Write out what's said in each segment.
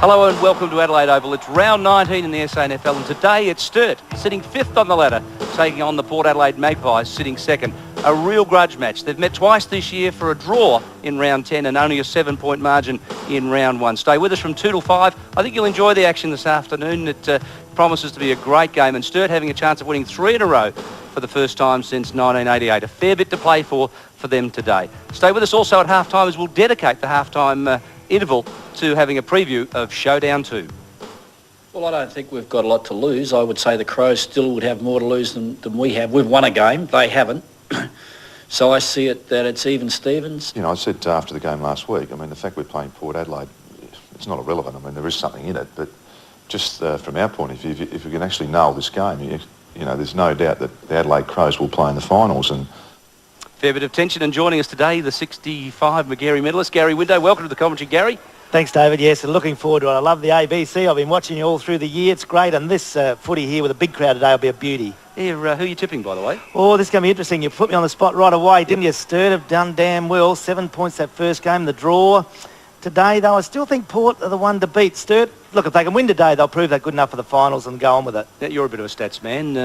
Hello and welcome to Adelaide Oval. It's round 19 in the SANFL and today it's Sturt sitting 5th on the ladder, taking on the Port Adelaide Magpies sitting 2nd. A real grudge match. They've met twice this year for a draw in round 10 and only a 7-point margin in round 1. Stay with us from 2 till 5. I think you'll enjoy the action this afternoon. It promises to be a great game, and Sturt having a chance of winning 3 in a row for the first time since 1988. A fair bit to play for them today. Stay with us also at half-time as we'll dedicate the half-time interval to having a preview of Showdown 2. Well, I don't think we've got a lot to lose. I would say the Crows still would have more to lose than we have. We've won a game. They haven't. So I see it that it's even Stevens. You know, I said after the game last week, I mean, the fact we're playing Port Adelaide, it's not irrelevant. I mean, there is something in it. But just from our point of view, if we can actually nail this game, you know, there's no doubt that the Adelaide Crows will play in the finals. And fair bit of tension, and joining us today, the 65 Magarey medalist, Gary Window. Welcome to the commentary, Gary. Thanks, David. Yes, and looking forward to it. I love the ABC. I've been watching you all through the year. It's great, and this footy here with a big crowd today will be a beauty. Yeah, who are you tipping, by the way? Oh, this is going to be interesting. You put me on the spot right away, didn't you? Sturt have done damn well. 7 points that first game, the draw. Today, though, I still think Port are the one to beat. Sturt, look, if they can win today, they'll prove they're good enough for the finals and go on with it. Now, you're a bit of a stats man.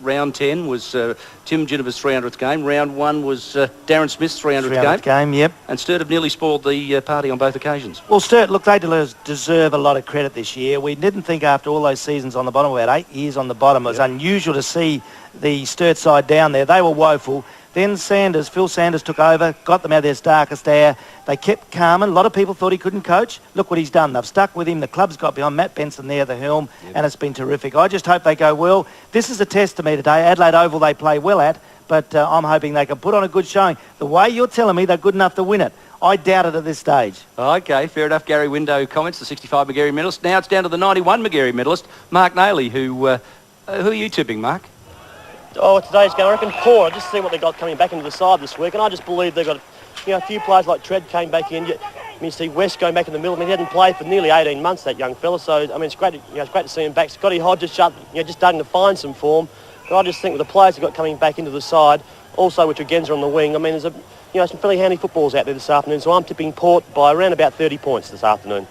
Round 10 was Tim Ginniver's 300th game. Round 1 was Darren Smith's 300th game. Yep. And Sturt have nearly spoiled the party on both occasions. Well, Sturt, look, they deserve a lot of credit this year. We didn't think after all those seasons on the bottom, we had 8 years on the bottom. It was unusual to see the Sturt side down there. They were woeful. Then Phil Sanders took over, got them out of their darkest hour. They kept calm. A lot of people thought he couldn't coach. Look what he's done. They've stuck with him. The club's got behind Matt Benson there, the helm, and it's been terrific. I just hope they go well. This is a test to me today. Adelaide Oval they play well at, but I'm hoping they can put on a good showing. The way you're telling me they're good enough to win it, I doubt it at this stage. Okay, fair enough. Gary Window comments, the 65 Magarey medalist. Now it's down to the 91 Magarey medalist, Mark Nailey, who are you tipping, Mark? Oh, today's game, I reckon Port. I just see what they got coming back into the side this week, and I just believe they've got a few players like Tread came back in. You see West going back in the middle. I mean, he hadn't played for nearly 18 months, that young fella. So I mean, it's great. It's great to see him back. Scotty Hodges just starting to find some form. But I just think with the players they've got coming back into the side, also with Regenza on the wing. I mean, there's some fairly handy footballs out there this afternoon. So I'm tipping Port by around about 30 points this afternoon.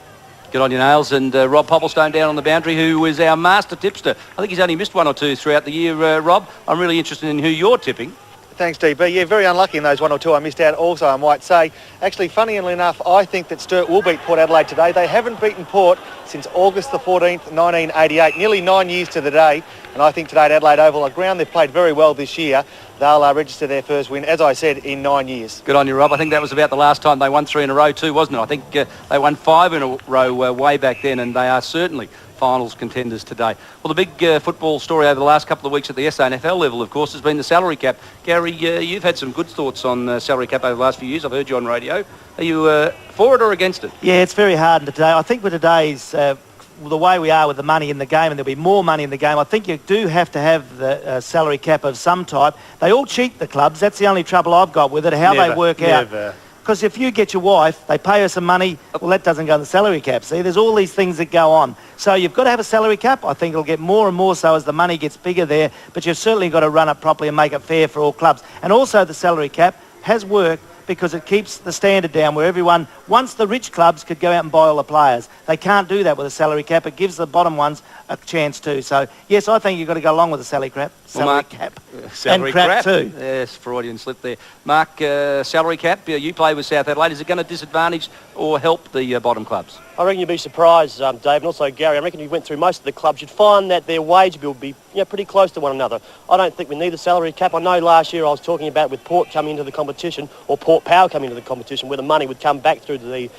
Good on your nails. And Rob Popplestone down on the boundary, who is our master tipster. I think he's only missed 1 or 2 throughout the year, Rob. I'm really interested in who you're tipping. Thanks, DB. Yeah, very unlucky in those 1 or 2 I missed out also, I might say. Actually, funnily enough, I think that Sturt will beat Port Adelaide today. They haven't beaten Port since August the 14th, 1988, nearly 9 years to the day. And I think today at Adelaide Oval, a ground they've played very well this year, they'll register their first win, as I said, in 9 years. Good on you, Rob. I think that was about the last time they won 3 in a row too, wasn't it? I think they won 5 in a row way back then, and they are certainly finals contenders today. Well, the big football story over the last couple of weeks at the SANFL level, of course, has been the salary cap. Gary, you've had some good thoughts on salary cap over the last few years. I've heard you on radio. Are you for it or against it? Yeah, it's very hard today. I think with today's the way we are with the money in the game, and there'll be more money in the game, I think you do have to have the salary cap of some type. They all cheat, the clubs. That's the only trouble I've got with it, how they work out. Because if you get your wife, they pay her some money, well, that doesn't go in the salary cap. See, there's all these things that go on. So you've got to have a salary cap. I think it'll get more and more so as the money gets bigger there, but you've certainly got to run it properly and make it fair for all clubs. And also the salary cap has worked because it keeps the standard down where everyone, once the rich clubs could go out and buy all the players. They can't do that with a salary cap. It gives the bottom ones a chance too. So, yes, I think you've got to go along with the salary cap. Salary cap. Salary and crap too. Yes, Freudian slip there. Mark, salary cap, you play with South Adelaide. Is it going to disadvantage or help the bottom clubs? I reckon you'd be surprised, Dave, and also Gary. I reckon if you went through most of the clubs, you'd find that their wage bill would be pretty close to one another. I don't think we need a salary cap. I know last year I was talking about with Port coming into the competition, or Port Power coming into the competition, where the money would come back through to the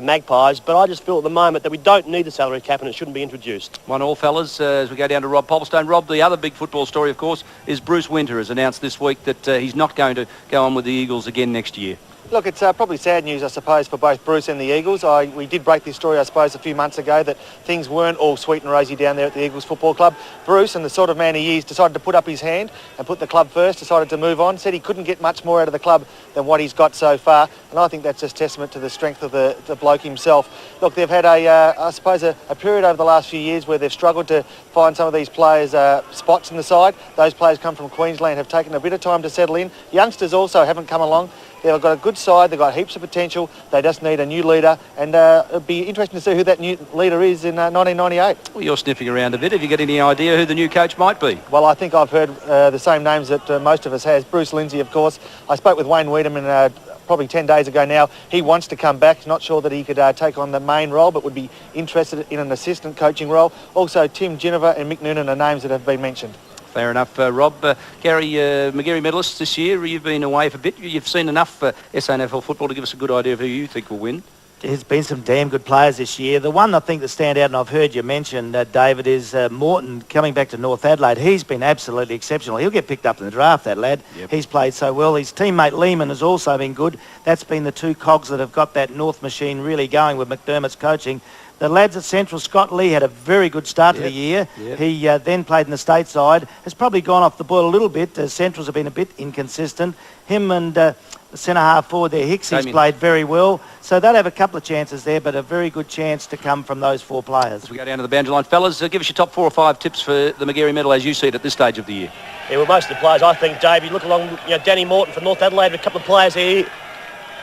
Magpies, but I just feel at the moment that we don't need a salary cap and it shouldn't be introduced. 1-1, fellas, as we go down to Rob Popplestone. Rob, the other big football story, of course, is Bruce Winter has announced this week that he's not going to go on with the Eagles again next year. Look, it's probably sad news, I suppose, for both Bruce and the Eagles. We did break this story, I suppose, a few months ago that things weren't all sweet and rosy down there at the Eagles Football Club. Bruce, and the sort of man he is, decided to put up his hand and put the club first, decided to move on, said he couldn't get much more out of the club than what he's got so far, and I think that's just testament to the strength of the bloke himself. Look, they've had I suppose, a period over the last few years where they've struggled to find some of these players spots in the side. Those players come from Queensland, have taken a bit of time to settle in. Youngsters also haven't come along. They've got a good side, they've got heaps of potential, they just need a new leader, and it'll be interesting to see who that new leader is in 1998. Well, you're sniffing around a bit. Have you got any idea who the new coach might be? Well, I think I've heard the same names that most of us has. Bruce Lindsay, of course. I spoke with Wayne Wiedemann probably 10 days ago now. He wants to come back. Not sure that he could take on the main role, but would be interested in an assistant coaching role. Also, Tim Ginniver and Mick Noonan are names that have been mentioned. Fair enough. Rob, Gary, Magarey medalists this year, you've been away for a bit. You've seen enough SANFL football to give us a good idea of who you think will win. There's been some damn good players this year. The one I think that stand out, and I've heard you mention, David, is Morton coming back to North Adelaide. He's been absolutely exceptional. He'll get picked up in the draft, that lad. Yep. He's played so well. His teammate Lehman has also been good. That's been the two cogs that have got that North machine really going with McDermott's coaching. The lads at Central, Scott Lee, had a very good start to the year. Yep. He then played in the state side. Has probably gone off the boil a little bit. Centrals have been a bit inconsistent. Him and the centre-half forward there, Hicks, he's played very well. So they'll have a couple of chances there, but a very good chance to come from those four players. As we go down to the boundary line, fellas, give us your top 4 or 5 tips for the Magarey medal as you see it at this stage of the year. Yeah, well, most of the players, I think, Dave, you look along, Danny Morton from North Adelaide, a couple of players here.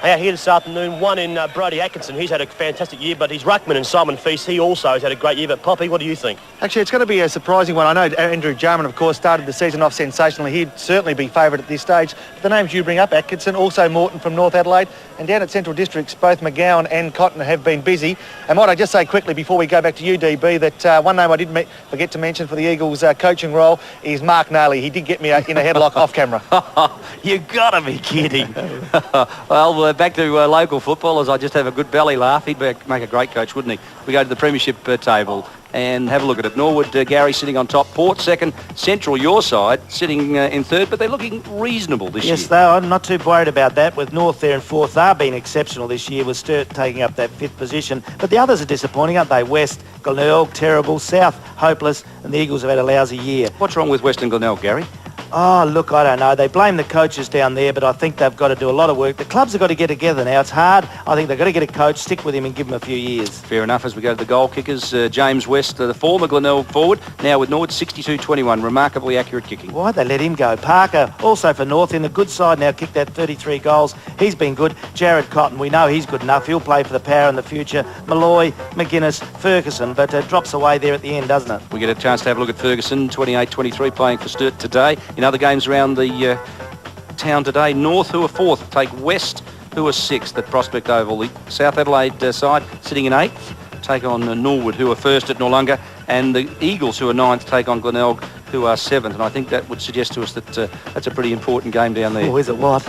Out here this afternoon, one in Brodie Atkinson. He's had a fantastic year, but his ruckman and Simon Feast, he also has had a great year. But Poppy, what do you think? Actually, it's going to be a surprising one. I know Andrew Jarman, of course, started the season off sensationally. He'd certainly be favourite at this stage. But the names you bring up, Atkinson, also Morton from North Adelaide, and down at Central Districts, both McGowan and Cotton have been busy. And might I just say quickly before we go back to you, DB, that one name I did forget to mention for the Eagles' coaching role is Mark Naley. He did get me in a headlock off camera. You got to be kidding. Well, back to local footballers. I just have a good belly laugh. He'd make a great coach, wouldn't he? We go to the premiership table and have a look at it. Norwood, Gary sitting on top, Port second, Central, your side, sitting in third, but they're looking reasonable this year. Yes, they are. I'm not too worried about that. With North there in fourth, they've been exceptional this year, with Sturt taking up that fifth position. But the others are disappointing, aren't they? West, Glenelg, terrible. South, hopeless. And the Eagles have had a lousy year. What's wrong with West and Glenelg, Gary? Oh, look, I don't know. They blame the coaches down there, but I think they've got to do a lot of work. The clubs have got to get together now. It's hard. I think they've got to get a coach, stick with him and give him a few years. Fair enough. As we go to the goal kickers, James West, the former Glenelg forward, now with Norwood, 62-21. Remarkably accurate kicking. Why'd they let him go? Parker, also for North, in the good side now, kicked that 33 goals. He's been good. Jared Cotton, we know he's good enough. He'll play for the Power in the future. Malloy, McGuinness, Ferguson, but drops away there at the end, doesn't it? We get a chance to have a look at Ferguson, 28-23, playing for Sturt today. In other games around the town today, North, who are fourth, take West, who are sixth at Prospect Oval. The South Adelaide side sitting in eighth, take on Norwood, who are first at Noarlunga, and the Eagles, who are ninth, take on Glenelg, who are seventh. And I think that would suggest to us that that's a pretty important game down there. Oh, is it what?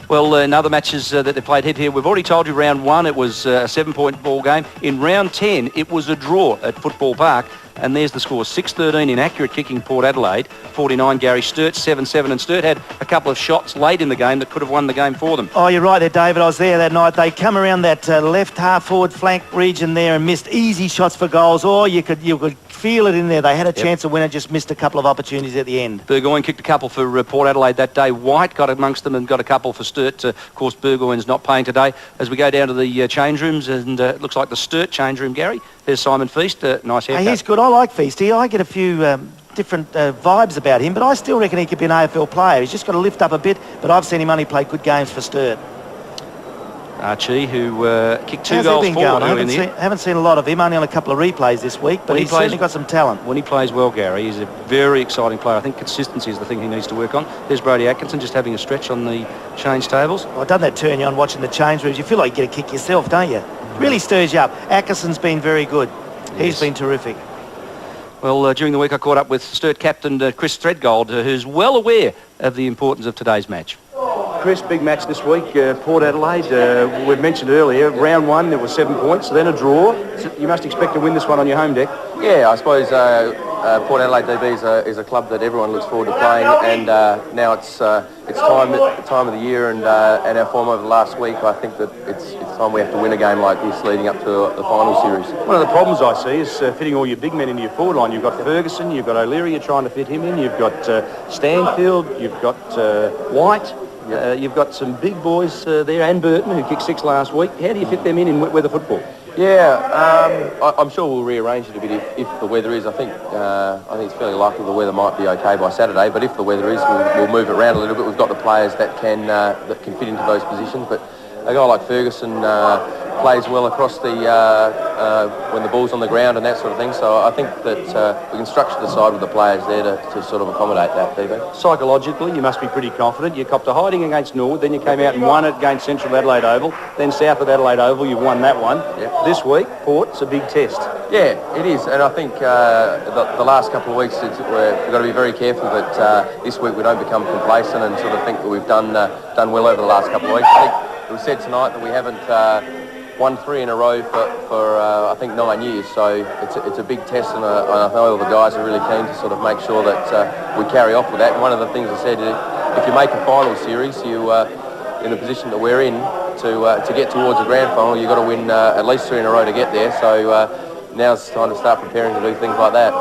Well, in other matches that they played here, we've already told you round 1 it was a 7-point ball game. In round 10, it was a draw at Football Park. And there's the score, 6-13 in accurate kicking, Port Adelaide, 49 Gary, Sturt 7-7, and Sturt had a couple of shots late in the game that could have won the game for them. Oh, you're right there, David. I was there that night. They come around that left half-forward flank region there and missed easy shots for goals. Or you could feel it in there. They had a chance to win it, just missed a couple of opportunities at the end. Burgoyne kicked a couple for Port Adelaide that day. White got amongst them and got a couple for Sturt. Of course, Burgoyne's not playing today. As we go down to the change rooms, and it looks like the Sturt change room, Gary. There's Simon Feast, nice haircut. Hey, he's good. I like Feasty. I get a few different vibes about him, but I still reckon he could be an AFL player. He's just got to lift up a bit, but I've seen him only play good games for Sturt. Archie, who kicked 2 goals forward early in the year. I haven't seen a lot of him, only on a couple of replays this week, but he's certainly got some talent. When he plays well, Gary, he's a very exciting player. I think consistency is the thing he needs to work on. There's Brodie Atkinson just having a stretch on the change tables. I've done that turn you on watching the change rooms. You feel like you get a kick yourself, don't you? Really stirs you up. Atkinson's been very good. He's been terrific. Well, during the week I caught up with Sturt captain Chris Threadgold, who's well aware of the importance of today's match. Chris, big match this week, Port Adelaide. We've mentioned earlier, round 1 there were 7 points, then a draw. So you must expect to win this one on your home deck. Yeah, I suppose Port Adelaide DB is a club that everyone looks forward to playing, and now it's time of the year, and our form over the last week, I think that it's time we have to win a game like this leading up to the final series. One of the problems I see is fitting all your big men into your forward line. You've got Ferguson, you've got O'Leary, you're trying to fit him in, you've got Stanfield, you've got White. You've got some big boys there, and Burton, who kicked 6 last week. How do you fit them in weather football? Yeah, I'm sure we'll rearrange it a bit if the weather is. I think it's fairly likely the weather might be okay by Saturday, but if the weather is, we'll move it around a little bit. We've got the players that can fit into those positions, but a guy like Ferguson plays well across the when the ball's on the ground and that sort of thing. So I think that we can structure the side with the players there to sort of accommodate that, DB. Psychologically, you must be pretty confident. You copped a hiding against Norwood, then you came out and won it against Central Adelaide Oval, then South of Adelaide Oval, you won that one. Yep. This week, Port's a big test. Yeah, it is, and I think the last couple of weeks we've got to be very careful that this week we don't become complacent and sort of think that we've done well over the last couple of weeks. I think it was said tonight that we haven't won 3 in a row for I think 9 years, so it's a big test, and I know all the guys are really keen to sort of make sure that we carry off with that. And one of the things I said, if you make a final series, you in the position that we're in to get towards a grand final, you've got to win at least 3 in a row to get there. So now's the time to start preparing to do things like that.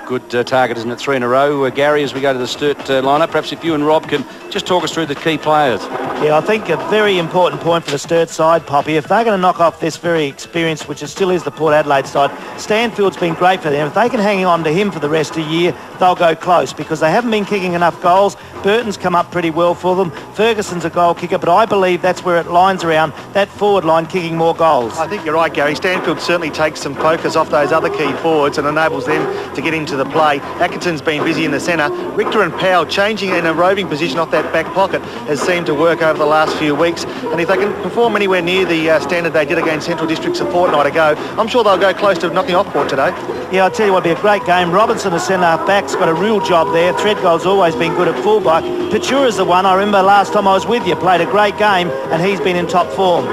Good target, isn't it? 3 in a row. Gary, as we go to the Sturt lineup, perhaps if you and Rob can just talk us through the key players. Yeah, I think a very important point for the Sturt side, Poppy. If they're going to knock off this very experienced, which it still is the Port Adelaide side, Stanfield's been great for them. If they can hang on to him for the rest of the year, they'll go close because they haven't been kicking enough goals. Burton's come up pretty well for them. Ferguson's a goal kicker, but I believe that's where it lines around, that forward line kicking more goals. I think you're right, Gary. Stanfield certainly takes some focus off those other key forwards and enables them to get into the play. Atkinson's been busy in the centre. Richter and Powell changing in a roving position off that back pocket has seemed to work over the last few weeks, and if they can perform anywhere near the standard they did against Central Districts a fortnight ago, I'm sure they'll go close to knocking off Port today. Yeah, I'll tell you what, it'll be a great game. Robinson, the centre-back's got a real job there. Threadgold's always been good at fullback. Pachura's the one, I remember last time I was with you, played a great game, and he's been in top form.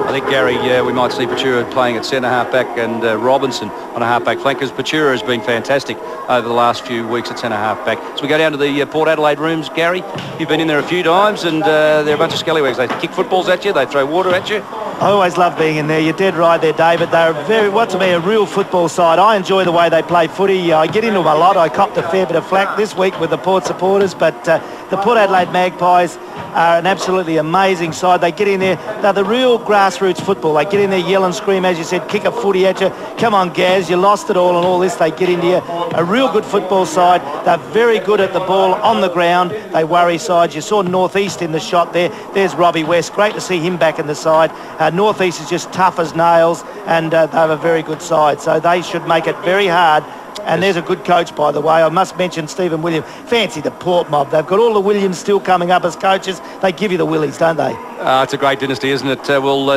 I think, Gary, we might see Pachura playing at centre half-back and Robinson on a half-back flank, because Pachura has been fantastic over the last few weeks at centre half-back. So we go down to the Port Adelaide rooms. Gary, you've been in there a few times, and they're a bunch of scallywags. They kick footballs at you, they throw water at you. I always love being in there. You're dead right there, David. They're to me, a real football side. I enjoy the way they play footy. I get into them a lot. I copped a fair bit of flack this week with the Port supporters, but the Port Adelaide Magpies are an absolutely amazing side. They get in there. They're the real grassroots football. They get in there, yell and scream, as you said, kick a footy at you. Come on, Gaz, you lost it all and all this. They get into you. A real good football side. They're very good at the ball on the ground. They worry sides. You saw North East in the shot there. There's Robbie West. Great to see him back in the side. North East is just tough as nails, and they have a very good side. So they should make it very hard. And there's a good coach, by the way. I must mention Stephen Williams. Fancy the Port mob. They've got all the Williams still coming up as coaches. They give you the Willies, don't they? It's a great dynasty, isn't it?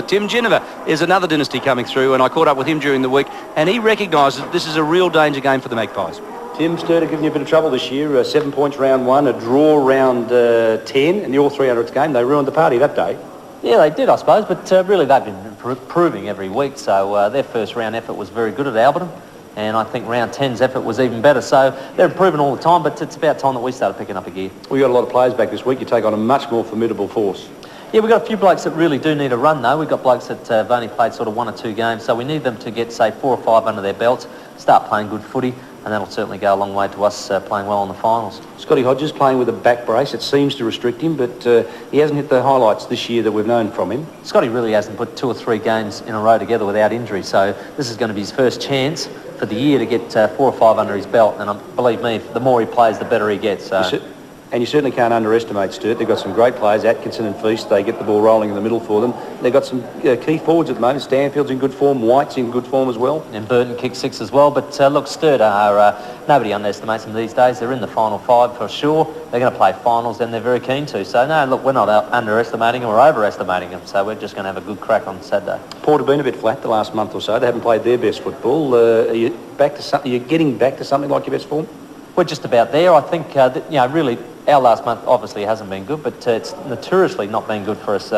Tim Geneva is another dynasty coming through, and I caught up with him during the week, and he recognises that this is a real danger game for the Magpies. Tim, Sturt have given you a bit of trouble this year. 7 points round 1, a draw round 10, and the all-300th game. They ruined the party that day. Yeah, they did, I suppose, but really they've been improving every week. So their first round effort was very good at Alberton, and I think round 10's effort was even better. So they're improving all the time, but it's about time that we started picking up a gear. We got a lot of players back this week. You take on a much more formidable force. Yeah, we've got a few blokes that really do need a run, though. We've got blokes that have only played sort of 1 or 2 games, so we need them to get, say, 4 or 5 under their belts, start playing good footy, and that'll certainly go a long way to us playing well in the finals. Scotty Hodges playing with a back brace. It seems to restrict him, but he hasn't hit the highlights this year that we've known from him. Scotty really hasn't put 2 or 3 games in a row together without injury, so this is going to be his first chance for the year to get 4 or 5 under his belt, and believe me, the more he plays, the better he gets. So. And you certainly can't underestimate Sturt. They've got some great players, Atkinson and Feast. They get the ball rolling in the middle for them. They've got some key forwards at the moment. Stanfield's in good form, White's in good form as well. And Burton kicks 6 as well. But look, Sturt are, nobody underestimates them these days. They're in the final 5 for sure. They're going to play finals, and they're very keen to. So no, look, we're not underestimating them or overestimating them. So we're just going to have a good crack on Saturday. Port have been a bit flat the last month or so. They haven't played their best football. Are you back to something? You're getting back to something like your best form? We're just about there. I think, really, our last month obviously hasn't been good, but it's notoriously not been good for us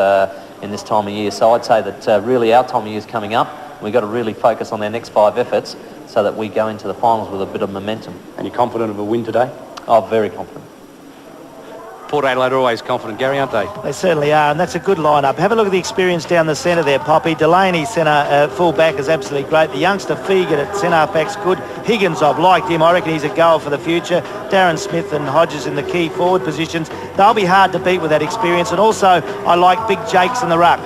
in this time of year. So I'd say that really our time of year is coming up. We've got to really focus on their next 5 efforts so that we go into the finals with a bit of momentum. And you're confident of a win today? Oh, very confident. Port Adelaide are always confident, Gary, aren't they? They certainly are, and that's a good lineup. Have a look at the experience down the centre there, Poppy. Delaney, centre full-back, is absolutely great. The youngster Fegan at centre-half-back's good. Higgins, I've liked him. I reckon he's a goal for the future. Darren Smith and Hodges in the key forward positions. They'll be hard to beat with that experience. And also, I like Big Jakes in the ruck.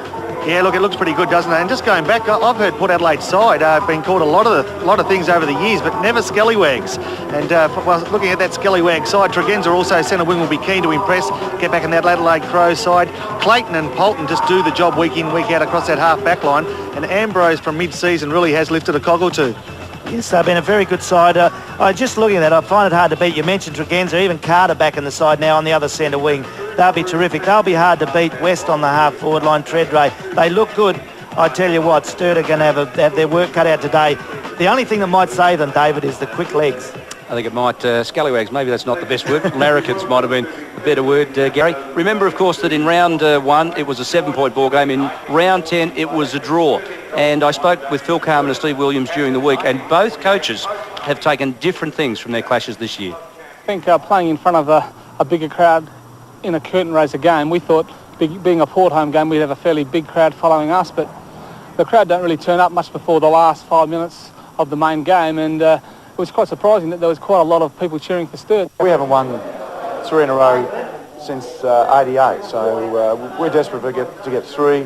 Yeah, look, it looks pretty good, doesn't it? And just going back, I've heard Port Adelaide's side been called a lot of things over the years, but never scallywags. And well, looking at that scallywag side, Tregenza also centre wing will be keen to impress, get back in that Adelaide Crows side. Clayton and Polton just do the job week in, week out across that half back line. And Ambrose from mid-season really has lifted a cog or two. Yes, they've been a very good side. Just looking at that, I find it hard to beat. You mentioned Tregenza, even Carter back in the side now on the other centre wing. They'll be terrific. They'll be hard to beat. West on the half-forward line, Treadray. They look good. I tell you what, Sturt are going to have their work cut out today. The only thing that might save them, David, is the quick legs. I think it might, scallywags, maybe that's not the best word. Larrikins might have been a better word, Gary. Remember, of course, that in round 1, it was a 7-point ball game. In round 10, it was a draw. And I spoke with Phil Carman and Steve Williams during the week, and both coaches have taken different things from their clashes this year. I think playing in front of a bigger crowd in a curtain raiser game, we thought, being a Port home game, we'd have a fairly big crowd following us, but the crowd don't really turn up much before the last 5 minutes of the main game, and it was quite surprising that there was quite a lot of people cheering for Sturt. We haven't won 3 in a row since '88, so we're desperate to get 3,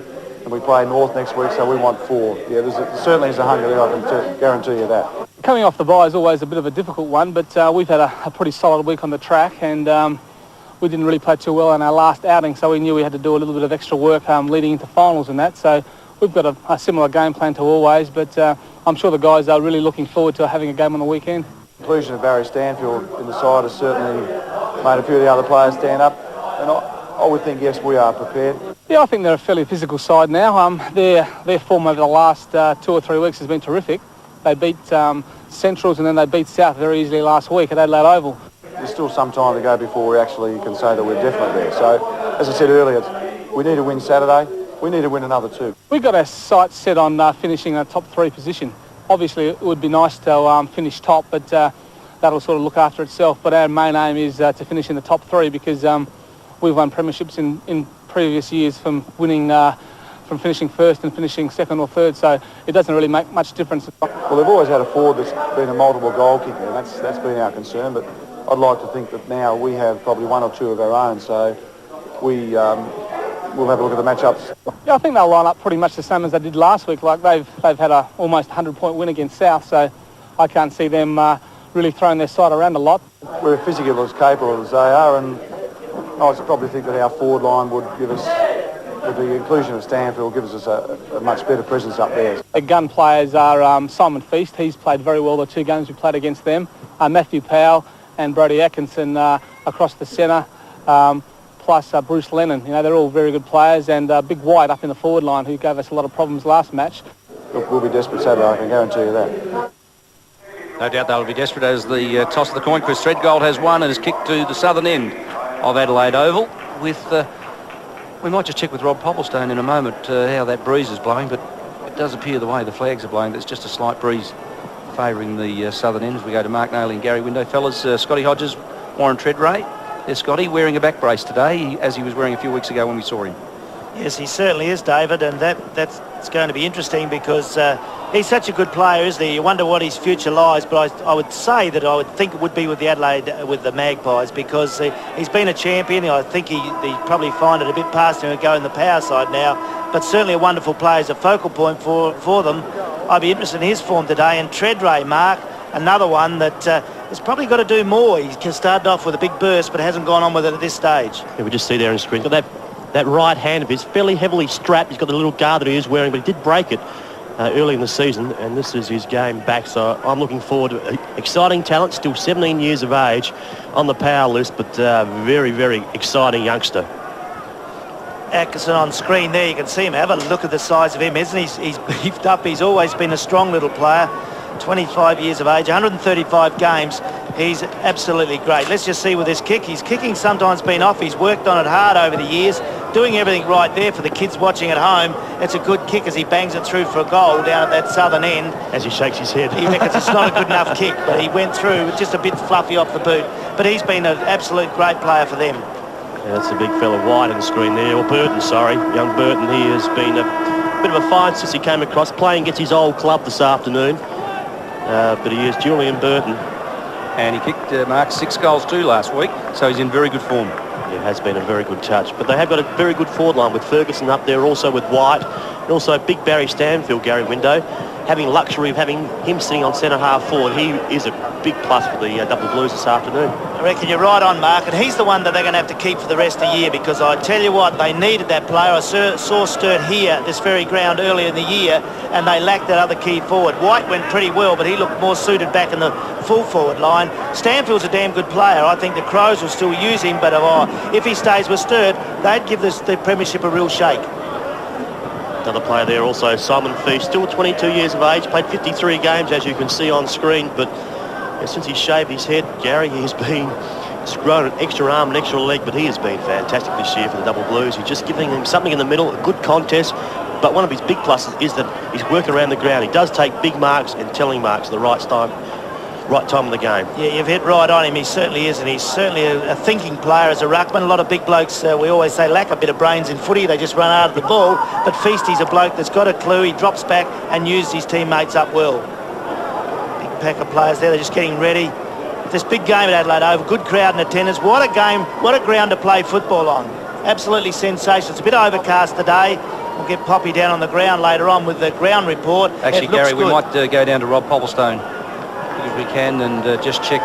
and we play North next week, so we want 4. Yeah, there certainly is a hunger there, I can guarantee you that. Coming off the bye is always a bit of a difficult one, but we've had a pretty solid week on the track, and we didn't really play too well in our last outing, so we knew we had to do a little bit of extra work leading into finals and that, so we've got a similar game plan to always, but I'm sure the guys are really looking forward to having a game on the weekend. The inclusion of Barry Stanfield in the side has certainly made a few of the other players stand up, and I would think, yes, we are prepared. Yeah, I think they're a fairly physical side now. Their form over the last 2 or 3 weeks has been terrific. They beat Centrals and then they beat South very easily last week at Adelaide Oval. There's still some time to go before we actually can say that we're definitely there. So, as I said earlier, we need to win Saturday. We need to win another 2. We've got our sights set on finishing a top 3 position. Obviously, it would be nice to finish top, but that'll sort of look after itself. But our main aim is to finish in the top 3 because we've won premierships in previous years from winning, from finishing first and finishing second or third. So it doesn't really make much difference. Well, they've always had a forward that's been a multiple goal kicker, and that's been our concern. But I'd like to think that now we have probably 1 or 2 of our own. So we'll have a look at the matchups. Yeah, I think they'll line up pretty much the same as they did last week. Like they've had a almost 100-point win against South, so I can't see them really throwing their side around a lot. We're physically as capable as they are, and I would probably think that our forward line would give us, with the inclusion of Stanfield, gives us a much better presence up there. The gun players are Simon Feast. He's played very well the 2 games we played against them. Matthew Powell and Brodie Atkinson across the centre. Plus Bruce Lennon. You know, they're all very good players, and Big White up in the forward line, who gave us a lot of problems last match. Look, we'll be desperate Saturday, I can guarantee you that. No doubt they'll be desperate as the toss of the coin. Chris Threadgold has won and has kicked to the southern end of Adelaide Oval. We might just check with Rob Popplestone in a moment how that breeze is blowing, but it does appear the way the flags are blowing, there's just a slight breeze favouring the southern end as we go to Mark Nayley and Gary Window. Fellas, Scotty Hodges, Warren Treadray. There's Scotty wearing a back brace today, as he was wearing a few weeks ago when we saw him. Yes, he certainly is, David, and that's going to be interesting because he's such a good player, isn't he? You wonder what his future lies, but I would say that I would think it would be with the Adelaide, with the Magpies, because he's been a champion. I think he probably find it a bit past him to go in the power side now, but certainly a wonderful player as a focal point for them. I'd be interested in his form today. And Treadray, Mark, another one that has probably got to do more. He started off with a big burst, but hasn't gone on with it at this stage. Yeah, we just see there on screen. Got that right hand of his fairly heavily strapped. He's got the little guard that he is wearing, but he did break it early in the season, and this is his game back. So I'm looking forward to exciting talent, still 17 years of age on the power list, but very, very exciting youngster. Atkinson on screen there, you can see him. Have a look at the size of him, isn't he? He's beefed up. He's always been a strong little player. 25 years of age, 135 games. He's absolutely great. Let's just see with this kick. His kicking sometimes been off. He's worked on it hard over the years, doing everything right there for the kids watching at home. It's a good kick as he bangs it through for a goal down at that southern end. As he shakes his head. He reckons it's not a good enough kick, but he went through just a bit fluffy off the boot. But he's been an absolute great player for them. Yeah, that's a big fella White on the screen there, or Burton, sorry. Young Burton, he has been a bit of a find since he came across, playing against his old club this afternoon. But he is Julian Burton. And he kicked Mark 6 goals too last week, so he's in very good form. It has been a very good touch. But they have got a very good forward line with Ferguson up there, also with White, and also big Barry Stanfield, Gary Window. Having luxury of having him sitting on centre half forward, he is a big plus for the Double Blues this afternoon. I reckon you're right on, Mark, and he's the one that they're going to have to keep for the rest of the year, because I tell you what, they needed that player. I saw Sturt here, this very ground, earlier in the year, and they lacked that other key forward. White went pretty well, but he looked more suited back in the full forward line. Stanfield's a damn good player. I think the Crows will still use him, but if he stays with Sturt, they'd give the premiership a real shake. Another player there also, Simon Feast, still 22 years of age, played 53 games, as you can see on screen, but since he shaved his head, Gary, he's grown an extra arm, an extra leg, but he has been fantastic this year for the Double Blues. He's just giving him something in the middle, a good contest, but one of his big pluses is that he's working around the ground. He does take big marks and telling marks at the right time of the game. Yeah, you've hit right on him. He certainly is, and he's certainly a thinking player as a ruckman. A lot of big blokes, we always say, lack a bit of brains in footy. They just run out of the ball. But Feasty's a bloke that's got a clue. He drops back and uses his teammates up well. Big pack of players there. They're just getting ready. This big game at Adelaide Oval. Good crowd and attendance. What a game. What a ground to play football on. Absolutely sensational. It's a bit overcast today. We'll get Poppy down on the ground later on with the ground report. Actually, Gary, we might go down to Rob Popplestone if we can and just check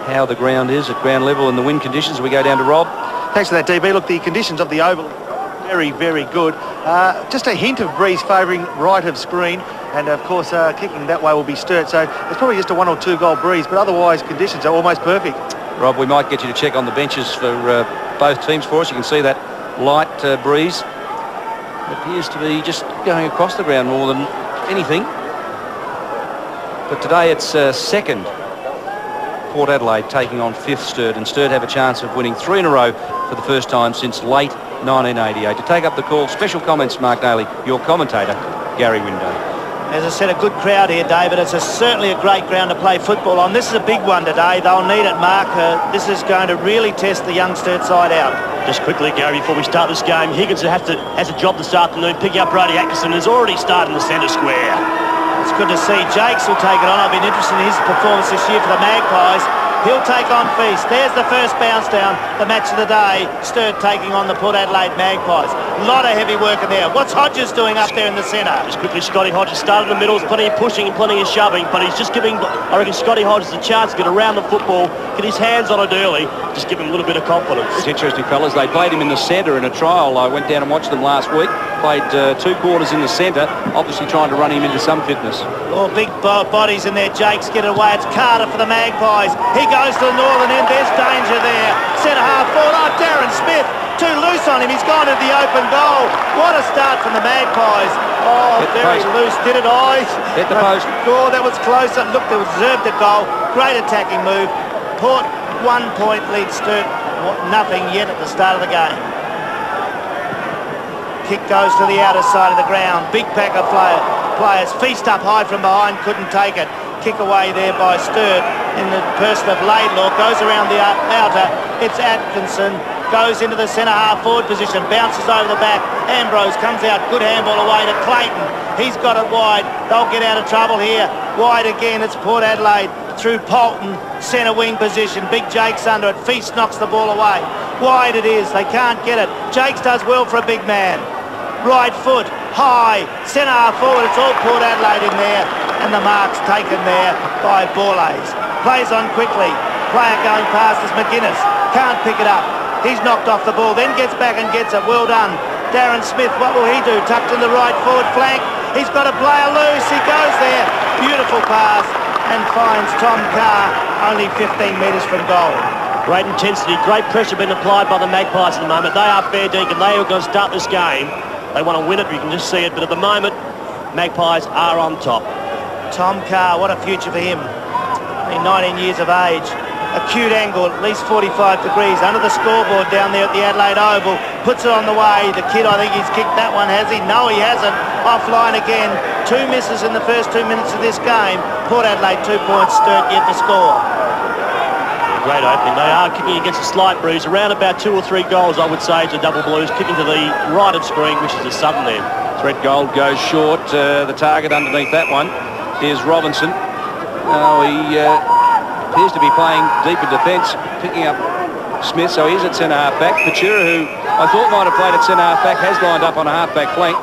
how the ground is at ground level and the wind conditions. We go down to Rob. Thanks for that, DB. Look, the conditions of the Oval very, very good. Just a hint of breeze favouring right of screen, and of course kicking that way will be Sturt. So it's probably just a 1 or 2 goal breeze, but otherwise conditions are almost perfect. Rob, we might get you to check on the benches for both teams for us. You can see that light breeze. It appears to be just going across the ground more than anything. But today it's second Port Adelaide taking on 5th Sturt, and Sturt have a chance of winning 3 in a row for the first time since late 1988. To take up the call, special comments, Mark Daly, your commentator, Gary Window. As I said, a good crowd here, David. It's certainly a great ground to play football on. This is a big one today. They'll need it, Mark. This is going to really test the young Sturt side out. Just quickly, Gary, before we start this game, Higgins has a job this afternoon. Picking up Brody Atkinson has already started in the centre square. It's good to see. Jakes will take it on. I've been interested in his performance this year for the Magpies. He'll take on Feast. There's the first bounce down, the match of the day. Sturt taking on the Port Adelaide Magpies. A lot of heavy work in there. What's Hodges doing up there in the centre? Just quickly, Scotty Hodges started in the middle. Plenty of pushing and plenty of shoving, but he's just giving, I reckon, Scotty Hodges a chance to get around the football, get his hands on it early, just give him a little bit of confidence. It's interesting, fellas. They played him in the centre in a trial. I went down and watched them last week. Played 2 quarters in the centre, obviously trying to run him into some fitness. Oh, big bodies in there. Jakes get it away. It's Carter for the Magpies. He goes to the northern end. There's danger there. Centre half forward. Oh, Darren Smith. Too loose on him. He's gone to the open goal. What a start from the Magpies. Oh, very loose. Did it, eyes? Hit the post. Oh, that was closer. Look, they deserved the goal. Great attacking move. Port 1 point lead Sturt. Nothing yet at the start of the game. Kick goes to the outer side of the ground. Big pack of players. Feast up high from behind. Couldn't take it. Kick away there by Sturt in the person of Laidlaw. Goes around the outer. It's Atkinson. Goes into the centre half forward position. Bounces over the back. Ambrose comes out. Good handball away to Clayton. He's got it wide. They'll get out of trouble here. Wide again. It's Port Adelaide through Polton. Centre wing position. Big Jakes under it. Feast knocks the ball away. Wide it is. They can't get it. Jakes does well for a big man. Right foot, high, centre half forward. It's all Port Adelaide in there, and the mark's taken there by Borlays. Plays on quickly. Player going past is McGuinness. Can't pick it up. He's knocked off the ball, then gets back and gets it. Well done. Darren Smith, what will he do? Tucked in the right forward flank. He's got a player loose. He goes there. Beautiful pass and finds Tom Carr only 15 metres from goal. Great intensity, great pressure being applied by the Magpies at the moment. They are fair dinkum. They are going to start this game. They want to win it, you can just see it, but at the moment, Magpies are on top. Tom Carr, what a future for him. Only 19 years of age. Acute angle, at least 45 degrees, under the scoreboard down there at the Adelaide Oval. Puts it on the way. The kid, I think he's kicked that one, has he? No, he hasn't. Offline again. 2 misses in the first 2 minutes of this game. Port Adelaide 2 points, Sturt yet to score. Great opening. They are kicking against a slight breeze. Around about 2 or 3 goals, I would say, to Double Blues. Kicking to the right of screen, which is the southern end. Thread Gold goes short. The target underneath that one is Robinson. He appears to be playing deep in defence, picking up Smith, so he's at centre half-back. Pachura, who I thought might have played at centre half-back, has lined up on a half-back flank.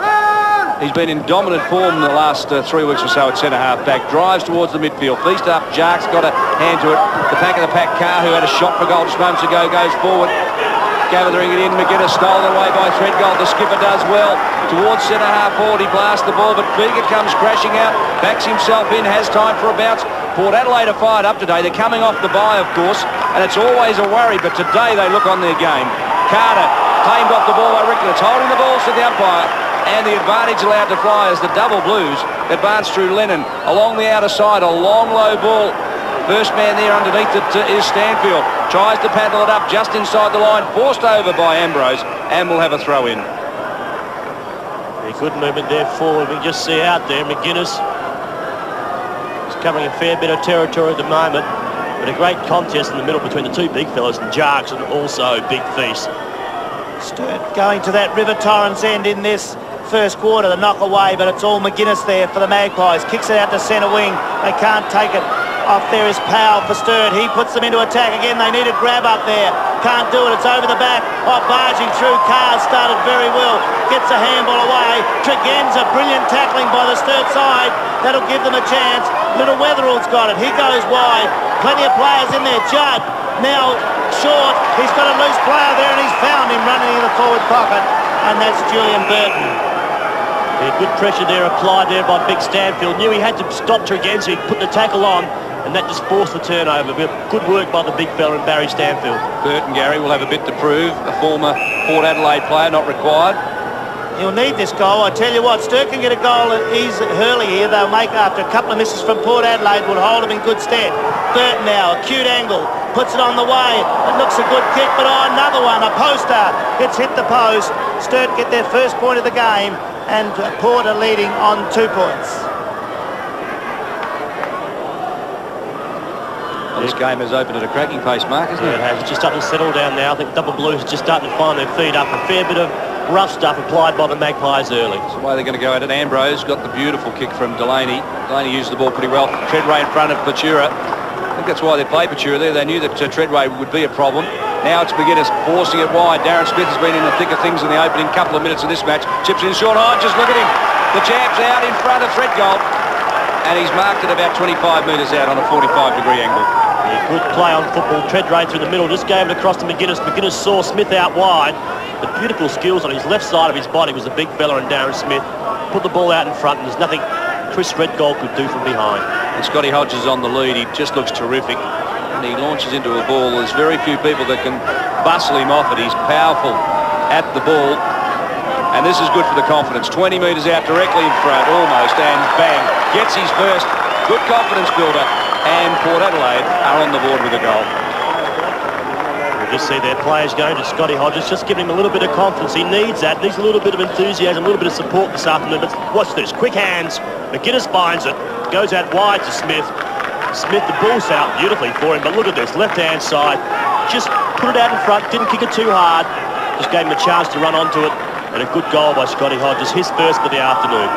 He's been in dominant form in the last 3 weeks or so at centre half-back. Drives towards the midfield. Feast up. Jark's got a hand to it. The back of the pack, Carr, who had a shot for goal just moments ago, goes forward. Gathering it in. McGuinness stolen away by Threadgold. The skipper does well. Towards centre half forward. He blasts the ball, but Beaker comes crashing out. Backs himself in. Has time for a bounce. Port Adelaide are fired up today. They're coming off the bye, of course, and it's always a worry, but today they look on their game. Carter claimed off the ball by Ricklets, holding the balls to the umpire, and the advantage allowed to fly as the double Blues advance through Lennon. Along the outer side, a long, low ball. First man there underneath it is Stanfield. Tries to paddle it up just inside the line, forced over by Ambrose, and will have a throw in. Yeah, good movement there forward. We can just see out there, McGuinness is covering a fair bit of territory at the moment, but a great contest in the middle between the two big fellas, and Jarks and also Big Feast. Sturt going to that River Torrens end in this first quarter, the knock away, but it's all McGuinness there for the Magpies. Kicks it out to centre wing. They can't take it. Off there is Powell for Sturt. He puts them into attack again. They need a grab up there. Can't do it. It's over the back. Oh, barging through. Carr started very well. Gets a handball away. Tregenza, brilliant tackling by the Sturt side. That'll give them a chance. Little Weatherall's got it. He goes wide. Plenty of players in there. Judd now short. He's got a loose player there, and he's found him running in the forward pocket, and that's Julian Burton. Yeah, good pressure there applied there by Big Stanfield. Knew he had to stop Tregenza. He put the tackle on, and that just forced the turnover. Good work by the big fella and Barry Stanfield. Burton, Gary, will have a bit to prove. A former Port Adelaide player, not required. He'll need this goal. I tell you what, Sturt can get a goal early here. They'll make after a couple of misses from Port Adelaide, will hold them in good stead. Burton now, acute angle, puts it on the way. It looks a good kick, but another one, a poster. It's hit the post. Sturt get their first point of the game, and Port are leading on 2 points. Well, this game has opened at a cracking pace, Mark, isn't it? It has. It's just starting to settle down now. I think Double Blues are just starting to find their feet up. A fair bit of rough stuff applied by the Magpies early. That's the way they're going to go at it. Ambrose got the beautiful kick from Delaney. Delaney used the ball pretty well. Treadway in front of Pachura. I think that's why they played Pachura there. They knew that Treadway would be a problem. Now it's McGuinness forcing it wide. Darren Smith has been in the thick of things in the opening couple of minutes of this match. Chips in short. Hodges, look at him. The jab's out in front of Threadgold, and he's marked it about 25 metres out on a 45-degree angle. Yeah, good play on football. Treadway through the middle. Just gave it across to McGuinness. McGuinness saw Smith out wide. The beautiful skills on his left side of his body was a big fella, and Darren Smith put the ball out in front, and there's nothing Chris Threadgold could do from behind. And Scotty Hodges on the lead. He just looks terrific. And he launches into a ball. There's very few people that can bustle him off it. He's powerful at the ball. And this is good for the confidence. 20 metres out directly in front, almost, and bang. Gets his first. Good confidence builder. And Port Adelaide are on the board with a goal. You just see their players going to Scotty Hodges, just giving him a little bit of confidence. He needs that. Needs a little bit of enthusiasm, a little bit of support this afternoon. But watch this. Quick hands. McGuinness finds it. Goes out wide to Smith. Smith, the ball's out beautifully for him, but look at this, left-hand side. Just put it out in front, didn't kick it too hard. Just gave him a chance to run onto it. And a good goal by Scotty Hodges, his first for the afternoon.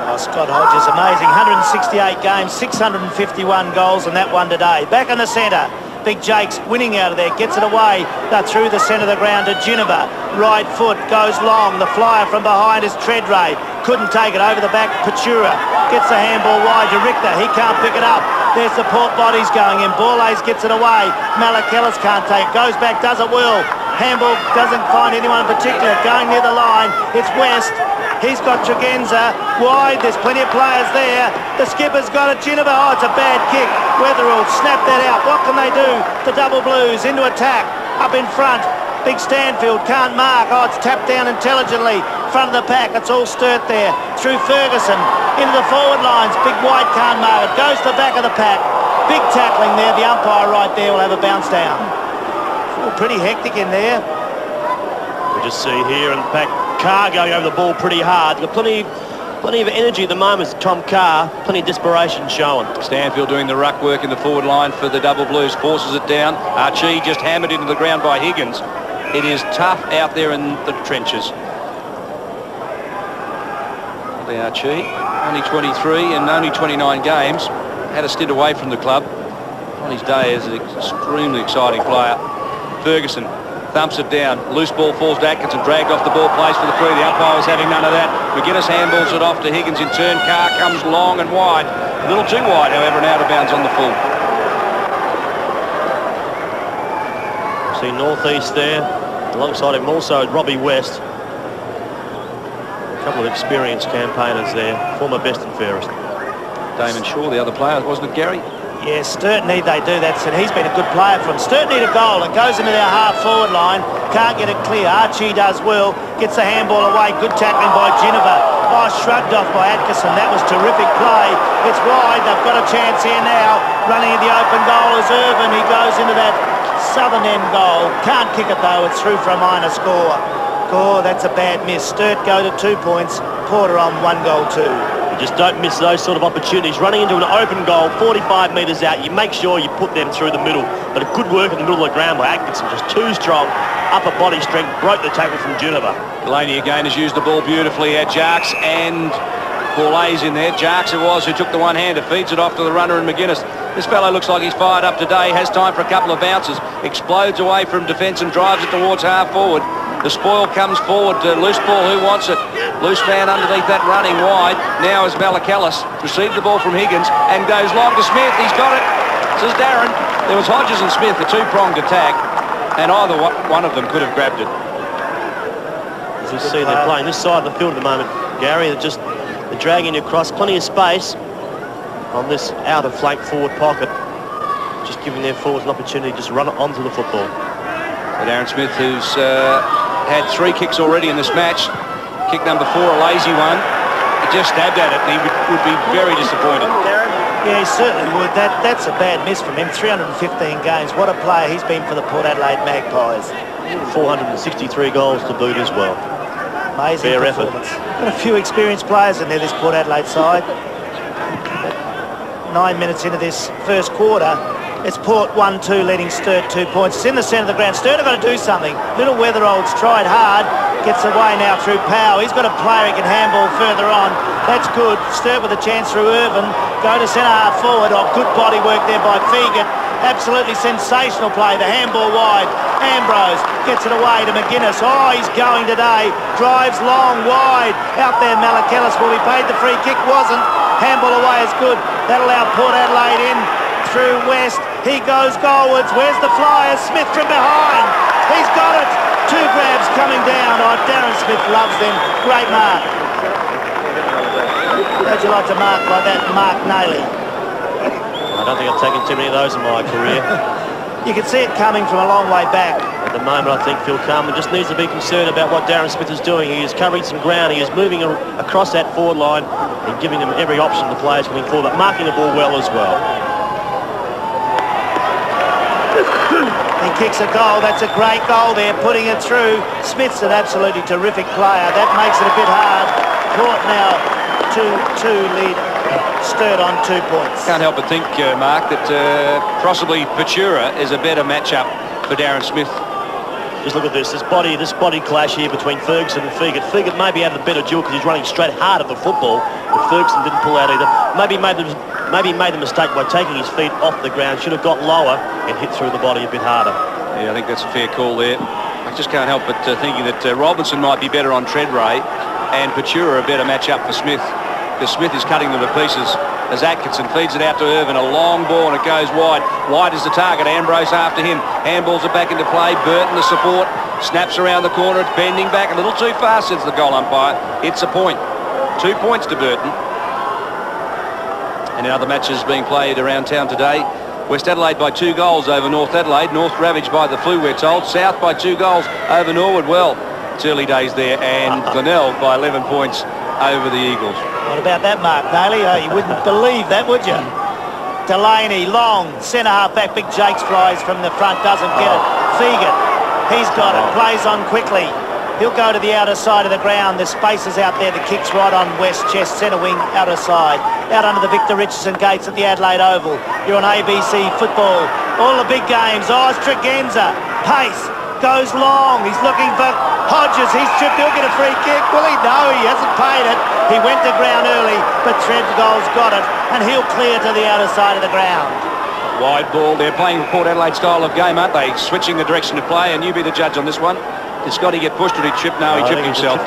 Oh, Scott Hodges, amazing. 168 games, 651 goals in that one today. Back in the centre. Big Jake's winning out of there, gets it away. They're through the centre of the ground to Ginniver. Right foot goes long. The flyer from behind is Treadway. Couldn't take it over the back. Pachura gets the handball wide to Richter. He can't pick it up. There's the Port bodies going in. Borlase gets it away. Malakellis can't take it. Goes back, does it well. Handball doesn't find anyone in particular. Going near the line. It's West. He's got Tregenza wide. There's plenty of players there. The skipper's got it. Ginniver. Oh, it's a bad kick. Weatherall snapped that out. What can they do? The Double Blues into attack. Up in front. Big Stanfield can't mark. Oh, it's tapped down intelligently. Front of the pack. It's all Sturt there. Through Ferguson. Into the forward lines. Big White can't mark it. Goes to the back of the pack. Big tackling there. The umpire right there will have a bounce down. Oh, pretty hectic in there. We just see here in the pack. Carr going over the ball pretty hard. Got plenty of energy at the moment. Tom Carr, plenty of desperation showing. Stanfield doing the ruck work in the forward line for the Double Blues, forces it down. Archie just hammered into the ground by Higgins. It is tough out there in the trenches. The Archie, only 23 and only 29 games. Had a stint away from the club. On his day as an extremely exciting player. Ferguson thumps it down. Loose ball falls to Atkinson, dragged off the ball, plays for the free. The umpire was having none of that. McGuinness handballs it off to Higgins in turn. Carr comes long and wide. A little too wide, however, and out of bounds on the full. See Northeast there. Alongside him also Robbie West. A couple of experienced campaigners there. Former best and fairest. Damon Shaw, the other player, wasn't it, Gary? Yeah, Sturt need they do that, and he's been a good player for them. Sturt need a goal. It goes into their half-forward line. Can't get it clear. Archie does well. Gets the handball away. Good tackling by Ginniver. Oh, shrugged off by Atkinson. That was terrific play. It's wide. They've got a chance here now. Running in the open goal is Irvin. He goes into that southern end goal. Can't kick it, though. It's through for a minor score. Oh, that's a bad miss. Sturt go to 2 points. Porter on 1 goal 2. You just don't miss those sort of opportunities. Running into an open goal, 45 metres out, you make sure you put them through the middle. But a good work in the middle of the ground by Atkinson, just too strong. Upper body strength, broke the tackle from Ginniver. Delaney again has used the ball beautifully. Had Jarks and Paulet's in there. Jarks it was who took the one-hander, feeds it off to the runner and McGuinness. This fellow looks like he's fired up today, has time for a couple of bounces, explodes away from defence and drives it towards half-forward. The spoil comes forward to loose ball. Who wants it? Loose man underneath that running wide. Now is Malakalis. Received the ball from Higgins and goes long to Smith. He's got it, says Darren. There was Hodges and Smith, a two-pronged attack, and either one of them could have grabbed it. As you see, they're playing this side of the field at the moment, Gary. They're dragging across, plenty of space on this outer flank forward pocket. Just giving their forwards an opportunity to just run it onto the football. But Aaron Smith, who's had 3 kicks already in this match. Kick number 4, a lazy one. He just stabbed at it, and he would be very disappointed. Yeah, he certainly would. That's a bad miss from him. 315 games. What a player he's been for the Port Adelaide Magpies. 463 goals to boot as well. Amazing Fair performance. Got a few experienced players in there, this Port Adelaide side. 9 minutes into this first quarter. It's Port 1-2, leading Sturt 2 points. It's in the centre of the ground. Sturt have got to do something. Little Weatherolds tried hard. Gets away now through Powell. He's got a player he can handball further on. That's good. Sturt with a chance through Irvin. Go to centre half forward. Oh, good body work there by Fegan. Absolutely sensational play. The handball wide. Ambrose gets it away to McGuinness. Oh, he's going today. Drives long, wide. Out there, Malakalis will be paid. The free kick wasn't. Handball away is good. That'll allow Port Adelaide in through West. He goes goalwards. Where's the flyer? Smith from behind. He's got it. 2 grabs coming down. Oh, Darren Smith loves them. Great mark. How'd you like to mark like that, Mark Nayley? I don't think I've taken too many of those in my career. You can see it coming from a long way back. At the moment, I think Phil Carman just needs to be concerned about what Darren Smith is doing. He is covering some ground. He is moving across that forward line and giving them every option the players coming forward, but marking the ball well as well. He kicks a goal. That's a great goal there, putting it through. Smith's an absolutely terrific player. That makes it a bit hard. Port now 2-2 lead. Sturt on 2 points. Can't help but think, Mark, that possibly Patura is a better matchup for Darren Smith. Just look at this body clash here between Ferguson and Fegan. Fegan maybe had the better duel because he's running straight hard at the football, but Ferguson didn't pull out either. Maybe he made the mistake by taking his feet off the ground. Should have got lower and hit through the body a bit harder. Yeah, I think that's a fair call there. I just can't help but thinking that Robinson might be better on Treadray and Patura a better matchup for Smith, because Smith is cutting them to pieces as Atkinson feeds it out to Irvin. A long ball and it goes wide. Wide is the target. Ambrose after him. Handballs it back into play. Burton the support. Snaps around the corner. It's bending back a little too fast, says the goal umpire. It's a point. 2 points to Burton. And in other matches being played around town today, West Adelaide by 2 goals over North Adelaide. North ravaged by the flu, we're told. South by 2 goals over Norwood. Well, it's early days there. And Glenelg by 11 points over the Eagles. What about that, Mark Daly? Oh, you wouldn't believe that, would you? Delaney, long, centre half back. Big Jakes flies from the front, doesn't get it. Fegan, he's got it, plays on quickly. He'll go to the outer side of the ground. There's spaces out there. The kick's right on West chest, centre wing, outer side. Out under the Victor Richardson gates at the Adelaide Oval. You're on ABC Football. All the big games. Oh, it's Tregenza. Pace. Goes long. He's looking for Hodges. He's tripped. He'll get a free kick. Will he? No, he hasn't paid it. He went to ground early, but Treadgold's got it, and he'll clear to the outer side of the ground. Wide ball. They're playing the Port Adelaide style of game, aren't they? Switching the direction of play, and you be the judge on this one. Did Scotty get pushed or did he trip? No, he tripped himself.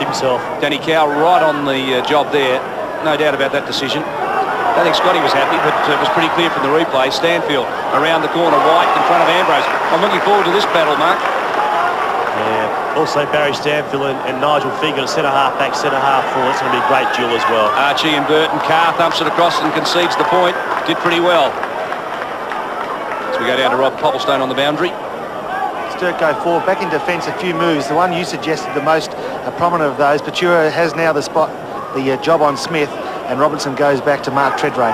Danny Cow right on the job there. No doubt about that decision. I don't think Scotty was happy, but it was pretty clear from the replay. Stanfield around the corner, White in front of Ambrose. I'm looking forward to this battle, Mark. Yeah, also Barry Stanfield and Nigel Figan, centre-half back, centre-half forward. It's going to be a great duel as well. Archie and Burton. Carr thumps it across and concedes the point. Did pretty well. So we go down to Rob Popplestone on the boundary. Sturt go forward, back in defence, a few moves. The one you suggested, the most prominent of those. Patura has now the job on Smith, and Robertson goes back to Mark Treadray.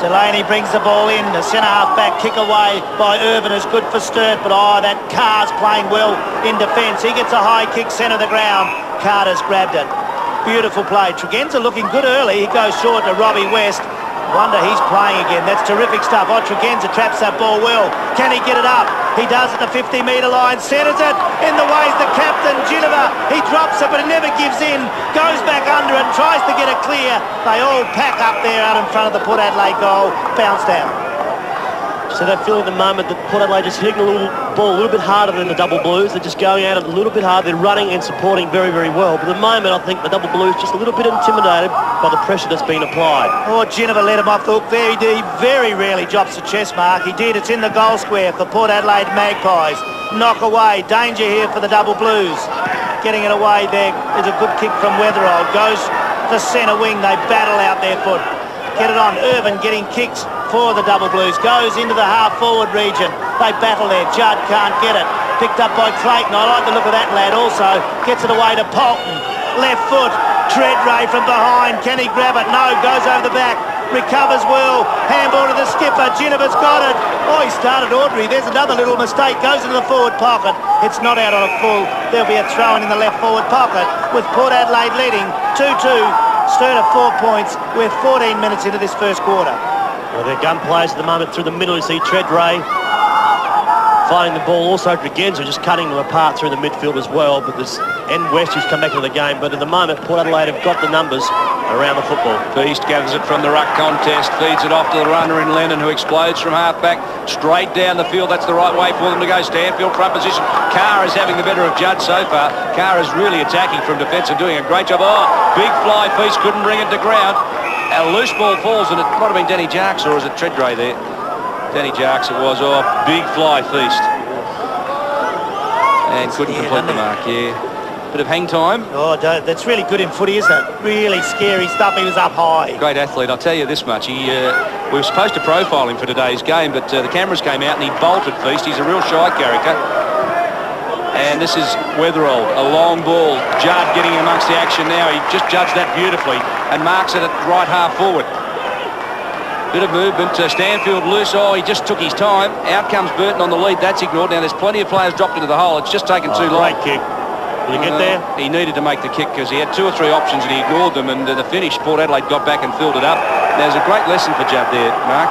Delaney brings the ball in. The centre-half back kick away by Irvin is good for Sturt, but that Carr's playing well in defence. He gets a high kick centre of the ground. Carter's grabbed it. Beautiful play. Tregenza looking good early. He goes short to Robbie West. Wonder he's playing again. That's terrific stuff. Tregenza traps that ball well. Can he get it up? He does at the 50-metre line. Centres it. In the way is the captain, Ginniver. He drops it, but it never gives in. Goes back under it. Tries to get it clear. They all pack up there out in front of the Port Adelaide goal. Bounce down. So they're feeling at the moment that Port Adelaide just hitting the ball a little bit harder than the Double Blues. They're just going at it a little bit hard. They're running and supporting very, very well. But at the moment, I think the Double Blues just a little bit intimidated by the pressure that's been applied. Ginniver let him off the hook there. He very rarely drops the chest mark. He did. It's in the goal square for Port Adelaide Magpies. Knock away. Danger here for the Double Blues. Getting it away there is a good kick from Weatherall. Goes to centre wing. They battle out their foot. Get it on. Irvin getting kicks for the Double Blues. Goes into the half-forward region. They battle there. Judd can't get it. Picked up by Clayton. I like the look of that lad also. Gets it away to Polton. Left foot. Treadray from behind. Can he grab it? No. Goes over the back. Recovers well. Handball to the skipper. Ginniver's got it. He started ordinary. There's another little mistake. Goes into the forward pocket. It's not out on a full. There'll be a throw in the left forward pocket with Port Adelaide leading 2-2. Sturt at 4 points with 14 minutes into this first quarter. Well, they're gun players at the moment through the middle. You see Treadray finding the ball. Also Tregenza just cutting them apart through the midfield as well. But there's West who's come back into the game. But at the moment, Port Adelaide have got the numbers around the football. Feast gathers it from the ruck contest, feeds it off to the runner in Lennon, who explodes from half-back, straight down the field. That's the right way for them to go. Stanfield front position. Carr is having the better of Judd so far. Carr is really attacking from defence and doing a great job. Big fly. Feast couldn't bring it to ground. A loose ball falls, and it might have been Danny Jarks, or is it Treadray there? Danny Jarks it was. Big fly, Feast. And couldn't complete the mark, Bit of hang time. That's really good in footy, isn't it? Really scary stuff. He was up high. Great athlete, I'll tell you this much. We were supposed to profile him for today's game, but the cameras came out and he bolted Feast. He's a real shy character. And this is Weatherall, a long ball. Judd getting amongst the action now. He just judged that beautifully and marks it at right half forward. Bit of movement. Stanfield loose. He just took his time. Out comes Burton on the lead. That's ignored. Now there's plenty of players dropped into the hole. It's just taken too long. Great kick. Did he get there? He needed to make the kick because he had 2 or 3 options and he ignored them, and the finish, Port Adelaide got back and filled it up. There's a great lesson for Judd there, Mark.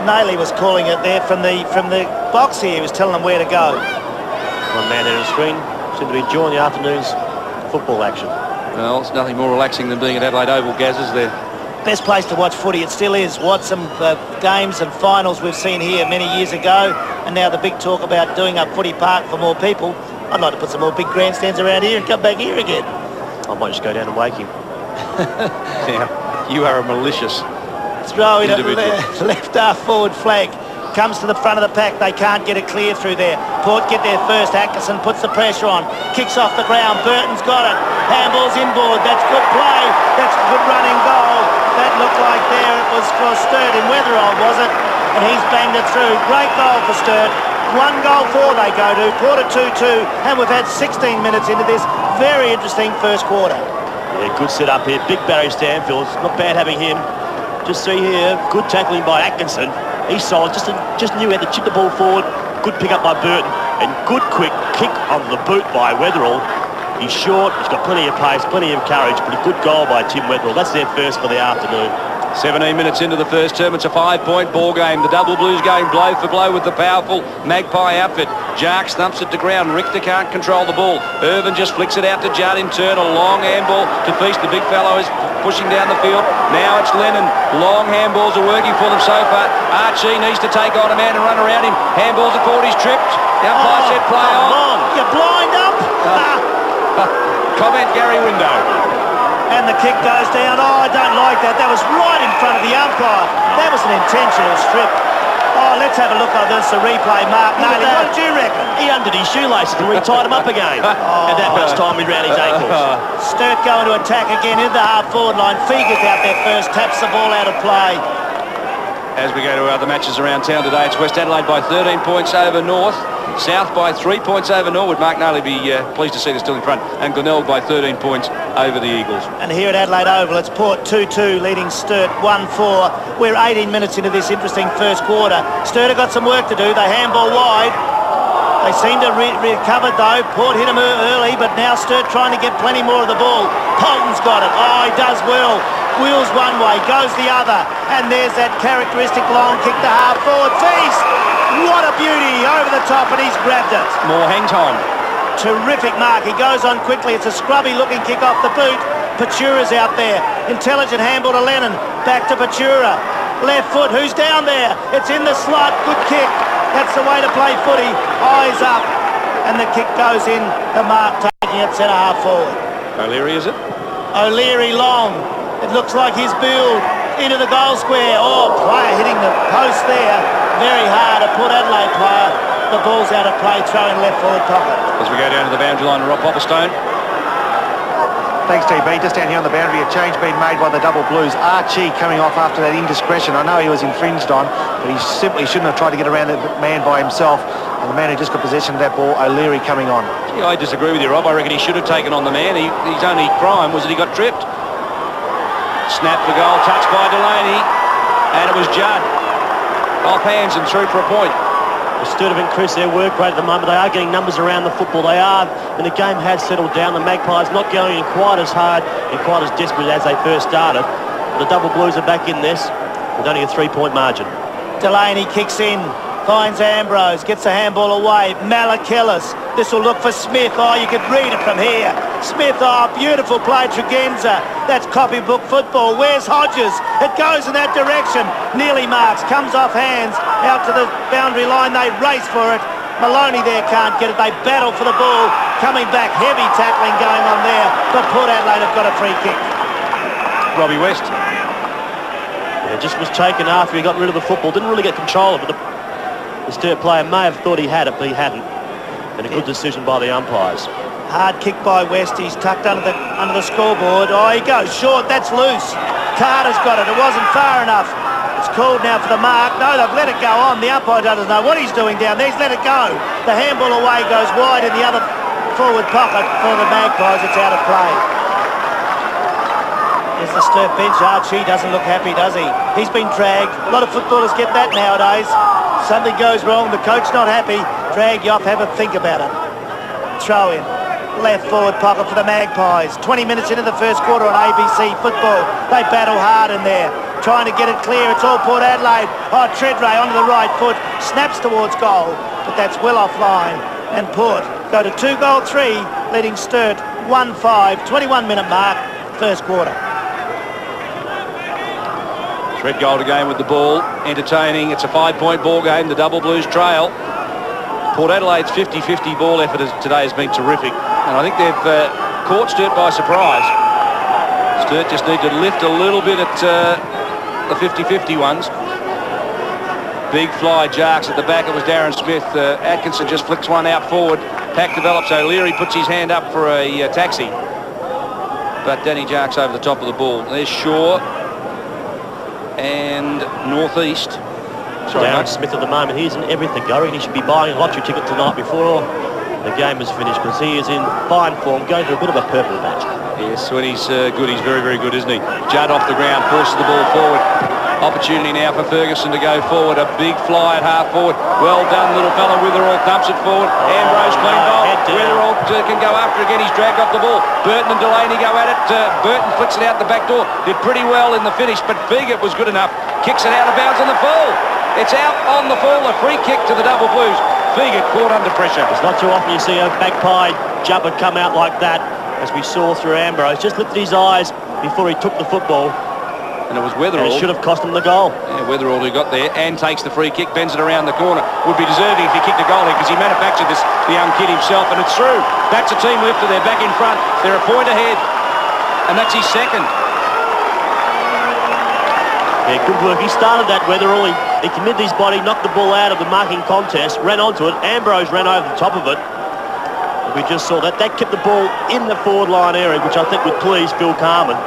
Nailey was calling it there from the box here. He was telling them where to go. One man there on the screen seemed to be enjoying the afternoon's football action. Well, it's nothing more relaxing than being at Adelaide Oval, Gaz, is there? Best place to watch footy. It still is. Watch some games and finals we've seen here many years ago, and now the big talk about doing up Footy Park for more people. I'd like to put some more big grandstands around here and come back here again. I might just go down and wake him. Now, you are a malicious throw in at left half forward flag. Comes to the front of the pack. They can't get it clear through there. Port get there first. Atkinson puts the pressure on. Kicks off the ground. Burton's got it. Handball's inboard. That's good play. That's a good running goal. That looked like there it was for Sturt in Weatherall, was it? And he's banged it through. Great goal for Sturt. 1 goal 4 they go to. Port at 2-2. And we've had 16 minutes into this very interesting first quarter. Yeah, good set up here. Big Barry Stanfield. It's not bad having him. Just see here. Good tackling by Atkinson. He's solid, just knew he had to chip the ball forward. Good pick up by Burton, and good quick kick on the boot by Weatherall. He's short, he's got plenty of pace, plenty of courage, but a good goal by Tim Weatherall. That's their first for the afternoon. 17 minutes into the first term, it's a 5-point ball game. The Double Blues going blow for blow with the powerful Magpie outfit. Jark thumps it to ground. Richter can't control the ball. Irvin just flicks it out to Judd in turn. A long handball to Feast. The big fellow is pushing down the field. Now it's Lennon. Long handballs are working for them so far. Archie needs to take on a man and run around him. Handballs are forward. He's tripped. The umpire said play on. You're blind up. Comment Gary Window. And the kick goes down. Oh, I don't like that. That was right in front of the umpire. That was an intentional strip. Oh, let's have a look at this, the replay. Mark Naley, what did you reckon? He undid his shoelaces and re-tied him up again. And that much time around his ankles. Sturt going to attack again in the half-forward line. Figures out there first, taps the ball out of play. As we go to other matches around town today, it's West Adelaide by 13 points over North. South by 3 points over Norwood. Mark Naley be pleased to see they're still in front. And Glenelg by 13 points over the Eagles. And here at Adelaide Oval, it's Port 2-2 leading Sturt 1-4. We're 18 minutes into this interesting first quarter. Sturt have got some work to do. They handball wide. They seem to recover though. Port hit them early, but now Sturt trying to get plenty more of the ball. Polton's got it. Oh, he does well. Wheels one way, goes the other. And there's that characteristic long kick to half forward. Feast! What a beauty, over the top, and he's grabbed it. More hang time. Terrific mark, he goes on quickly. It's a scrubby looking kick off the boot. Pachura's out there. Intelligent handball to Lennon. Back to Pachura. Left foot, who's down there? It's in the slot, good kick. That's the way to play footy. Eyes up. And the kick goes in. The mark taking it centre half forward. O'Leary, is it? O'Leary long. It looks like his build into the goal square. Oh, player hitting the post there. Very hard. A Port Adelaide player. The ball's out of play, throwing left forward pocket. As we go down to the boundary line, Rob Popperstone. Thanks, TB. Just down here on the boundary, a change being made by the Double Blues. Archie coming off after that indiscretion. I know he was infringed on, but he simply shouldn't have tried to get around that man by himself. And the man who just got possession of that ball, O'Leary, coming on. Yeah, I disagree with you, Rob. I reckon he should have taken on the man. His only crime was that he got tripped. Snap for goal, touched by Delaney. And it was Judd. Off hands and through for a point. Sturt have increased their work rate at the moment. They are getting numbers around the football. They are, and the game has settled down. The Magpies not going in quite as hard and quite as desperate as they first started. The Double Blues are back in this with only a 3-point margin. Delaney kicks in, finds Ambrose, gets the handball away. Malakillis. This will look for Smith. Oh, you could read it from here. Smith, oh, beautiful play, Tregenza. That's copybook football. Where's Hodges? It goes in that direction. Nearly marks, comes off hands, out to the boundary line. They race for it. Maloney there can't get it. They battle for the ball. Coming back, heavy tackling going on there. But Port Adelaide have got a free kick. Robbie West. Yeah, just was taken after he got rid of the football. Didn't really get control of it. The Sturt player may have thought he had it, but he hadn't. And a good decision by the umpires. Hard kick by West. He's tucked under the scoreboard. Oh, he goes short. That's loose. Carter's got it. It wasn't far enough. It's called now for the mark. No, they've let it go on. The umpire doesn't know what he's doing down there. He's let it go. The handball away goes wide in the other forward pocket for the Magpies. It's out of play. There's the Sturt bench. Archie doesn't look happy, does he? He's been dragged. A lot of footballers get that nowadays. Something goes wrong, the coach not happy, drag you off, have a think about it. Throw in. Left forward pocket for the Magpies. 20 minutes into the first quarter on ABC football. They battle hard in there, trying to get it clear. It's all Port Adelaide. Oh, Treadray onto the right foot, snaps towards goal, but that's well offline. And Port go to 2-3, leading Sturt 1-5, 21-minute mark, first quarter. Red goal to game with the ball, entertaining. It's a 5-point ball game. The Double Blues trail. Port Adelaide's 50-50 ball effort today has been terrific, and I think they've caught Sturt by surprise. Sturt just need to lift a little bit at the 50-50 ones. Big fly, Jarks at the back. It was Darren Smith. Atkinson just flicks one out forward. Pack develops. O'Leary puts his hand up for a taxi, but Danny Jarks over the top of the ball. There's Shaw. And northeast. Darren Smith at the moment, he's in everything. I reckon he should be buying a lottery ticket tonight before the game is finished, because he is in fine form, going through a bit of a purple patch. Yes, when he's good, he's very, very good, isn't he? Judd off the ground, forces the ball forward. Opportunity now for Ferguson to go forward. A big fly at half forward. Well done, little fella. Witherall dumps it forward. Ambrose clean ball. Witherall can go after again. He's dragged off the ball. Burton and Delaney go at it. Burton flicks it out the back door. Did pretty well in the finish, but Fegert was good enough. Kicks it out of bounds on the fall. It's out on the fall. A free kick to the Double Blues. Fegert caught under pressure. It's not too often you see a magpie jumper come out like that, as we saw through Ambrose. Just lifted his eyes before he took the football. And it was Witherall. It should have cost him the goal. Yeah, Witherall who got there and takes the free kick, bends it around the corner. Would be deserving if he kicked a goal here because he manufactured this, the young kid himself, and it's through. That's a team lifter. They're back in front. They're a point ahead. And that's his second. Yeah, good work. He started that, Witherall. He committed his body, knocked the ball out of the marking contest, ran onto it. Ambrose ran over the top of it. We just saw that. That kept the ball in the forward line area, which I think would please Phil Carman.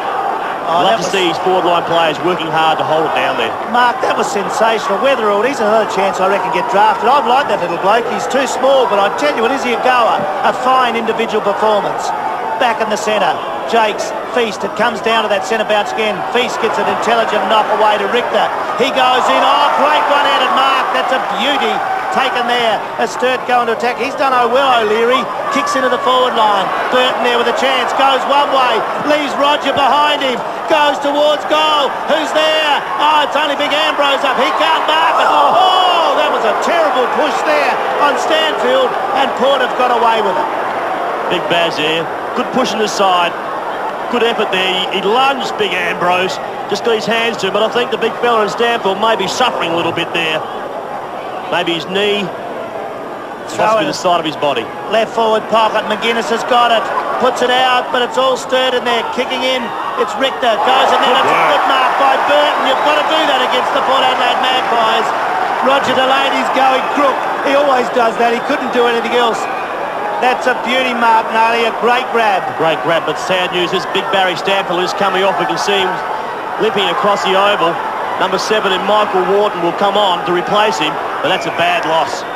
Love to see his forward line players working hard to hold it down there. Mark, that was sensational. Witherall, he's another chance, I reckon, get drafted. I've liked that little bloke. He's too small, but I tell you what, is he a goer? A fine individual performance. Back in the centre, Jakes, Feast. It comes down to that centre bounce again. Feast gets an intelligent knock away to Richter. He goes in. Oh, great one-handed mark. That's a beauty. Taken there as Sturt going to attack. He's done well, O'Leary. Kicks into the forward line. Burton there with a chance. Goes one way. Leaves Roger behind him. Goes towards goal. Who's there? Oh, it's only Big Ambrose up. He can't mark it. Oh, that was a terrible push there on Stanfield, and Port have got away with it. Big Baz there. Good push in the side. Good effort there. He lunged Big Ambrose. Just got his hands to him, but I think the big fella in Stanfield may be suffering a little bit there. Maybe his knee, possibly the side of his body. Left forward pocket, McGuinness has got it. Puts it out, but it's all Sturt in there. Kicking in, it's Richter. Goes in there, it's a good mark by Burton. You've got to do that against the Port Adelaide Magpies. Roger Delaney's going crook. He always does that. He couldn't do anything else. That's a beauty, Mark Nally, a great grab. Great grab, but sad news, this big Barry Stanfield is coming off. We can see him limping across the oval. Number 7 in Michael Wharton will come on to replace him, but that's a bad loss.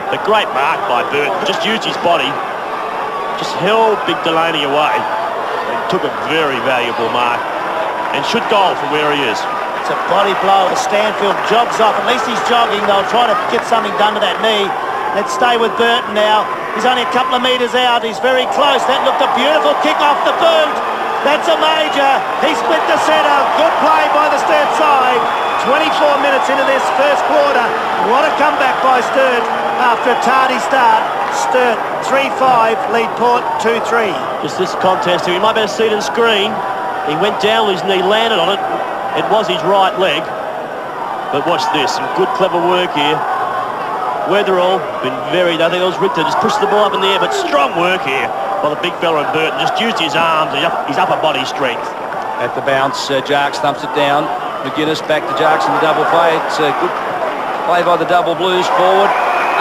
The great mark by Burton, just used his body, just held Big Delaney away, and took a very valuable mark, and should goal from where he is. It's a body blow as Stanfield jogs off. At least he's jogging. They'll try to get something done to that knee. Let's stay with Burton now. He's only a couple of metres out. He's very close. That looked a beautiful kick off the boot. That's a major. He split the centre. Good play by the Sturt side. 24 minutes into this first quarter. What a comeback by Sturt after a tardy start. Sturt 3-5, lead Port 2-3. Just this contest here. You might better see it on screen. He went down with his knee, landed on it. It was his right leg. But watch this. Some good, clever work here. Witherall been very, I think it was Richter, just pushed the ball up in the air, but strong work here by the big fella in Burton. Just used his arms, his upper body strength. At the bounce, Jarks thumps it down. McGuinness back to Jarks in the double play. It's a good play by the Double Blues forward.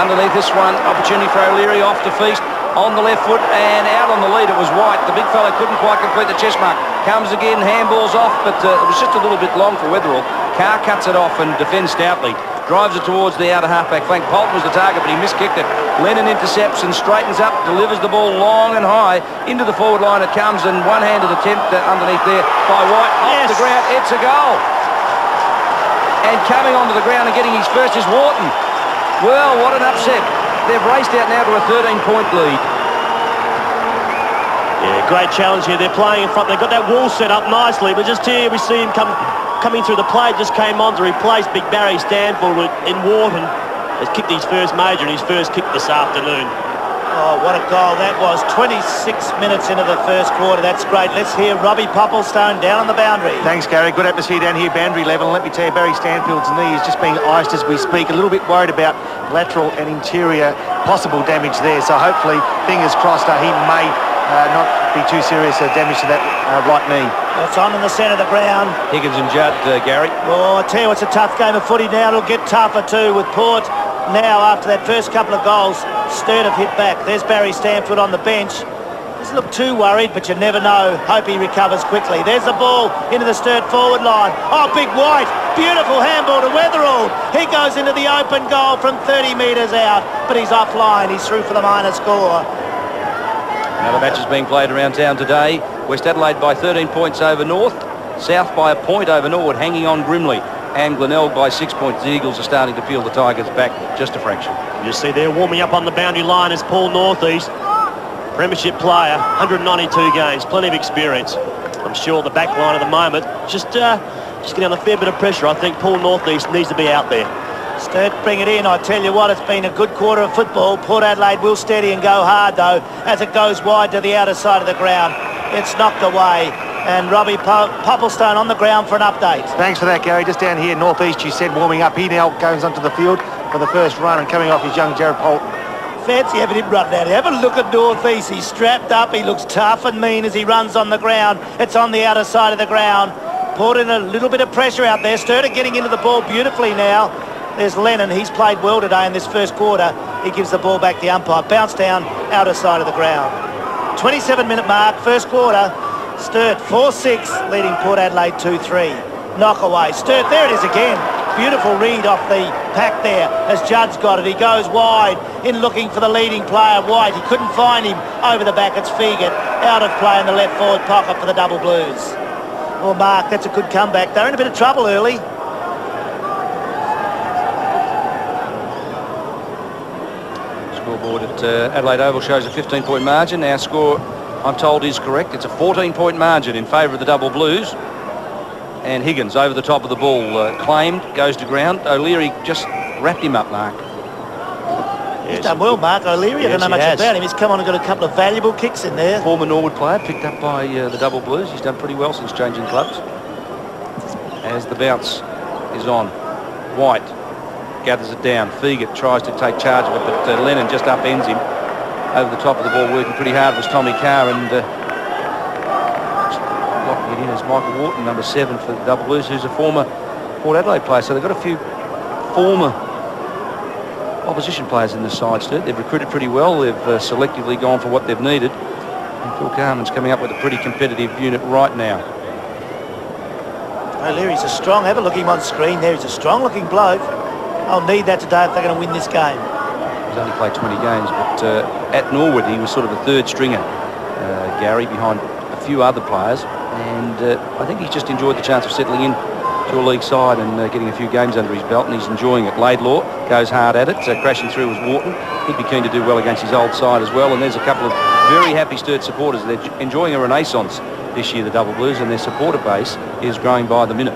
Underneath this one, opportunity for O'Leary off to Feast. On the left foot and out on the lead. It was White. The big fella couldn't quite complete the chest mark. Comes again, handballs off, but it was just a little bit long for Witherall. Carr cuts it off and defends stoutly. Drives it towards the outer halfback flank. Polton was the target, but he miskicked it. Lennon intercepts and straightens up, delivers the ball long and high into the forward line. It comes, and one-handed attempt underneath there by White. Off the ground, it's a goal. And coming onto the ground and getting his first is Wharton. Well, what an upset. They've raced out now to a 13-point lead. Yeah, great challenge here. They're playing in front. They've got that wall set up nicely, but just here we see him coming through the play. Just came on to replace Big Barry Stanfield in Wharton. Has kicked his first major and his first kick this afternoon. Oh, what a goal that was. 26 minutes into the first quarter. That's great. Let's hear Robbie Popplestone down on the boundary. Thanks, Gary. Good atmosphere down here, boundary level. And let me tell you, Barry Stanfield's knee is just being iced as we speak. A little bit worried about lateral and interior possible damage there. So hopefully, fingers crossed, he may not be too serious damage to that right knee. It's on in the centre of the ground. Higgins and Judd, Gary. Oh, I tell you, it's a tough game of footy now. It'll get tougher too with Port. Now, after that first couple of goals, Sturt have hit back. There's Barry Stanfield on the bench. Doesn't look too worried, but you never know. Hope he recovers quickly. There's the ball into the Sturt forward line. Oh, Big White. Beautiful handball to Witherall. He goes into the open goal from 30 metres out, but he's offline. He's through for the minor score. Another match is being played around town today. West Adelaide by 13 points over North. South by a point over Norwood, hanging on grimly. and Glenelg by 6 points. The Eagles are starting to peel the Tigers back just a fraction. You see they're warming up on the boundary line as Paul Northeast, premiership player, 192 games, plenty of experience. I'm sure the back line at the moment just getting under a fair bit of pressure. I think Paul Northeast needs to be out there. Sturt, bring it in. I tell you what, it's been a good quarter of football. Port Adelaide will steady and go hard, though, as it goes wide to the outer side of the ground. It's knocked away. And Robbie Popplestone on the ground for an update. Thanks for that, Gary. Just down here, Northeast, you said, warming up. He now goes onto the field for the first run and coming off his young Jared Polton. Fancy having him run out. Have a look at Northeast. He's strapped up. He looks tough and mean as he runs on the ground. It's on the outer side of the ground. Put in a little bit of pressure out there. Sturt getting into the ball beautifully now. There's Lennon. He's played well today in this first quarter. He gives the ball back to the umpire. Bounce down, outer side of the ground. 27-minute mark, first quarter. Sturt 4-6, leading Port Adelaide 2-3. Knock away. Sturt, there it is again. Beautiful read off the pack there as Judd's got it. He goes wide in looking for the leading player, White. He couldn't find him. Over the back, it's Feegert. Out of play in the left forward pocket for the Double Blues. Well, Mark, that's a good comeback. They're in a bit of trouble early. Scoreboard at Adelaide Oval shows a 15-point margin. Our score, I'm told, is correct. It's a 14-point margin in favour of the Double Blues. And Higgins over the top of the ball, claimed, goes to ground. O'Leary just wrapped him up, Mark. He's done well, Mark O'Leary. I don't know much about him. He's come on and got a couple of valuable kicks in there. Former Norwood player, picked up by the Double Blues. He's done pretty well since changing clubs. As the bounce is on, White gathers it down. Feegert tries to take charge of it, but Lennon just upends him. Over the top of the ball, working pretty hard was Tommy Carr, and locking it in as Michael Wharton, number 7 for the Double Blues, who's a former Port Adelaide player. So they've got a few former opposition players in the side. They've recruited pretty well. They've selectively gone for what they've needed. And Phil Carman's coming up with a pretty competitive unit right now. O'Leary's a strong, have a look at him on screen there. He's a strong-looking bloke. I'll need that today if they're going to win this game. He's only played 20 games, but at Norwood he was sort of a third stringer, Gary, behind a few other players. And I think he's just enjoyed the chance of settling in to a league side and getting a few games under his belt, and he's enjoying it. Laidlaw goes hard at it, crashing through was Wharton. He'd be keen to do well against his old side as well, and there's a couple of very happy Sturt supporters. They're enjoying a renaissance this year, the Double Blues, and their supporter base is growing by the minute.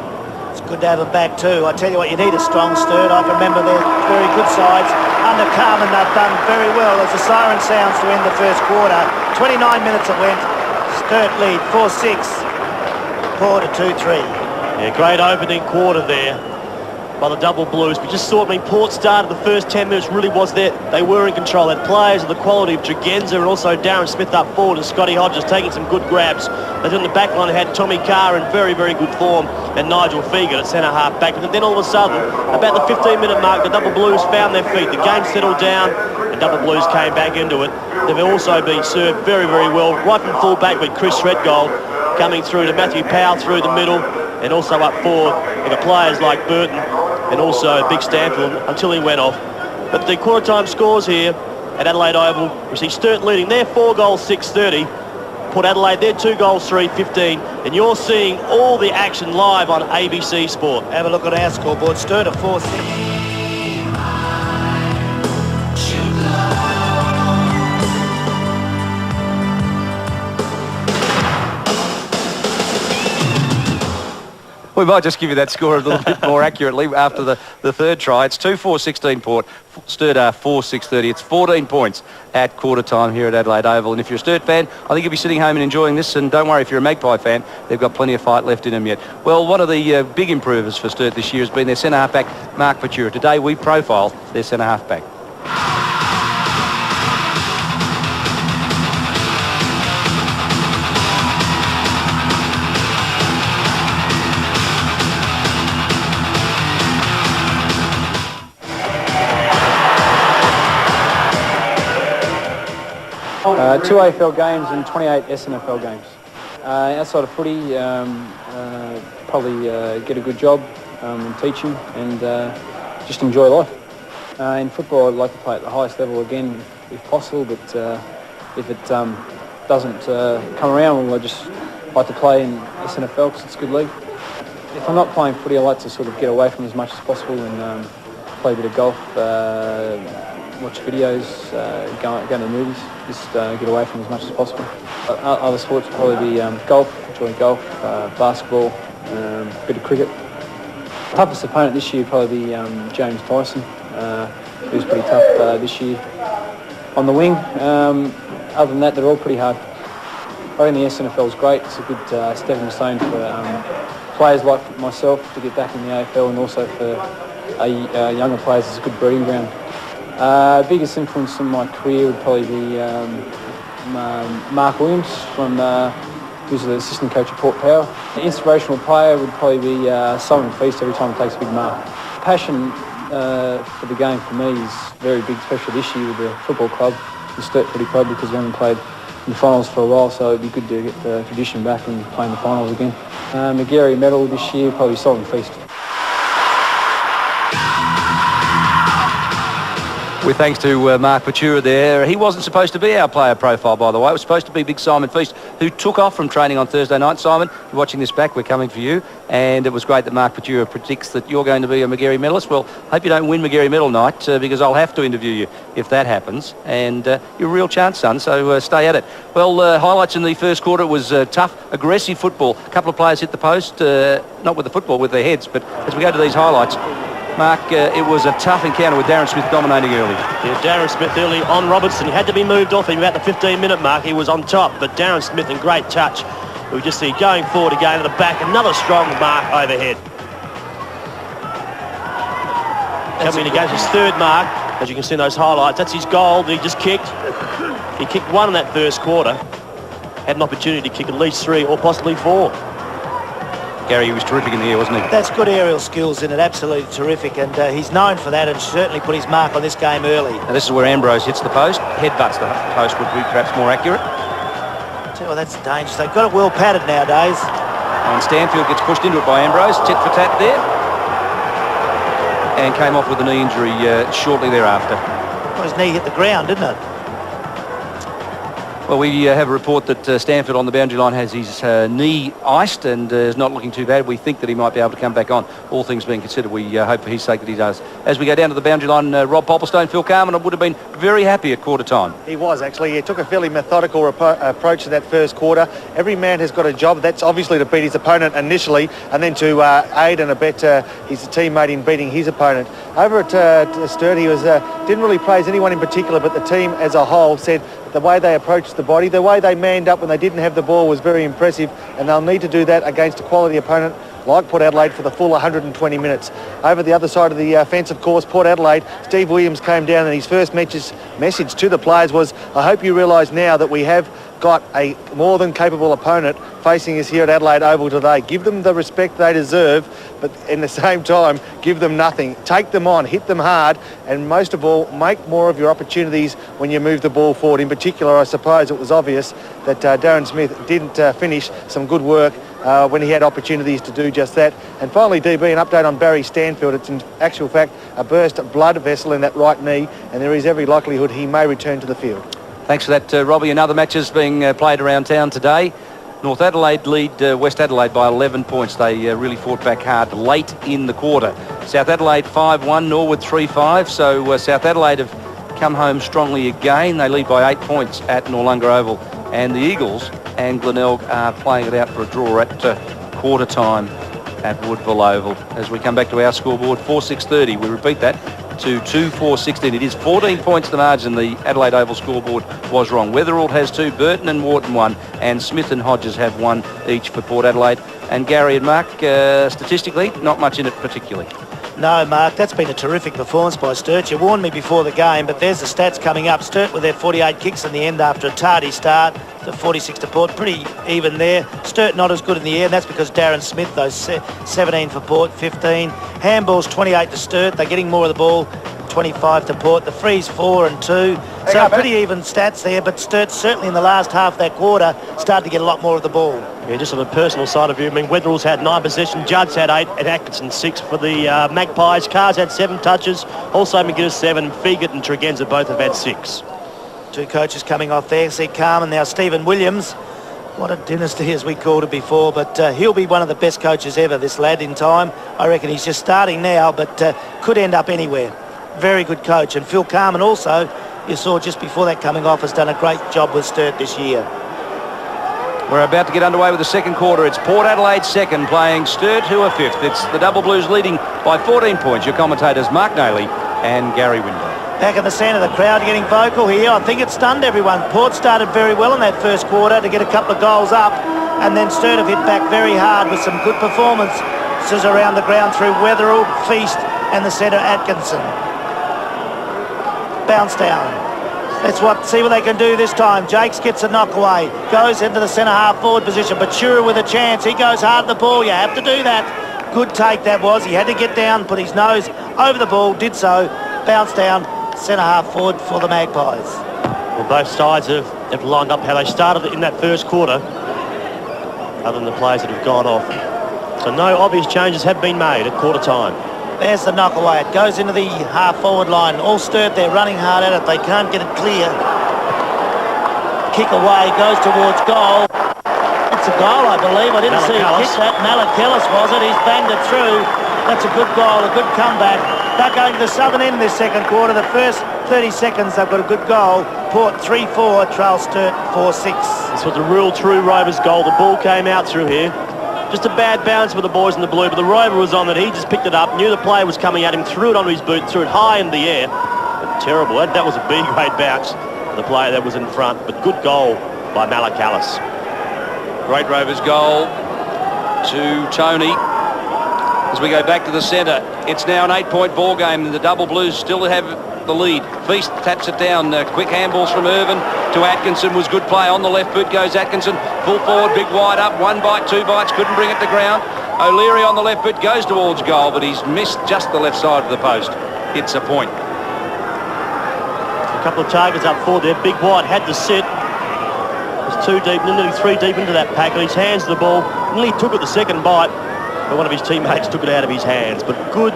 It's good to have them back too. I tell you what, you need a strong Sturt. I can remember their very good sides. Under Carman, they've done very well as the siren sounds to end the first quarter. 29 minutes it went. Sturt lead 4-6. Port at 2-3. Yeah, great opening quarter there by the Double Blues. We just saw, Port started the first 10 minutes really was there. They were in control. They had players of the quality of Tregenza and also Darren Smith up forward, and Scotty Hodges taking some good grabs. But in the back line, they had Tommy Carr in very, very good form and Nigel Feegert at centre-half back. And then all of a sudden, about the 15-minute mark, the Double Blues found their feet. The game settled down and Double Blues came back into it. They've also been served very, very well. Right from full-back with Chris Threadgold coming through to Matthew Powell through the middle, and also up forward with the players like Burton and also Big SANFL until he went off. But the quarter time scores here at Adelaide Oval, we see Sturt leading. They're 4 goals, 6-30. Port Adelaide, they're 2 goals, 3-15. And you're seeing all the action live on ABC Sport. Have a look at our scoreboard. Sturt at 4-6. We might just give you that score a little bit more accurately after the third try. It's 2-4-16 Port. Sturt are 4-6-30. It's 14 points at quarter time here at Adelaide Oval. And if you're a Sturt fan, I think you'll be sitting home and enjoying this. And don't worry, if you're a Magpie fan, they've got plenty of fight left in them yet. Well, one of the big improvers for Sturt this year has been their centre-half-back, Mark Patura. Today we profile their centre-half-back. Two AFL games and 28 SANFL games. Outside of footy, probably get a good job in teaching and just enjoy life. In football, I'd like to play at the highest level again if possible, but if it doesn't come around, well, I just like to play in SANFL because it's a good league. If I'm not playing footy, I like to sort of get away from as much as possible and play a bit of golf, watch videos, go to the movies, just get away from as much as possible. Other sports would probably be golf, enjoy golf, basketball, a bit of cricket. Toughest opponent this year would probably be James Tyson, who was pretty tough this year. On the wing, other than that, they're all pretty hard. I think the SNFL is great. It's a good stepping stone for players like myself to get back in the AFL, and also for younger players. It's a good breeding ground. Biggest influence in my career would probably be Mark Williams, who's the assistant coach at Port Power. The inspirational player would probably be Simon Feast every time he takes a big mark. Passion for the game for me is very big, especially this year with the football club, the Sturt Footy Club, because we haven't played in the finals for a while, so it'd be good to get the tradition back and play in the finals again. McGarry medal this year, probably Simon Feast. With thanks to Mark Patura there. He wasn't supposed to be our player profile, by the way. It was supposed to be big Simon Feast, who took off from training on Thursday night. Simon, you're watching this back, we're coming for you. And it was great that Mark Patura predicts that you're going to be a McGarry medalist. Well, hope you don't win McGarry medal night, because I'll have to interview you if that happens. And you're a real chance, son, so stay at it. Well, highlights in the first quarter was tough, aggressive football. A couple of players hit the post, not with the football, with their heads. But as we go to these highlights, Mark, it was a tough encounter with Darren Smith dominating early. Yeah, Darren Smith early on Robertson. He had to be moved off him at the 15-minute mark. He was on top, but Darren Smith in great touch. We just see going forward again to the back, another strong mark overhead. Coming against his third mark, as you can see in those highlights. That's his goal that he just kicked. He kicked one in that first quarter. Had an opportunity to kick at least 3 or possibly 4. Gary, he was terrific in the air, wasn't he? That's good aerial skills in it, absolutely terrific, and he's known for that, and certainly put his mark on this game early. Now this is where Ambrose hits the post, headbutts the post would be perhaps more accurate. Oh, that's dangerous. They've got it well padded nowadays. And Stanfield gets pushed into it by Ambrose, tit for tat there, and came off with a knee injury shortly thereafter. Well, his knee hit the ground, didn't it? Well, we have a report that Stanfield on the boundary line has his knee iced and is not looking too bad. We think that he might be able to come back on. All things being considered, we hope for his sake that he does. As we go down to the boundary line, Rob Popplestone, Phil Carman would have been very happy at quarter time. He was, actually. He took a fairly methodical approach to that first quarter. Every man has got a job. That's obviously to beat his opponent initially, and then to aid and abet his teammate in beating his opponent. Over at Sturt, he didn't really praise anyone in particular, but the team as a whole said the way they approached the body, the way they manned up when they didn't have the ball was very impressive, and they'll need to do that against a quality opponent like Port Adelaide for the full 120 minutes. Over the other side of the fence, of course, Port Adelaide, Steve Williams came down, and his first message to the players was, I hope you realise now that we have got a more than capable opponent facing us here at Adelaide Oval today. Give them the respect they deserve, but in the same time, give them nothing. Take them on, hit them hard, and most of all, make more of your opportunities when you move the ball forward. In particular, I suppose it was obvious that Darren Smith didn't finish some good work when he had opportunities to do just that. And finally, DB, an update on Barry Stanfield. It's in actual fact a burst blood vessel in that right knee, and there is every likelihood he may return to the field. Thanks for that, Robbie. And other matches being played around town today. North Adelaide lead West Adelaide by 11 points. They really fought back hard late in the quarter. South Adelaide 5-1, Norwood 3-5. So South Adelaide have come home strongly again. They lead by 8 points at Noarlunga Oval. And the Eagles and Glenelg are playing it out for a draw at quarter time at Woodville Oval. As we come back to our scoreboard, 4-6-30. We repeat that to 2-4-16. It is 14 points the margin. The Adelaide Oval scoreboard was wrong. Weatherald has 2, Burton and Wharton 1, and Smith and Hodges have 1 each for Port Adelaide. And Gary and Mark, statistically, not much in it particularly. No, Mark, that's been a terrific performance by Sturt. You warned me before the game, but there's the stats coming up. Sturt with their 48 kicks in the end after a tardy start. The 46 to Port, pretty even there. Sturt not as good in the air, and that's because Darren Smith, those 17 for Port, 15. Handballs 28 to Sturt. They're getting more of the ball. 25 to Port. The frees 4 and 2. So pretty even stats there, but Sturt certainly in the last half of that quarter started to get a lot more of the ball. Yeah, just on the personal side of view, I mean, Weatherall's had 9 possession, Judd's had 8, and Atkinson 6 for the Magpies. Carr's had 7 touches, also McGuinness 7, Fegert and Tregenza both have had 6. 2 coaches coming off there. See Carman now, Stephen Williams. What a dynasty, as we called it before, but he'll be one of the best coaches ever, this lad, in time. I reckon he's just starting now, but could end up anywhere. Very good coach. And Phil Carman also, you saw just before that coming off, has done a great job with Sturt this year. We're about to get underway with the second quarter. It's Port Adelaide second, playing Sturt, who are fifth. It's the Double Blues leading by 14 points. Your commentators, Mark Naley and Gary Window. Back in the centre, the crowd getting vocal here. I think it stunned everyone. Port started very well in that first quarter to get a couple of goals up, and then Sturt have hit back very hard with some good performances around the ground through Weatherall, Feast and the centre Atkinson. Bounce down. See what they can do this time. Jakes gets a knock away, goes into the centre half forward position. Bachura with a chance. He goes hard at the ball. You have to do that. Good take that was. He had to get down, put his nose over the ball, did so. Bounce down, centre half forward for the Magpies. Well, both sides have lined up how they started in that first quarter, other than the players that have gone off. So no obvious changes have been made at quarter time. There's the knock away. It goes into the half-forward line. All Sturt, they're running hard at it. They can't get it clear. Kick away, goes towards goal. It's a goal, I believe. I didn't see him kick that. Malakillis was it. He's banged it through. That's a good goal, a good comeback. They're going to the southern end this second quarter. The first 30 seconds, they've got a good goal. Port 3-4, trail Sturt 4-6. This was a real true Rovers goal. The ball came out through here. Just a bad bounce for the boys in the blue, but the Rover was on it. He just picked it up, knew the player was coming at him, threw it onto his boot, threw it high in the air. But terrible. That was a B-grade bounce for the player that was in front, but good goal by Malakillis. Great Rovers goal to Tony. As we go back to the centre, it's now an 8-point ball game, and the Double Blues still have the lead. Feast taps it down. Quick handballs from Irvin to Atkinson was good play. On the left boot goes Atkinson. Full forward, big wide up. 1 bite, 2 bites, couldn't bring it to ground. O'Leary on the left boot goes towards goal, but he's missed just the left side of the post. It's a point. A couple of targets up forward there. Big wide had to sit. It was 2 deep, nearly 3 deep into that pack. And his hands to the ball. Nearly took it the second bite, but one of his teammates took it out of his hands. But good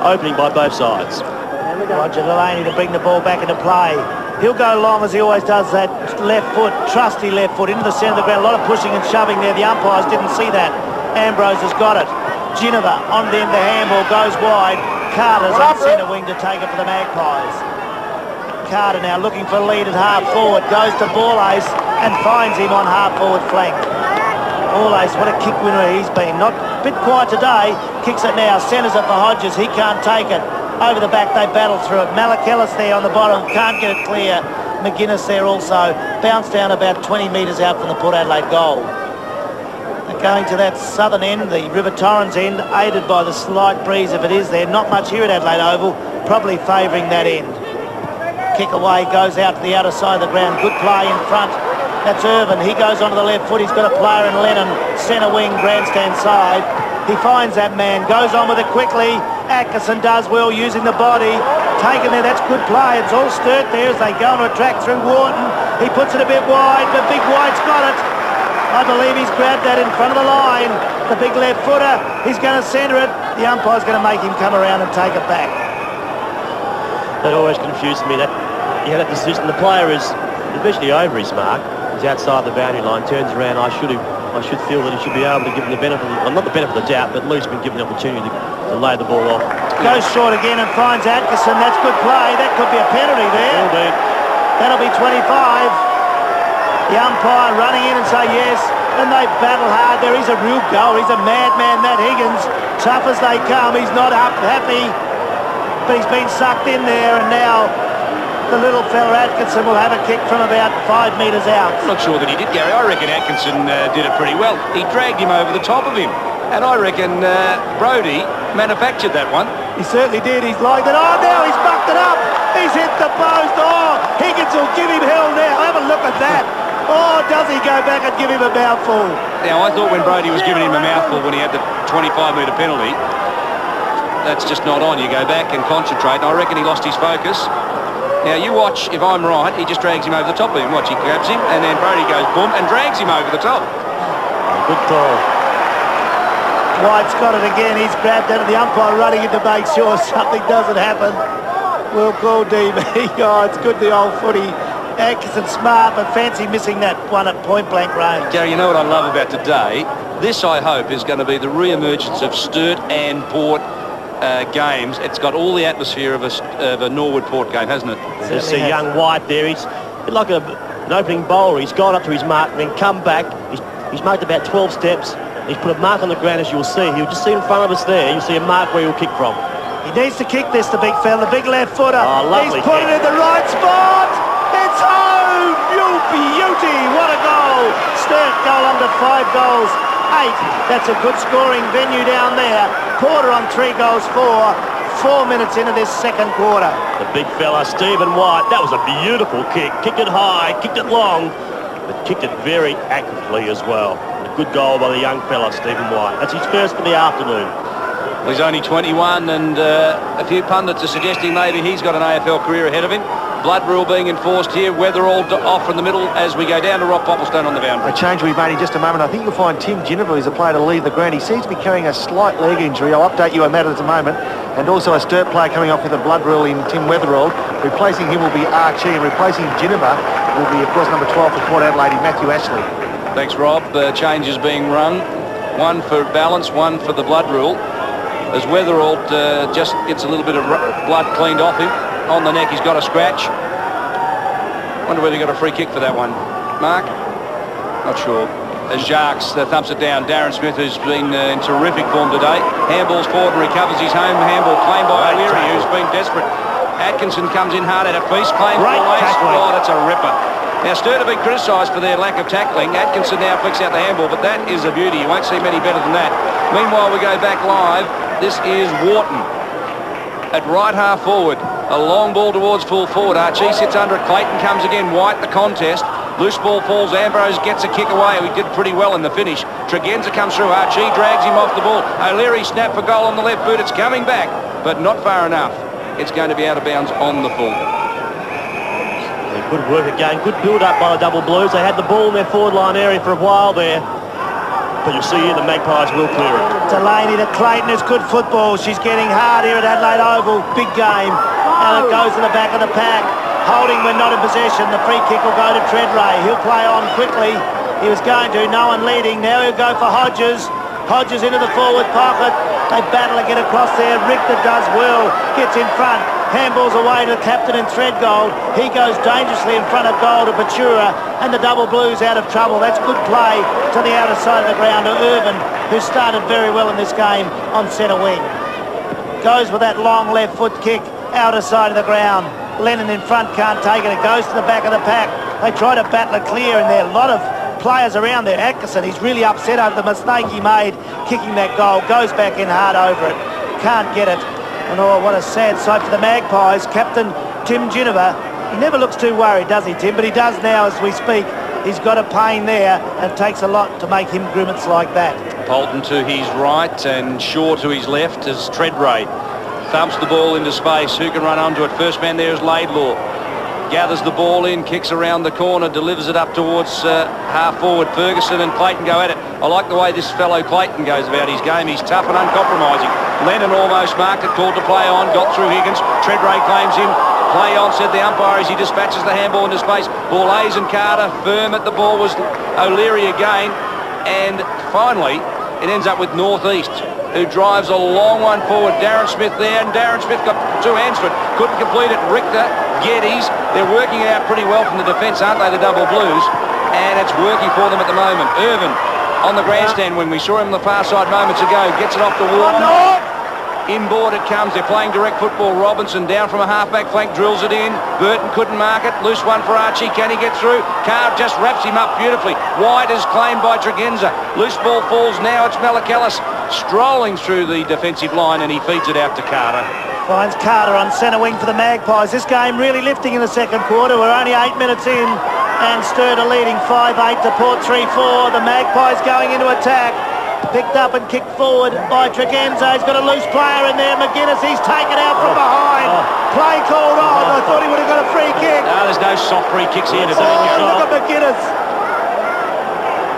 opening by both sides. Roger Delaney to bring the ball back into play. He'll go long as he always does, that left foot, trusty left foot, into the centre of the ground. A lot of pushing and shoving there. The umpires didn't see that. Ambrose has got it. Ginniver on the end of the handball, goes wide. Carter's on centre wing to take it for the Magpies. Carter now looking for a lead at half forward, goes to Borlace and finds him on half forward flank. Borlace, what a kick winner he's been. Not a bit quiet today. Kicks it now, centres it for Hodges. He can't take it. Over the back, they battle through it. Malakillis there on the bottom, can't get it clear. McGuinness there also. Bounced down about 20 metres out from the Port Adelaide goal. They're going to that southern end, the River Torrens end, aided by the slight breeze if it is there. Not much here at Adelaide Oval, probably favouring that end. Kick away, goes out to the outer side of the ground. Good play in front. That's Irvin. He goes onto the left foot. He's got a player in Lennon, centre wing, grandstand side. He finds that man, goes on with it quickly. Atkinson does well using the body. Taken there, that's good play. It's all Sturt there as they go on a track through Wharton. He puts it a bit wide, but Big White's got it. I believe he's grabbed that in front of the line. The big left footer, he's going to centre it. The umpire's going to make him come around and take it back. That always confused me, that that decision. The player is eventually over his mark. He's outside the boundary line, turns around. I should feel that he should be able to give him the benefit, well, not the benefit of the doubt, but at least been given the opportunity to lay the ball off. Goes short again and finds Atkinson. That's good play. That could be a penalty there. Will be. That'll be 25. The umpire running in and say yes, and they battle hard. There is a real goal. He's a madman, that Higgins. Tough as they come. He's not up happy, but he's been sucked in there, and now the little fella Atkinson will have a kick from about 5 metres out. I'm not sure that he did, Gary. I reckon Atkinson did it pretty well. He dragged him over the top of him. And I reckon Brodie manufactured that one. He certainly did. He's like that. Oh, now he's mucked it up. He's hit the post. Oh, Higgins will give him hell now. Have a look at that. Oh, does he go back and give him a mouthful? Now, I thought when Brodie was giving him a mouthful when he had the 25-metre penalty, that's just not on. You go back and concentrate. And I reckon he lost his focus. Now, you watch, if I'm right, he just drags him over the top of him. Watch, he grabs him, and then Brodie goes boom and drags him over the top. Good call. White's got it again. He's grabbed it, and the umpire running in to make sure something doesn't happen. Well called, DB. Oh, it's good the old footy Atkinson smart, but fancy missing that one at point-blank range. Gary, you know what I love about today? This, I hope, is going to be the re-emergence of Sturt and Port games. It's got all the atmosphere of a Norwood Port game, hasn't it? You see young White there. He's like an opening bowler. He's gone up to his mark and then come back. He's marked about 12 steps. He's put a mark on the ground, as you'll see. You'll just see in front of us there. You'll see a mark where he'll kick from. He needs to kick this, the big fella, the big left footer. Oh, lovely He's put it in the right spot. It's home! You beauty! What a goal! Sturt goal under 5 goals. 8. That's a good scoring venue down there. Porter on 3 goals for 4 minutes into this second quarter. The big fella, Stephen White. That was a beautiful kick. Kicked it high, kicked it long, but kicked it very accurately as well. A good goal by the young fella, Stephen White. That's his first for the afternoon. Well, he's only 21, and a few pundits are suggesting maybe he's got an AFL career ahead of him. Blood rule being enforced here. Weatherall off from the middle as we go down to Rob Popplestone on the boundary. A change we made in just a moment. I think you'll find Tim Ginnivan is a player to leave the ground. He seems to be carrying a slight leg injury. I'll update you on that at the moment. And also a Sturt player coming off with a blood rule in Tim Weatherall. Replacing him will be Archie, and replacing Ginnivan will be, of course, number 12 for Port Adelaide, Matthew Ashley. Thanks, Rob. Changes being run. One for balance, one for the blood rule. As Weatherall just gets a little bit of blood cleaned off him. On the neck, he's got a scratch. Wonder whether he got a free kick for that one. Mark? Not sure. As Jacques thumps it down, Darren Smith, who's been in terrific form today. Handballs forward and recovers his home handball, claimed by O'Leary, who's been desperate. Atkinson comes in hard at a piece, claims for Lace. Oh, that's a ripper. Now, Sturt have been criticised for their lack of tackling. Atkinson now flicks out the handball, but that is a beauty. You won't see many better than that. Meanwhile, we go back live. This is Wharton at right half forward. A long ball towards full forward. Archie sits under it. Clayton comes again. White the contest. Loose ball falls. Ambrose gets a kick away. He did pretty well in the finish. Tregenza comes through. Archie drags him off the ball. O'Leary snap for goal on the left boot. It's coming back, but not far enough. It's going to be out of bounds on the full. Good work again. Good build-up by the Double Blues. They had the ball in their forward line area for a while there. But you'll see here the Magpies will clear it. Delaney to Clayton is good football. She's getting hard here at Adelaide Oval. Big game. And it goes to the back of the pack. Holding when not in possession. The free kick will go to Treadray. He'll play on quickly. He was going to. No one leading. Now he'll go for Hodges. Hodges into the forward pocket. They battle to get across there. Richter does well. Gets in front. Handballs away to the captain in Threadgold. He goes dangerously in front of goal to Batura, and the Double Blues out of trouble. That's good play to the outer side of the ground to Irvin, who started very well in this game on centre wing. Goes with that long left foot kick, outer side of the ground. Lennon in front can't take it. It goes to the back of the pack. They try to battle it clear, and there are a lot of players around there. Atkinson, he's really upset over the mistake he made kicking that goal. Goes back in hard over it. Can't get it. And oh, what a sad sight for the Magpies. Captain Tim Ginnivan, he never looks too worried, does he, Tim? But he does now as we speak. He's got a pain there, and it takes a lot to make him grimace like that. Polton to his right and Shaw to his left as Treadray thumps the ball into space. Who can run onto it? First man there is Laidlaw. Gathers the ball in, kicks around the corner, delivers it up towards half forward. Ferguson and Clayton go at it. I like the way this fellow Clayton goes about his game. He's tough and uncompromising. Lennon almost marked it, called to play on, got through Higgins. Treadray claims him. Play on, said the umpire as he dispatches the handball into space. Borlase and Carter firm at the ball was O'Leary again. And finally, it ends up with Northeast, who drives a long one forward. Darren Smith there, and Darren Smith got 2 hands for it. Couldn't complete it. Richter, Geddes, they're working it out pretty well from the defence, aren't they, the Double Blues? And it's working for them at the moment. Irvin on the grandstand when we saw him on the far side moments ago. Gets it off the wall. Inboard it comes. They're playing direct football. Robinson down from a half-back flank, drills it in. Burton couldn't mark it. Loose one for Archie. Can he get through? Carr just wraps him up beautifully. White is claimed by Tregenza. Loose ball falls now. It's Malakalis strolling through the defensive line, and he feeds it out to Carter. Finds Carter on centre wing for the Magpies. This game really lifting in the second quarter. We're only 8 minutes in, and Sturt are leading 5-8 to Port 3-4. The Magpies going into attack. Picked up and kicked forward by Tregenza. He's got a loose player in there. McGuinness, he's taken out from behind. Play called on. I thought he would have got a free kick. No, there's no soft free kicks here today. Oh, look at McGuinness.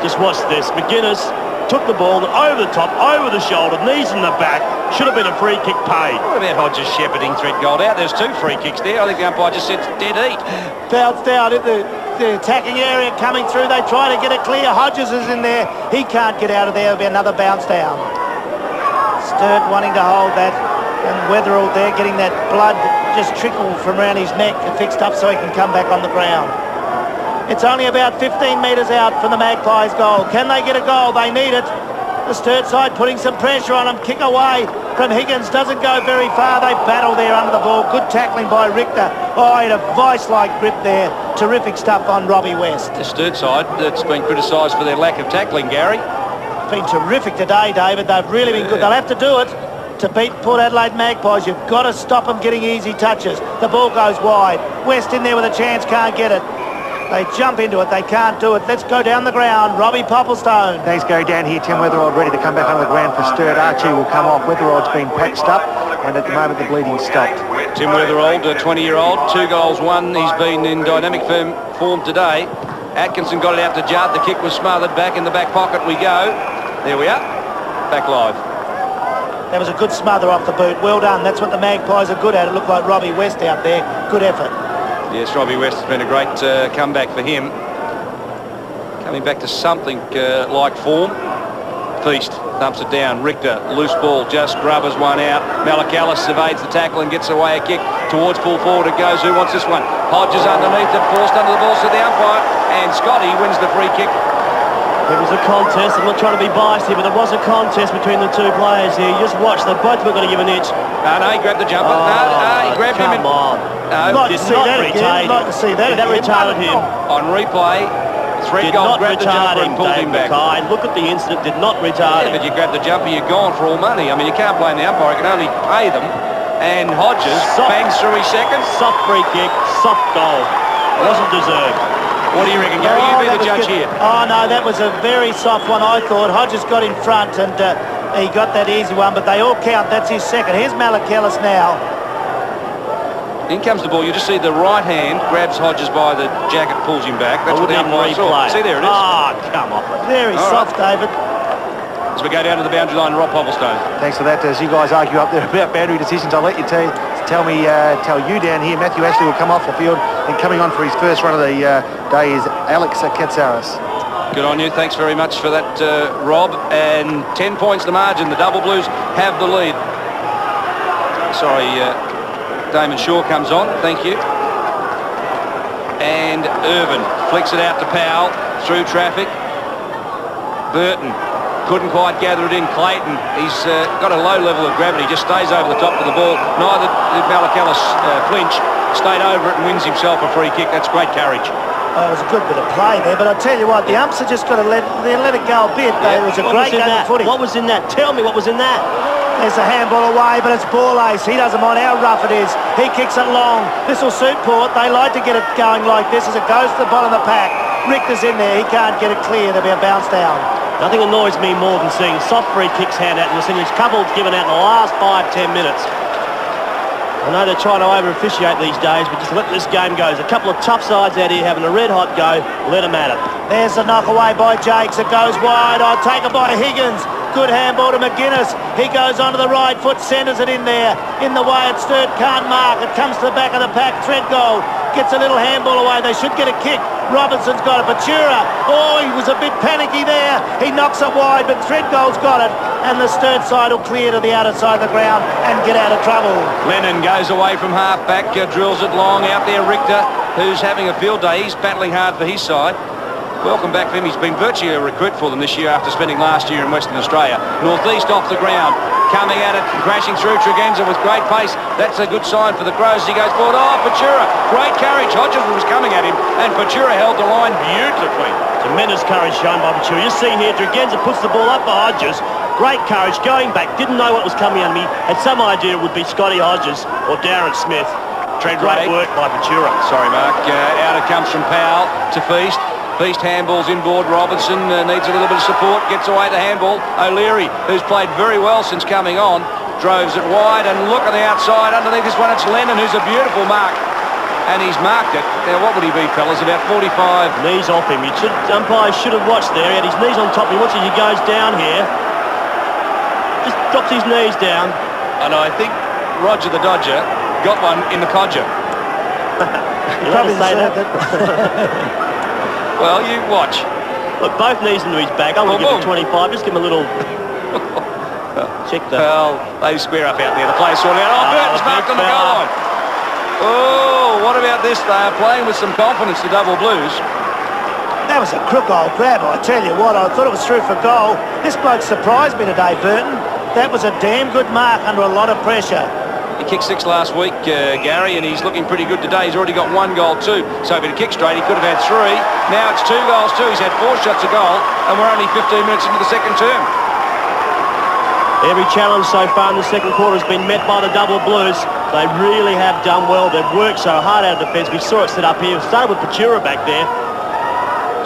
Just watch this. McGuinness took the ball over the top, over the shoulder, knees in the back. Should have been a free kick paid. What about Hodges shepherding Threadgold out? There's 2 free kicks there. I think the umpire just said dead heat. Bounced out in the attacking area, coming through. They try to get it clear. Hodges is in there. He can't get out of there. There'll be another bounce down. Sturt wanting to hold that. And Weatherall there getting that blood just trickle from around his neck and fixed up so he can come back on the ground. It's only about 15 metres out from the Magpies' goal. Can they get a goal? They need it. The Sturt side putting some pressure on them. Kick away from Higgins. Doesn't go very far. They battle there under the ball. Good tackling by Richter. Oh, he had a vice-like grip there. Terrific stuff on Robbie West. The Sturt side that's been criticised for their lack of tackling, Gary. It's been terrific today, David. They've really been good. They'll have to do it to beat Port Adelaide Magpies. You've got to stop them getting easy touches. The ball goes wide. West in there with a chance, can't get it. They jump into it, they can't do it. Let's go down the ground. Robbie Popplestone. Thanks, Gary. Down here, Tim Weatherald ready to come back onto the ground for Sturt. Archie will come off. Weatherald's been patched up, and at the moment the bleeding's stopped. Tim Weatherald, a 20-year-old, 2 goals, 1. He's been in dynamic form today. Atkinson got it out to Judd. The kick was smothered. Back in the back pocket we go. There we are. Back live. That was a good smother off the boot. Well done. That's what the Magpies are good at. It looked like Robbie West out there. Good effort. Yes, Robbie West has been a great comeback for him. Coming back to something like form. Feast thumps it down. Richter, loose ball, just grubbers one out. Malakalis evades the tackle and gets away a kick towards full forward. It goes. Who wants this one? Hodges underneath it, forced under the ball to the umpire, and Scotty wins the free kick. It was a contest. I'm not trying to be biased here, but there was a contest between the 2 players here. You just watch. They both were going to give an inch. No, he grabbed the jumper. He grabbed him. Come on. No, I'd like to see that. That retarded him. On replay, Threadgold grabbed the jumper and pulled him back. Look at the incident. Did not retard him. But you grab the jumper, you're gone for all money. I mean, you can't blame the umpire. You can only pay them. And Hodges bangs through his second. Soft free kick, soft goal. Wasn't deserved. What do you reckon, Gary? You be the judge here. Oh, no, that was a very soft one, I thought. Hodges got in front and he got that easy one, but they all count. That's his second. Here's Malakalis now. In comes the ball. You just see the right hand grabs Hodges by the jacket, pulls him back. That's what the umpire saw. See, there it is. Oh, come on. Very soft, David. As we go down to the boundary line, Rob Popplestone. Thanks for that. As you guys argue up there about boundary decisions, I'll let you tell you down here. Matthew Ashley will come off the field, and coming on for his first run of the day is Alex Katsaris. Good on you. Thanks very much for that, Rob. And 10 points the margin. The Double Blues have the lead. Sorry, Damon Shaw comes on. Thank you. And Irvin flicks it out to Powell through traffic. Burton couldn't quite gather it in. Clayton, he's got a low level of gravity, just stays over the top of the ball. Neither did Malakalis flinch, stayed over it and wins himself a free kick. That's great courage. Oh, it was a good bit of play there, but I tell you what, the umps are just got to let it go a bit. Yeah. It was a great game of footy. What was in that? Tell me what was in that. There's a handball away, but it's ball ace. He doesn't mind how rough it is. He kicks it long. This will suit Port. They like to get it going like this as it goes to the bottom of the pack. Richter's in there. He can't get it clear. There'll be a bounce down. Nothing annoys me more than seeing soft free kicks hand out, and seeing these couples given out in the last 5-10 minutes. I know they're trying to over-officiate these days, but just let this game go. There's a couple of tough sides out here having a red-hot go. Let them at it. There's the knock away by Jakes. It goes wide. I'll take it by Higgins. Good handball to McGuinness. He goes onto the right foot, centres it in there. In the way, it's Sturt, can't mark. It comes to the back of the pack. Threadgold gets a little handball away. They should get a kick. Robinson's got it. Batura, oh, he was a bit panicky there. He knocks it wide, but Threadgold's got it. And the Sturt side will clear to the outer side of the ground and get out of trouble. Lennon goes away from half-back, drills it long. Out there, Richter, who's having a field day. He's battling hard for his side. Welcome back for him. He's been virtually a recruit for them this year after spending last year in Western Australia. Northeast off the ground, coming at it, crashing through Tregenza with great pace. That's a good sign for the Crows. He goes forward. Oh, Patura, great courage. Hodges was coming at him, and Patura held the line beautifully. Tremendous courage shown by Patura. You see here, Tregenza puts the ball up for Hodges. Great courage, going back, didn't know what was coming at me. Had some idea it would be Scotty Hodges or Darren Smith. Great work by Patura. Sorry, Mark. Out it comes from Powell to Feast. Feast handballs inboard. Robinson needs a little bit of support. Gets away the handball. O'Leary, who's played very well since coming on, droves it wide. And look on the outside. Underneath this one, it's Lennon, who's a beautiful mark. and he's marked it. Now, what would he be, fellas? About 45. Knees off him. Umpire should have watched there. He had his knees on top. He watches he goes down here. Just drops his knees down. And I think Roger the Dodger got one in the codger. You probably say that. Well, you watch. Look, both knees into his back. I'm going to give him 25. Just give him a little... check the... Well, they square up out there. The players sorted out. Oh, Burton's marked on the goal line. Oh, what about this? They are playing with some confidence, the Double Blues. That was a crook old grab, I tell you what. I thought it was through for goal. This bloke surprised me today, Burton. That was a damn good mark under a lot of pressure. He kicked 6 last week, Gary, and he's looking pretty good today. He's already got 1 goal too. So if he'd kick straight, he could have had 3. Now it's 2 goals too. He's had 4 shots a goal, and we're only 15 minutes into the second term. Every challenge so far in the second quarter has been met by the Double Blues. They really have done well. They've worked so hard out of defence. We saw it set up here. Started with Pachura back there.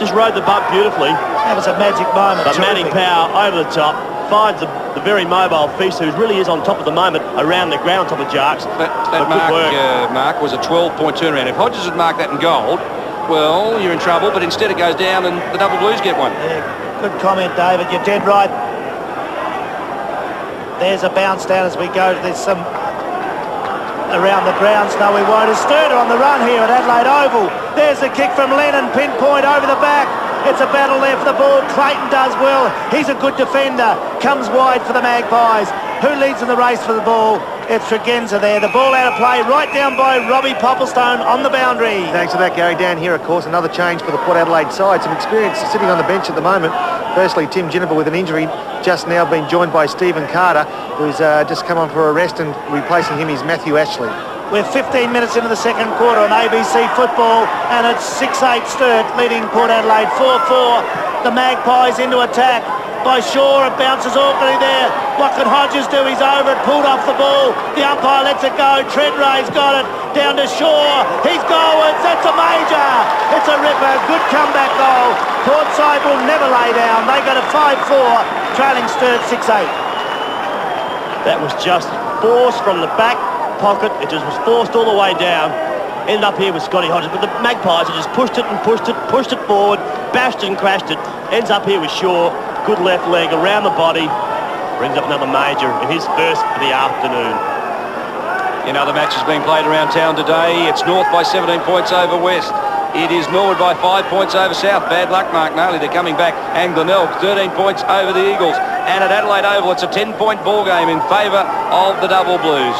Just rode the butt beautifully. That was a magic moment. But Manning Power over the top. Finds the very mobile Feast, who really is on top at the moment, around the ground on top of Jarks. That mark was a 12-point turnaround. If Hodges had marked that in gold, well, you're in trouble, but instead it goes down and the Double Blues get one. Yeah, good comment, David. You're dead right. There's a bounce down as we go. There's some around the grounds. No, we won't. It's Sturt on the run here at Adelaide Oval. There's a kick from Lennon, pinpoint over the back. It's a battle there for the ball. Clayton does well. He's a good defender. Comes wide for the Magpies. Who leads in the race for the ball? It's Tregenza there. The ball out of play right down by Robbie Popplestone on the boundary. Thanks for that, Gary. Down here, of course, another change for the Port Adelaide side. Some experience sitting on the bench at the moment. Firstly, Tim Ginnifer with an injury, just now being joined by Stephen Carter, who's just come on for a rest, and replacing him is Matthew Ashley. We're 15 minutes into the second quarter on ABC Football, and it's 6-8 Sturt leading Port Adelaide 4-4. The Magpies into attack by Shaw. It bounces awkwardly there. What can Hodges do? He's over it, pulled off the ball. The umpire lets it go. Treadray's got it. Down to Shaw. He's goalwards. That's a major. It's a ripper. Good comeback goal. Port side will never lay down. They go to 5-4, trailing Sturt 6-8. That was just forced from the back pocket. It just was forced all the way down. Ended up here with Scotty Hodges, but the Magpies have just pushed it forward, bashed it and crashed it. Ends up here with Shaw. Good left leg around the body. Brings up another major in his first for the afternoon. In other matches being played around town today, it's North by 17 points over West. It is Norwood by 5 points over South. Bad luck, Mark Noley. They're coming back. And Glenelg, 13 points over the Eagles. And at Adelaide Oval, it's a 10-point ball game in favour of the Double Blues.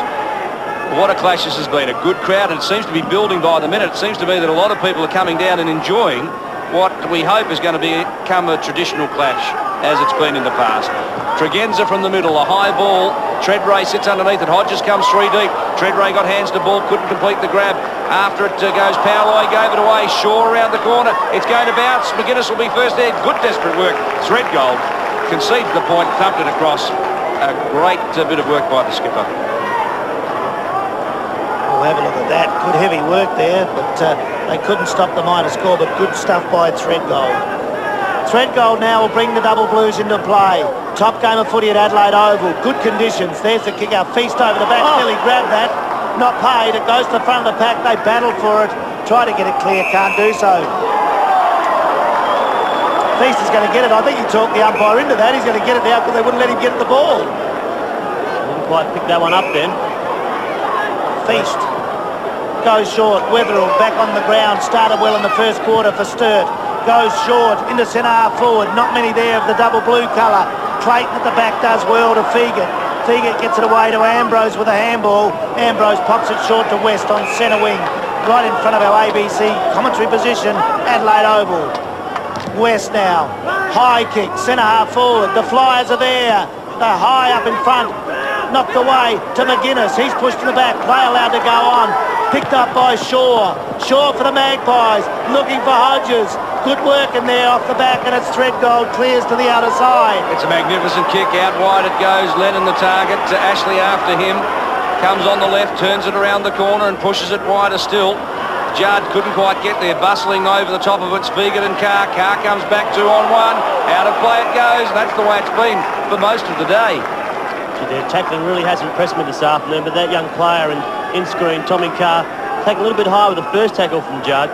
What a clash this has been. A good crowd, and it seems to be building by the minute. It seems to me that a lot of people are coming down and enjoying what we hope is going to become a traditional clash, as it's been in the past. Tregenza from the middle, a high ball. Treadray sits underneath it. Hodges comes 3 deep. Treadray got hands to ball, couldn't complete the grab. After it goes Powloy, gave it away. Shaw around the corner. It's going to bounce. McGuinness will be first there. Good desperate work. Threadgold concedes the point, thumped it across. A great bit of work by the skipper. Have a look at that. Good heavy work there, but they couldn't stop the minor score, but good stuff by Threadgold. Threadgold now will bring the Double Blues into play. Top game of footy at Adelaide Oval. Good conditions. There's the kick out. Feast over the back. Nearly grabbed that. Not paid. It goes to the front of the pack. They battled for it. Try to get it clear. Can't do so. Feast is going to get it. I think he talked the umpire into that. He's going to get it now because they wouldn't let him get the ball. Didn't quite pick that one up then. Feast goes short. Wetherill back on the ground. Started well in the first quarter for Sturt. Goes short into centre half forward. Not many there of the double blue colour. Clayton at the back does well to Fegan. Fegan gets it away to Ambrose with a handball. Ambrose pops it short to West on centre wing. Right in front of our ABC commentary position, Adelaide Oval. West now. High kick. Centre half forward. The Flyers are there. They're high up in front. Knocked away to McGuinness. He's pushed in the back. Play allowed to go on. Picked up by Shaw. Shaw for the Magpies. Looking for Hodges. Good work in there off the back, and it's Threadgold clears to the outer side. It's a magnificent kick. Out wide it goes. Lennon the target. To Ashley after him. Comes on the left, turns it around the corner and pushes it wider still. Judd couldn't quite get there. Bustling over the top of it. Spigot and Carr. Carr comes back 2-on-1. Out of play it goes. That's the way it's been for most of the day. Their tackling really has impressed me this afternoon, but that young player in screen, Tommy Carr, take a little bit higher with the first tackle from Judd,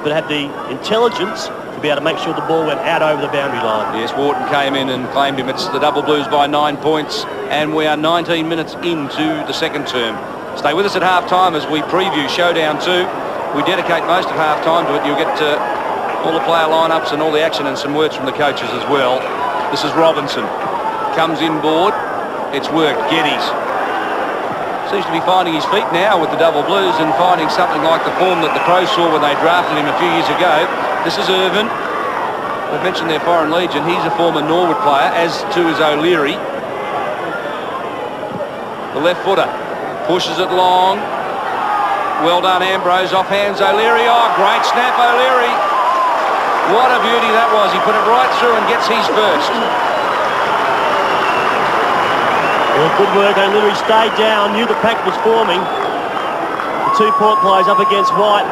but had the intelligence to be able to make sure the ball went out over the boundary line. Yes, Wharton came in and claimed him. It's the Double Blues by 9 points, and we are 19 minutes into the second term. Stay with us at half-time as we preview Showdown 2. We dedicate most of half-time to it. You'll get all the player lineups and all the action and some words from the coaches as well. This is Robinson. Comes inboard. It's worked. Geddes seems to be finding his feet now with the Double Blues and finding something like the form that the Crows saw when they drafted him a few years ago. This is Irvin. We've mentioned their Foreign Legion. He's a former Norwood player, as too is O'Leary. The left footer pushes it long. Well done, Ambrose. Off hands O'Leary. Oh, great snap, O'Leary. What a beauty that was. He put it right through and gets his first. Well, good work. O'Leary stayed down, knew the pack was forming. The two Port players up against White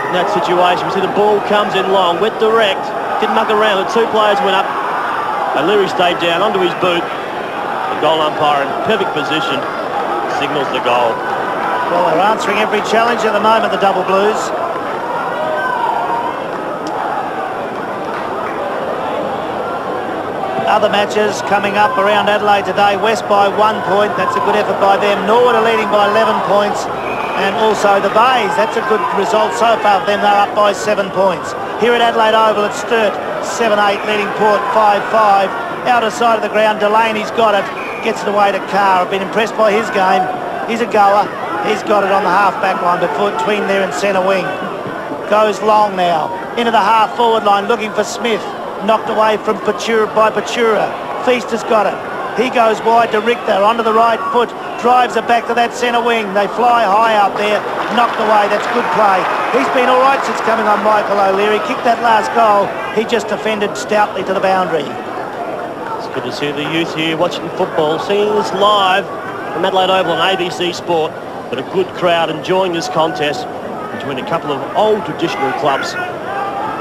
in that situation. We see the ball comes in long, went direct, didn't muck around. The two players went up. O'Leary stayed down onto his boot. The goal umpire in perfect position signals the goal. Well, they're answering every challenge at the moment, the Double Blues. Other matches coming up around Adelaide today. West by 1 point. That's a good effort by them. Norwood are leading by 11 points. And also the Bays. That's a good result so far for them. They're up by 7 points. Here at Adelaide Oval, it's Sturt 7-8 leading Port 5-5. Outer side of the ground, Delaney's got it. Gets it away to Carr. I've been impressed by his game. He's a goer. He's got it on the half-back line between there and centre wing. Goes long now. Into the half-forward line looking for Smith. Knocked away from Patura. Feast has got it. He goes wide to Richter onto the right foot. Drives it back to that centre wing. They fly high up there. Knocked away. That's good play. He's been all right since coming on Michael O'Leary. Kicked that last goal. He just defended stoutly to the boundary. It's good to see the youth here watching football, seeing this live from Adelaide Oval on ABC Sport. But a good crowd enjoying this contest between a couple of old traditional clubs.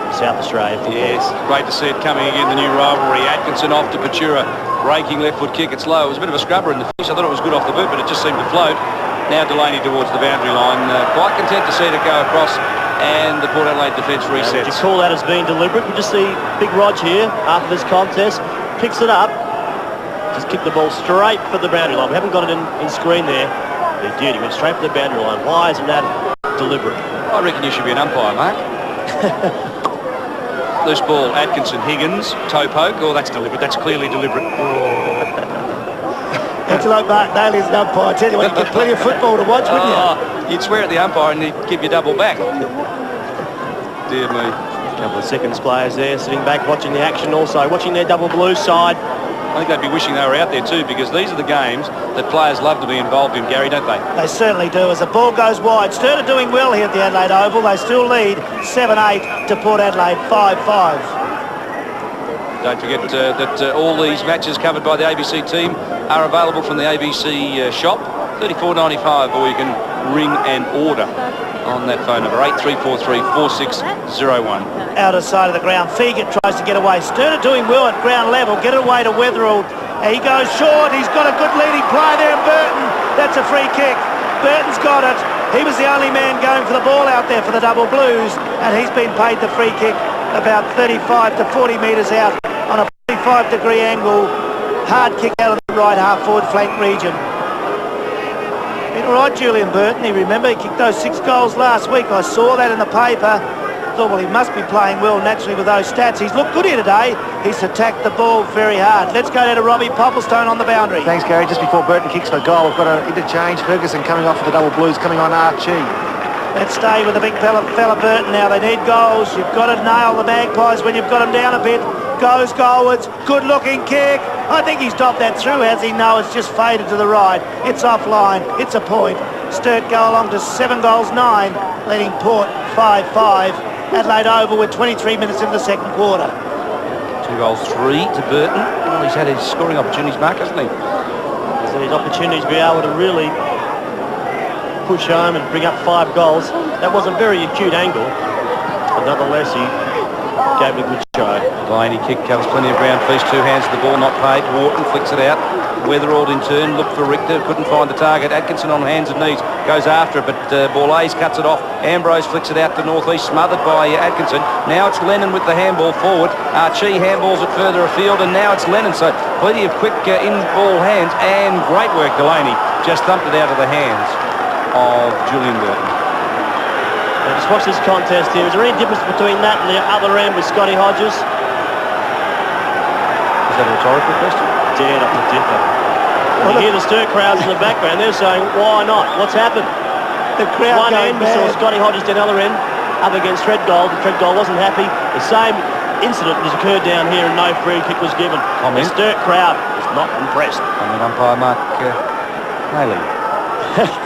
South Australia football. Yes, great to see it coming again, the new rivalry. Atkinson off to Patura, breaking left foot kick. It's low. It was a bit of a scrubber in the finish. I thought it was good off the boot, but it just seemed to float. Now Delaney towards the boundary line. Quite content to see it go across, and the Port Adelaide defence resets. Would you call that as being deliberate? We just see Big Rog here after this contest, picks it up, just kicked the ball straight for the boundary line. We haven't got it in screen there. He did. He went straight for the boundary line. Why isn't that deliberate? I reckon you should be an umpire, Mark. Loose ball, Atkinson, Higgins, toe poke. Oh, that's deliberate. That's clearly deliberate. That's like Mark Daly as an umpire. I tell you what, you'd get plenty of football to watch, wouldn't you? You'd swear at the umpire and he'd give you double back. Dear me. A couple of seconds players there sitting back watching the action also, watching their Double Blues side. I think they'd be wishing they were out there too, because these are the games that players love to be involved in, Gary, don't they? They certainly do. As the ball goes wide, Sturt are doing well here at the Adelaide Oval. They still lead 7-8 to Port Adelaide 5-5. Don't forget that all these matches covered by the ABC team are available from the ABC shop. $34.95, or you can ring and order on that phone number, 8343-4601. Outer side of the ground, Fegan tries to get away. Sturt are doing well at ground level. Get it away to Weatherall. He goes short. He's got a good leading player there in Burton. That's a free kick. Burton's got it. He was the only man going for the ball out there for the Double Blues, and he's been paid the free kick about 35 to 40 metres out on a 45-degree angle. Hard kick out of the right half-forward flank region. Been all right, Julian Burton. He kicked those 6 goals last week. I saw that in the paper. Thought, well, he must be playing well naturally with those stats. He's looked good here today. He's attacked the ball very hard. Let's go down to Robbie Popplestone on the boundary. Thanks, Gary. Just before Burton kicks for goal, we've got an interchange. Ferguson coming off for the Double Blues, coming on Archie. Let's stay with the big fella Burton now. They need goals. You've got to nail the Magpies when you've got them down a bit. Goes goalwards. Good-looking kick. I think he's topped that through, has he? No, it's just faded to the right. It's offline. It's a point. Sturt go along to 7 goals 9, leading Port 5-5. Adelaide Oval with 23 minutes in the second quarter. 2 goals 3 to Burton. Well, he's had his scoring opportunities, Mark, hasn't he? He's had his opportunities to be able to really push home and bring up 5 goals. That was a very acute angle, but nonetheless he gave it a good show. Delaney kick covers plenty of ground. Feast 2 hands to the ball, not paid. Wharton flicks it out. Weatherald in turn looked for Richter, couldn't find the target. Atkinson on hands and knees goes after it, but Borlase cuts it off. Ambrose flicks it out to northeast, smothered by Atkinson. Now it's Lennon with the handball forward. Archie handballs it further afield, and now it's Lennon. So plenty of quick in-ball hands, and great work. Delaney just thumped it out of the hands of Julian Burton. Just watch this contest here. Is there any difference between that and the other end with Scotty Hodges? Is that a rhetorical question? Dare not to differ. Well, you hear the Sturt crowds in the background. They're saying, why not? What's happened? The crowd One end, we saw Scotty Hodges down the other end, up against Treadgold. Treadgold wasn't happy. The same incident has occurred down here and no free kick was given. The Sturt crowd is not impressed. Umpire Mark Haley.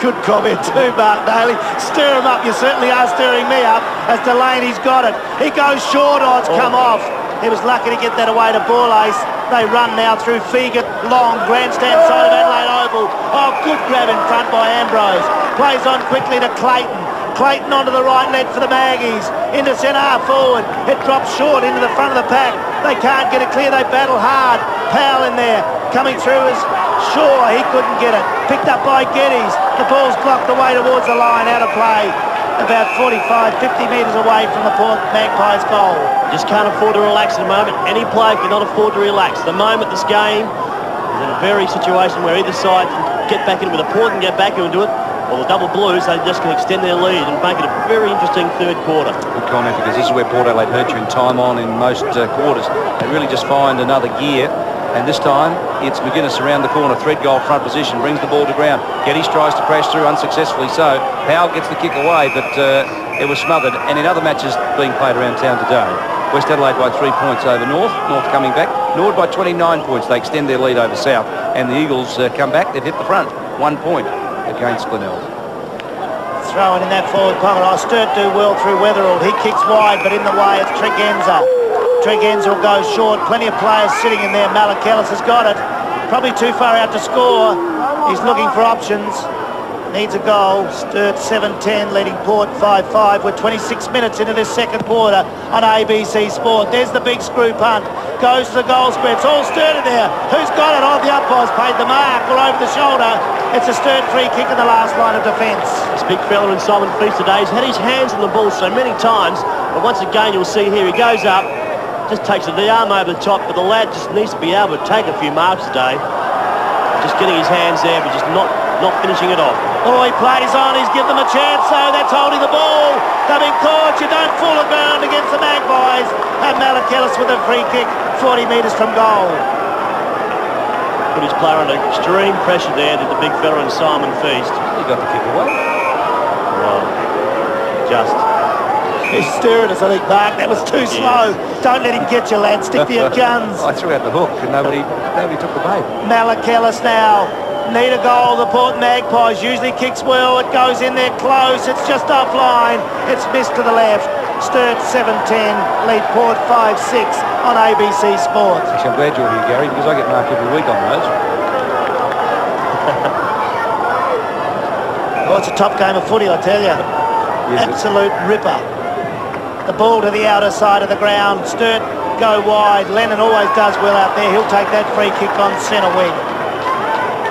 Good comment too, Mark Daly. Stir him up. You certainly are stirring me up as Delaney's got it. He goes short. Oh, it's come off. He was lucky to get that away to Borlase. They run now through Fegan, long, grandstand side of Adelaide Oval. Oh, good grab in front by Ambrose. Plays on quickly to Clayton. Clayton onto the right leg for the Maggies. Into centre half forward. It drops short into the front of the pack. They can't get it clear. They battle hard. Powell in there. Coming through is Shaw. He couldn't get it. Picked up by Geddes. The ball's blocked away towards the line. Out of play. About 45, 50 metres away from the Port Magpies goal. Just can't afford to relax at the moment. Any player cannot afford to relax. At the moment, this game is in a very situation where either side can get back in with a Port and get back into it, or the double blues, they just can extend their lead and make it a very interesting third quarter. Good comment, because this is where Port Adelaide hurt you in time on in most quarters. They really just find another gear. And this time, it's McGuinness around the corner, Threadgold front position, brings the ball to ground. Geddes tries to crash through, unsuccessfully so. Powell gets the kick away, but it was smothered. And in other matches being played around town today, West Adelaide by 3 points over North. North coming back. North by 29 points. They extend their lead over South. And the Eagles come back. They've hit the front. 1 point against Glenelg. Throwing in that forward pocket. Oh, Sturt do well through Weatherald. He kicks wide, but in the way it's Tregenza. Tregenza will go short. Plenty of players sitting in there. Malakelis has got it. Probably too far out to score. He's looking for options. Needs a goal. Sturt 7-10, leading Port 5-5. We're 26 minutes into this second quarter on ABC Sport. There's the big screw punt. Goes to the goal square. It's all Sturt in there. Who's got it? Oh, the umpire's paid the mark. Or over the shoulder. It's a Sturt free kick in the last line of defence. This big fella in Simon Feast today, he's had his hands on the ball so many times, but once again you'll see here he goes up, just takes the arm over the top, but the lad just needs to be able to take a few marks today. Just getting his hands there, but just not finishing it off. Oh, he plays on, he's given them a chance, so that's holding the ball. They've been caught, you don't fall the ground against the Magpies. And Malakelis with a free kick, 40 metres from goal. Put his player under extreme pressure there, did the big fella in Simon Feast. He got the kick away. Well, just... He's stirring us, I think, Mark. That was too slow. Don't let him get you, lad. Stick to your guns. I threw out the hook and nobody took the bait. Malakelis now. Need a goal. The Port Magpies usually kicks well. It goes in there close. It's just offline. It's missed to the left. Sturt 7-10. Lead Port 5-6 on ABC Sport. Actually, I'm glad you're here, Gary, because I get marked every week on those. Oh, it's a top game of footy, I tell you. Absolute ripper. The ball to the outer side of the ground. Sturt go wide. Lennon always does well out there. He'll take that free kick on centre wing.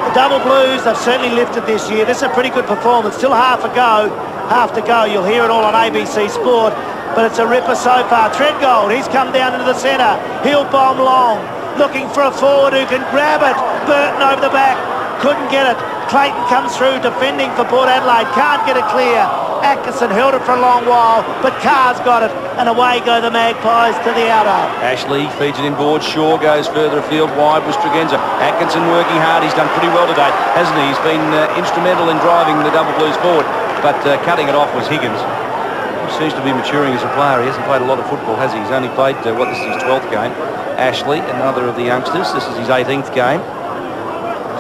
The Double Blues, they've certainly lifted this year. This is a pretty good performance. Still half to go. You'll hear it all on ABC Sport. But it's a ripper so far. Treadgold, he's come down into the centre. He'll bomb long. Looking for a forward who can grab it. Burton over the back. Couldn't get it. Clayton comes through defending for Port Adelaide. Can't get it clear. Atkinson held it for a long while, but Carr's got it, and away go the Magpies to the outer. Ashley feeds it inboard. Shaw goes further afield. Wide was Tregenza. Atkinson working hard. He's done pretty well today, hasn't he? He's been instrumental in driving the Double Blues forward, but cutting it off was Higgins. He seems to be maturing as a player. He hasn't played a lot of football, has he? He's only played, this is his 12th game. Ashley, another of the youngsters. This is his 18th game.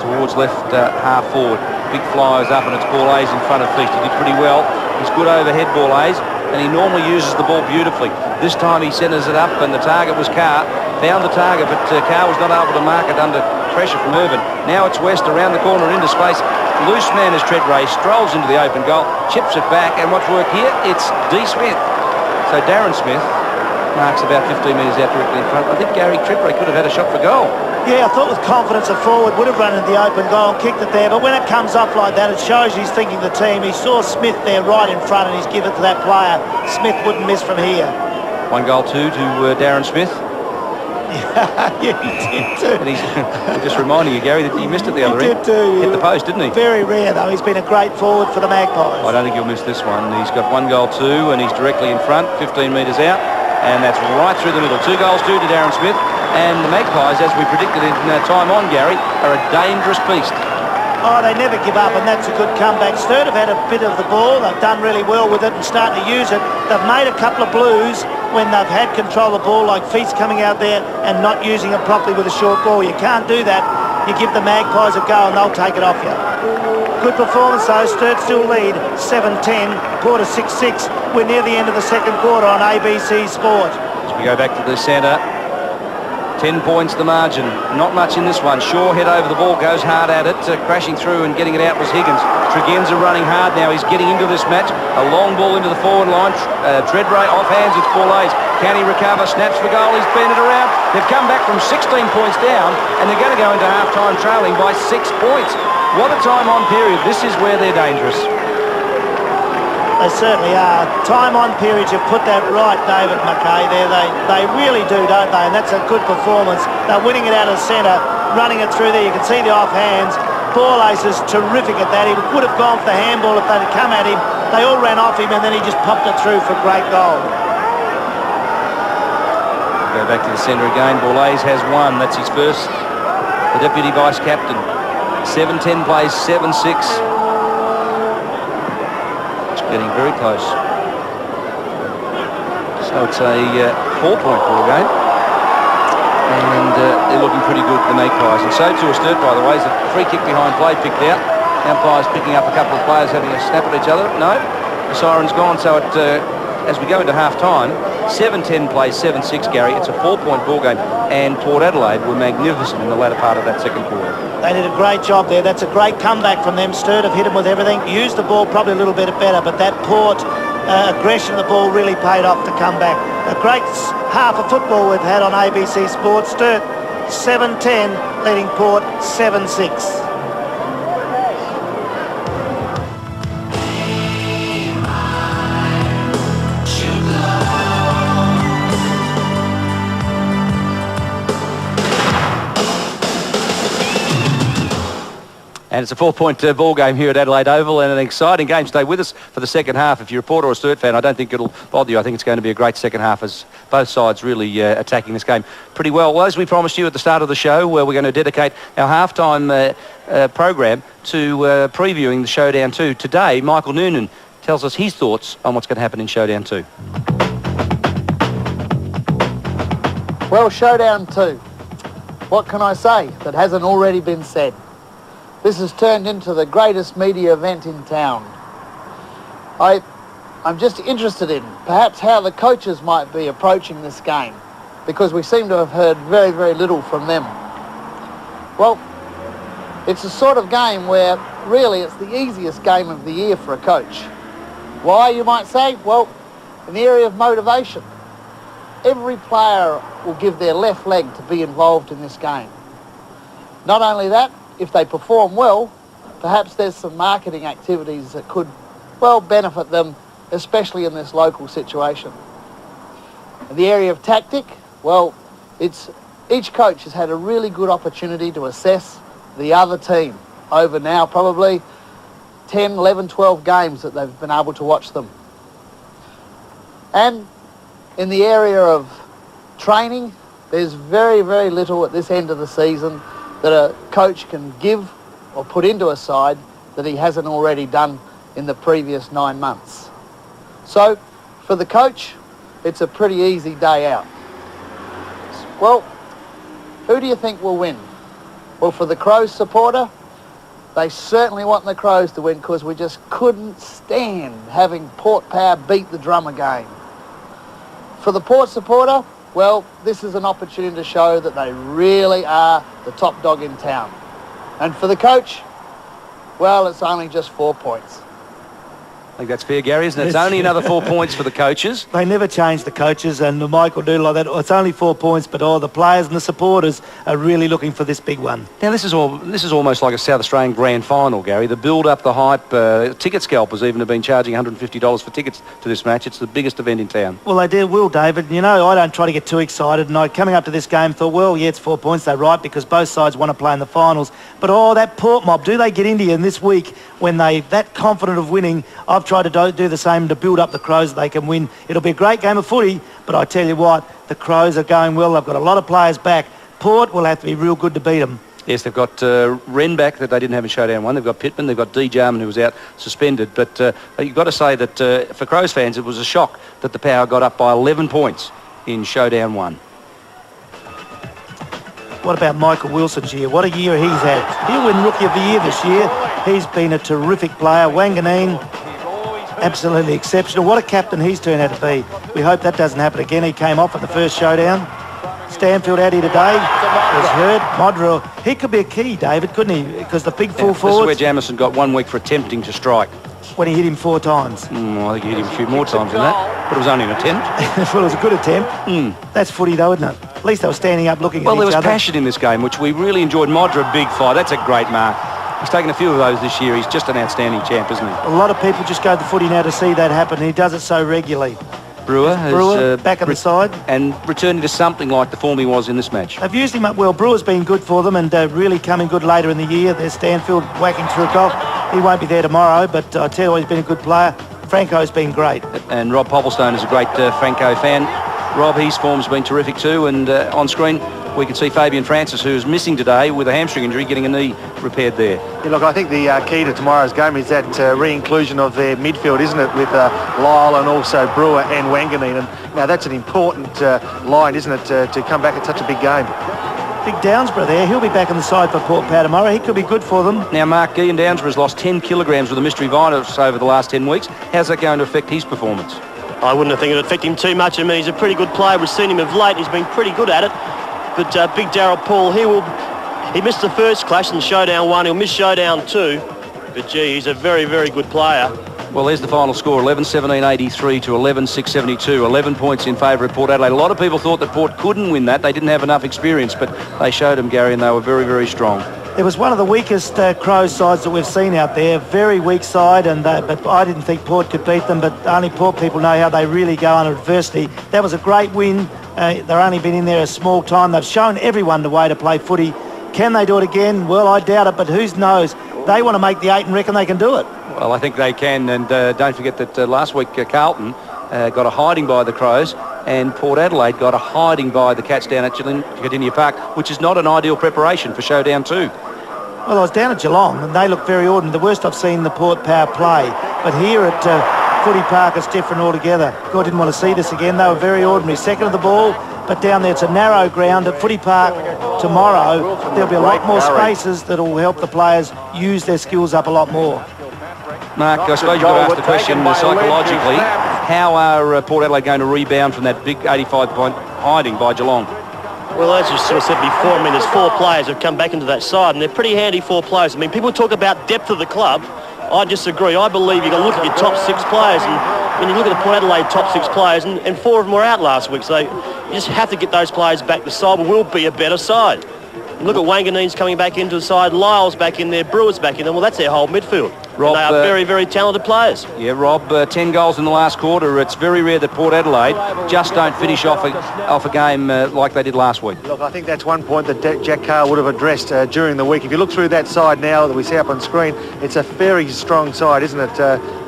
Towards left half forward. Big flyers up, and it's Borlase in front of Feast. He did pretty well. He's good overhead, Borlase, and he normally uses the ball beautifully. This time he centres it up, and the target was Carr. Found the target, but Carr was not able to mark it under pressure from Irvin. Now it's West around the corner into space. Loose man is Treadray, strolls into the open goal, chips it back, and what's work here? It's D. Smith. So Darren Smith marks about 15 metres out directly in front. I think Gary Treadray could have had a shot for goal. Yeah, I thought with confidence a forward would have run into the open goal and kicked it there, but when it comes off like that, it shows he's thinking the team. He saw Smith there right in front and he's given it to that player. Smith wouldn't miss from here. 1 goal 2 to Darren Smith. Yeah, he did too. And he's just reminding you, Gary, that he missed it the other He end. did too. Hit the post, didn't he? Very rare though. He's been a great forward for the Magpies. I don't think he'll miss this one. He's got 1 goal 2 and he's directly in front, 15 metres out. And that's right through the middle. 2 goals 2 to Darren Smith. And the Magpies, as we predicted in time on, Gary, are a dangerous beast. Oh, they never give up, and that's a good comeback. Sturt have had a bit of the ball. They've done really well with it and starting to use it. They've made a couple of blues when they've had control of the ball, like Feet's coming out there and not using it properly with a short ball. You can't do that. You give the Magpies a go and they'll take it off you. Good performance though. Sturt still lead 7-10, quarter 6-6. We're near the end of the second quarter on ABC Sport. As we go back to the centre, 10 points the margin. Not much in this one. Shaw head over the ball, goes hard at it. Crashing through and getting it out was Higgins. Tregenza running hard now. He's getting into this match. A long ball into the forward line. Treadray off hands. It's Bourlaise. Can he recover? Snaps for goal. He's bent it around. They've come back from 16 points down and they're going to go into half-time trailing by 6 points. What a time-on period. This is where they're dangerous. They certainly are. Time-on periods, you've put that right, David McKay, there. They really do, don't they? And that's a good performance. They're winning it out of the centre, running it through there. You can see the off hands. Bourlaise is terrific at that. He would have gone for the handball if they'd come at him. They all ran off him and then he just popped it through for a great goal. Go back to the centre again. Bourlaise has 1. That's his first. The deputy vice-captain. 7-10 plays, 7-6. Getting very close. So it's a 4-point ball game. And they're looking pretty good, the Magpies. And so too a Sturt, by the way. Is a free kick behind play picked out. Umpires picking up a couple of players having a snap at each other. No, the siren's gone. So it, as we go into half-time, 7-10 plays, 7-6, Gary. It's a 4-point ball game. And Port Adelaide were magnificent in the latter part of that second quarter. They did a great job there. That's a great comeback from them. Sturt have hit them with everything. Used the ball probably a little bit better, but that Port aggression of the ball really paid off to come back. A great half of football we've had on ABC Sports. Sturt 7-10, leading Port 7-6. And it's a 4-point ball game here at Adelaide Oval and an exciting game. Stay with us for the second half. If you're a Port or a Sturt fan, I don't think it'll bother you. I think it's going to be a great second half as both sides really attacking this game pretty well. Well, as we promised you at the start of the show, we're going to dedicate our halftime program to previewing the Showdown 2. Today, Michael Noonan tells us his thoughts on what's going to happen in Showdown 2. Well, Showdown 2. What can I say that hasn't already been said? This has turned into the greatest media event in town. I'm just interested in perhaps how the coaches might be approaching this game, because we seem to have heard very, very little from them. Well, it's a sort of game where really it's the easiest game of the year for a coach. Why, you might say? Well, in the area of motivation. Every player will give their left leg to be involved in this game. Not only that, if they perform well, perhaps there's some marketing activities that could, well, benefit them, especially in this local situation. In the area of tactic, well, each coach has had a really good opportunity to assess the other team over now probably 10, 11, 12 games that they've been able to watch them. And in the area of training, there's very, very little at this end of the season that a coach can give or put into a side that he hasn't already done in the previous 9 months. So, for the coach, it's a pretty easy day out. Well, who do you think will win? Well, for the Crows supporter, they certainly want the Crows to win because we just couldn't stand having Port Power beat the drum again. For the Port supporter, well, this is an opportunity to show that they really are the top dog in town. And for the coach, well, it's only just 4 points. think that's fair, Gary, isn't it? It's only another 4 points for the coaches. They never change the coaches, and Michael do like that. It's only 4 points, but the players and the supporters are really looking for this big one. Now, this is almost like a South Australian grand final, Gary. The build-up, the hype, ticket scalpers even have been charging $150 for tickets to this match. It's the biggest event in town. Well, they will, David. You know, I don't try to get too excited, and coming up to this game thought, well, yeah, it's 4 points. They're right, because both sides want to play in the finals. But, that Port mob, do they get into you? And this week, when they that confident of winning, I've tried to do the same to build up the Crows that they can win. It'll be a great game of footy, but I tell you what, the Crows are going well. They've got a lot of players back. Port will have to be real good to beat them. Yes, they've got Wren back that they didn't have in Showdown 1. They've got Pittman, they've got D. Jarman, who was out suspended. But you've got to say that for Crows fans, it was a shock that the Power got up by 11 points in Showdown 1. What about Michael Wilson's year? What a year he's had. He'll win Rookie of the Year this year. He's been a terrific player. Wanganeen, absolutely exceptional. What a captain he's turned out to be. We hope that doesn't happen again. He came off at the first showdown. Stanfield out here today was hurt. Modra, he could be a key, David, couldn't he? Because the big full forward. This is where Jamison got 1 week for attempting to strike. When he hit him 4 times. I think he hit him a few more times than that, but it was only an attempt. Well, it was a good attempt. That's footy though, isn't it? At least they were standing up looking at each other. Well, there was passion in this game, which we really enjoyed. Modra, big fight. That's a great mark. He's taken a few of those this year. He's just an outstanding champ, isn't he? A lot of people just go to the footy now to see that happen. He does it so regularly. Brewer back on the side. And returning to something like the form he was in this match. They've used him up well. Brewer's been good for them and really coming good later in the year. There's Stanfield whacking through a goal. He won't be there tomorrow, but I tell you what, he's been a good player. Franco's been great. And Rob Popplestone is a great Franco fan. Rob, his form's been terrific too, and on screen we can see Fabian Francis, who's missing today with a hamstring injury, getting a knee repaired there. Yeah, look, I think the key to tomorrow's game is that re-inclusion of their midfield, isn't it, with Lyle and also Brewer and Wanganeen. And now that's an important line, isn't it, to come back at such a big game. Big Downsborough there. He'll be back on the side for Port Power tomorrow. He could be good for them. Now, Mark Guy in Downsborough has lost 10 kilograms with a mystery virus over the last 10 weeks. How's that going to affect his performance? I wouldn't think it would affect him too much. I mean, he's a pretty good player. We've seen him of late. He's been pretty good at it. But big Darryl Paul, he missed the first clash in Showdown 1. He'll miss Showdown 2. But, gee, he's a very, very good player. Well, there's the final score, 11-17-83 to 11-6-72. 11 points in favour of Port Adelaide. A lot of people thought that Port couldn't win that. They didn't have enough experience, but they showed them, Gary, and they were very, very strong. It was one of the weakest Crows sides that we've seen out there. Very weak side, but I didn't think Port could beat them, but only Port people know how they really go under adversity. That was a great win. They've only been in there a small time. They've shown everyone the way to play footy. Can they do it again? Well, I doubt it, but who knows? They want to make the 8 and reckon they can do it. Well, I think they can, and don't forget that last week Carlton got a hiding by the Crows, and Port Adelaide got a hiding by the Cats down at Gardenia Park, which is not an ideal preparation for Showdown 2. Well, I was down at Geelong, and they look very ordinary. The worst I've seen the Port Power play. But here at Footy Park, it's different altogether. God didn't want to see this again. They were very ordinary. Second of the ball, but down there it's a narrow ground. At Footy Park tomorrow, there'll be a lot more spaces that will help the players use their skills up a lot more. Mark, I suppose you've got to ask the question psychologically, how are Port Adelaide going to rebound from that big 85-point hiding by Geelong? Well, as you sort of said before, I mean, there's 4 players who have come back into that side, and they're pretty handy 4 players. I mean, people talk about depth of the club. I disagree. I believe you've got to look at your top 6 players, and when you look at the Port Adelaide top 6 players, and 4 of them were out last week, so you just have to get those players back. The side will be a better side. Look at Wanganeen's coming back into the side, Lyle's back in there, Brewer's back in there. Well, that's their whole midfield. Rob, they are very, very talented players. Yeah, Rob, 10 goals in the last quarter. It's very rare that Port Adelaide just don't finish off a game like they did last week. Look, I think that's one point that Jack Carr would have addressed during the week. If you look through that side now that we see up on screen, it's a very strong side, isn't it?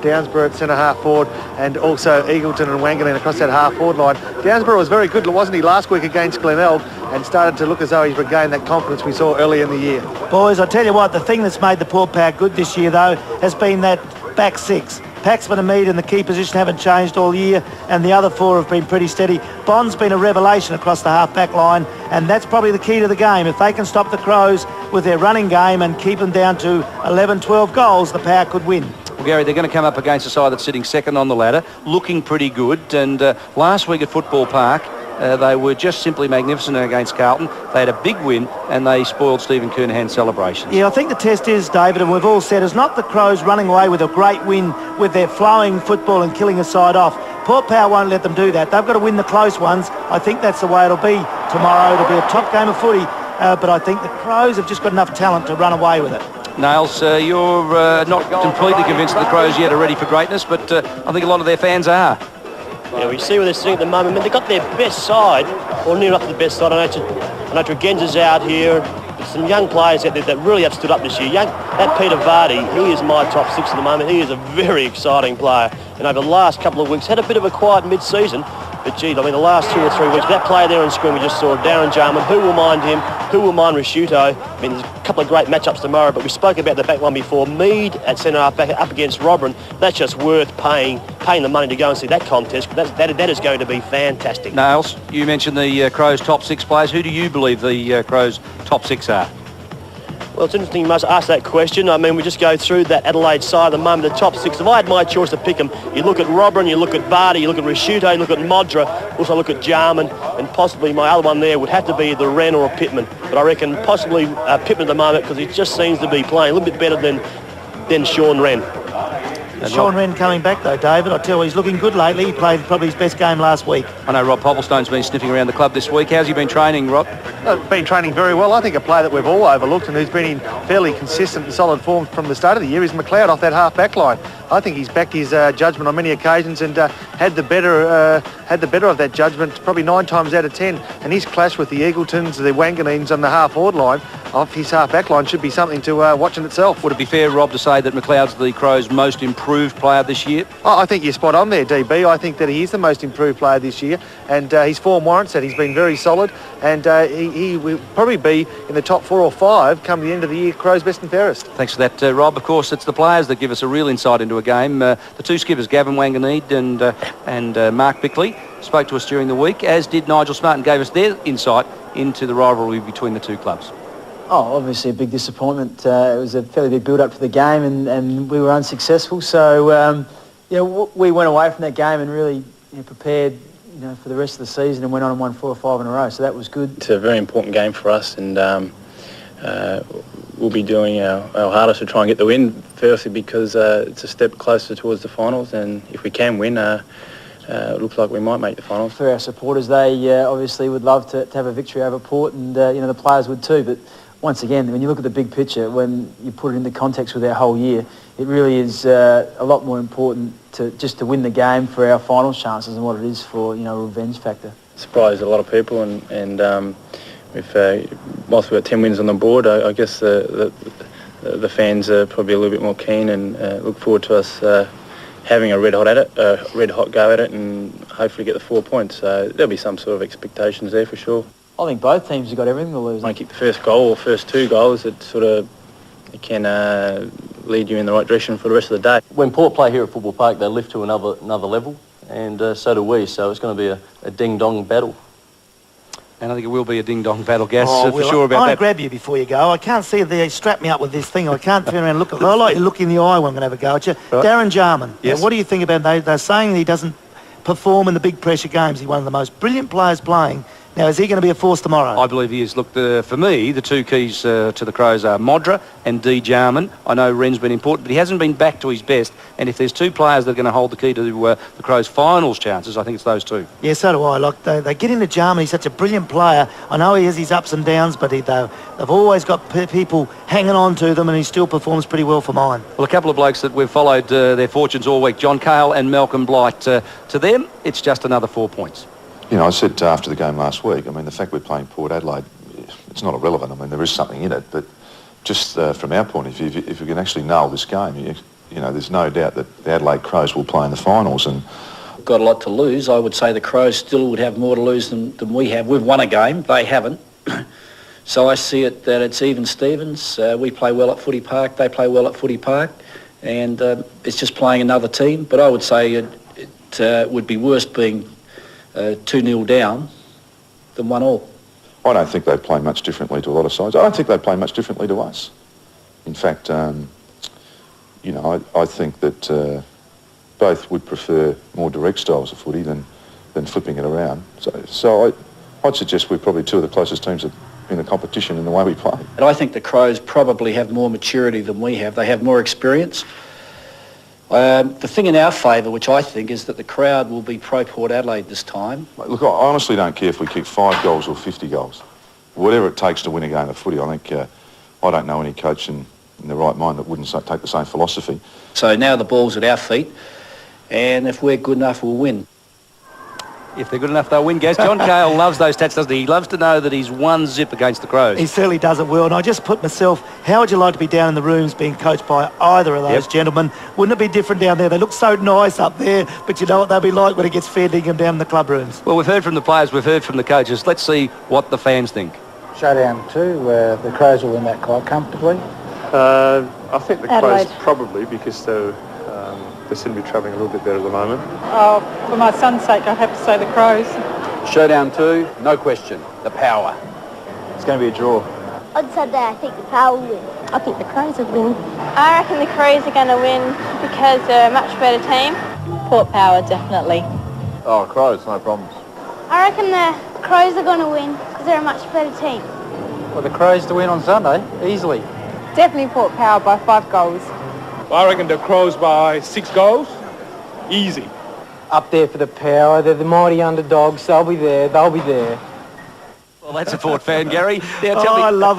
Downsborough at centre-half forward, and also Eagleton and Wanganeen across that half-forward line. Downsborough was very good, wasn't he, last week against Glenelg, and started to look as though he's regained that confidence we saw early in the year. Boys, I tell you what, the thing that's made the Port Power good this year, though, has been that back 6. Paxman and Mead in the key position haven't changed all year, and the other 4 have been pretty steady. Bond's been a revelation across the half-back line, and that's probably the key to the game. If they can stop the Crows with their running game and keep them down to 11, 12 goals, the Power could win. Well, Gary, they're going to come up against a side that's sitting second on the ladder, looking pretty good. And last week at Football Park, They were just simply magnificent against Carlton. They had a big win and they spoiled Stephen Kernahan's celebrations. Yeah, I think the test is, David, and we've all said, it's not the Crows running away with a great win with their flowing football and killing a side off. Port Power won't let them do that. They've got to win the close ones. I think that's the way it'll be tomorrow. It'll be a top game of footy, but I think the Crows have just got enough talent to run away with it. Nails, you're not completely convinced the Crows yet are ready for greatness, but I think a lot of their fans are. Yeah, we see where they're sitting at the moment. I mean, they've got their best side, or near enough to the best side. I know Tregenza's out here. There's some young players out there that really have stood up this year. That Peter Vardy, he is my top six at the moment. He is a very exciting player. And over the last couple of weeks, had a bit of a quiet mid-season. But, gee, I mean, the last 2 or 3 weeks, that player there on screen we just saw, Darren Jarman, who will mind him? Who will mind Risciuto? I mean, there's a couple of great matchups tomorrow, but we spoke about the back one before. Mead at centre-half back up against Robran. That's just worth paying the money to go and see that contest. That is going to be fantastic. Nails, you mentioned the Crows' top 6 players. Who do you believe the Crows' top 6 are? Well, it's interesting you must ask that question. I mean, we just go through that Adelaide side at the moment, the top 6. If I had my choice to pick them, you look at Robran, you look at Vardy, you look at Risciuto, you look at Modra, also look at Jarman, and possibly my other one there would have to be either Wren or a Pittman. But I reckon possibly Pittman at the moment, because he just seems to be playing a little bit better than Sean Wren. Sean Wren coming back though, David. I tell you, he's looking good lately. He played probably his best game last week. I know Rob Popplestone's been sniffing around the club this week. How's he been training, Rob? Been training very well. I think a player that we've all overlooked and who's been in fairly consistent and solid form from the start of the year is McLeod off that half-back line. I think he's backed his judgment on many occasions and had the better of that judgment probably 9 times out of 10. And his clash with the Eagletons, the Wanganines on the half-forward line off his half-back line should be something to watch in itself. Would it be fair, Rob, to say that McLeod's the Crows' most improved player this year? Oh, I think you're spot on there, DB. I think that he is the most improved player this year, and his form warrants that. He's been very solid, and he will probably be in the top 4 or 5 come the end of the year, Crows' best and fairest. Thanks for that, Rob. Of course, it's the players that give us a real insight into a game. The 2 skippers, Gavin Wanganede and Mark Bickley, spoke to us during the week, as did Nigel Smart, and gave us their insight into the rivalry between the 2 clubs. Oh, obviously a big disappointment. It was a fairly big build-up for the game, and we were unsuccessful. So, we went away from that game and really prepared, for the rest of the season and went on and won 4 or 5 in a row. So that was good. It's a very important game for us, and we'll be doing our hardest to try and get the win. Firstly, because it's a step closer towards the finals, and if we can win, it looks like we might make the finals. For our supporters, they obviously would love to have a victory over Port, and the players would too. But once again, when you look at the big picture, when you put it into context with our whole year, it really is a lot more important to win the game for our finals chances than what it is for a revenge factor. Surprised a lot of people, and whilst we've got 10 wins on the board, I guess the fans are probably a little bit more keen and look forward to us having a red hot go at it, and hopefully get the 4 points. So there'll be some sort of expectations there for sure. I think both teams have got everything to lose. Make it the first goal or first 2 goals, it can lead you in the right direction for the rest of the day. When Port play here at Football Park, they lift to another level, and so do we. So it's going to be a ding-dong battle. And I think it will be a ding-dong battle, Gas, for well, sure about that. I'll grab you before you go. I can't see if they strap me up with this thing. I can't turn around and look at I like to look in the eye when I'm going to have a go at you. Right. Darren Jarman. Yes. What do you think about that? They're saying he doesn't perform in the big pressure games. He's one of the most brilliant players playing. Now, is he going to be a force tomorrow? I believe he is. Look, for me, the 2 keys to the Crows are Modra and D. Jarman. I know Wren's been important, but he hasn't been back to his best. And if there's 2 players that are going to hold the key to the Crows' finals chances, I think it's those 2. Yeah, so do I. Like they get into Jarman. He's such a brilliant player. I know he has his ups and downs, but they've always got people hanging on to them, and he still performs pretty well for mine. Well, a couple of blokes that we've followed their fortunes all week, John Cale and Malcolm Blight. To them, it's just another 4 points. I said after the game last week, the fact we're playing Port Adelaide, it's not irrelevant. There is something in it, but just from our point of view, if we can actually nail this game, there's no doubt that the Adelaide Crows will play in the finals. And got a lot to lose. I would say the Crows still would have more to lose than we have. We've won a game, they haven't. So I see it that it's even Stevens. We play well at Footy Park, they play well at Footy Park, and it's just playing another team. But I would say it would be worse being 2-0 down than 1-1. I don't think they play much differently to a lot of sides. I don't think they play much differently to us. In fact, I think that both would prefer more direct styles of footy than than flipping it around. So I'd suggest we're probably two of the closest teams in the competition in the way we play. And I think the Crows probably have more maturity than we have. They have more experience. The thing in our favour, which I think, is that the crowd will be pro-Port Adelaide this time. Look, I honestly don't care if we kick 5 goals or 50 goals. Whatever it takes to win a game of footy, I think I don't know any coach in their right mind that wouldn't take the same philosophy. So now the ball's at our feet, and if we're good enough, we'll win. If they're good enough, they'll win, Gaz. John Cale loves those stats, doesn't he? He loves to know that he's one zip against the Crows. He certainly does it well. And I just put myself, how would you like to be down in the rooms being coached by either of those gentlemen? Wouldn't it be different down there? They look so nice up there, but you know what they'll be like when it gets fair dinkum down in the club rooms. Well, we've heard from the players, we've heard from the coaches. Let's see what the fans think. Showdown 2, the Crows will win that quite comfortably. I think the Adelaide. Crows probably, because they seem to be travelling a little bit better at the moment. For my son's sake, I have to say the Crows. Showdown 2, no question, the power. It's going to be a draw. On Sunday, I think the Power will win. I think the Crows will win. I reckon the Crows are going to win because they're a much better team. Port Power, definitely. Oh, Crows, no problems. I reckon the Crows are going to win because they're a much better team. Well, the Crows to win on Sunday, easily. Definitely Port Power by 5 goals. I reckon the Crows by 6 goals. Easy. Up there for the Power, they're the mighty underdogs, they'll be there. Well, that's a Port fan, Gary. Now, tell me, I love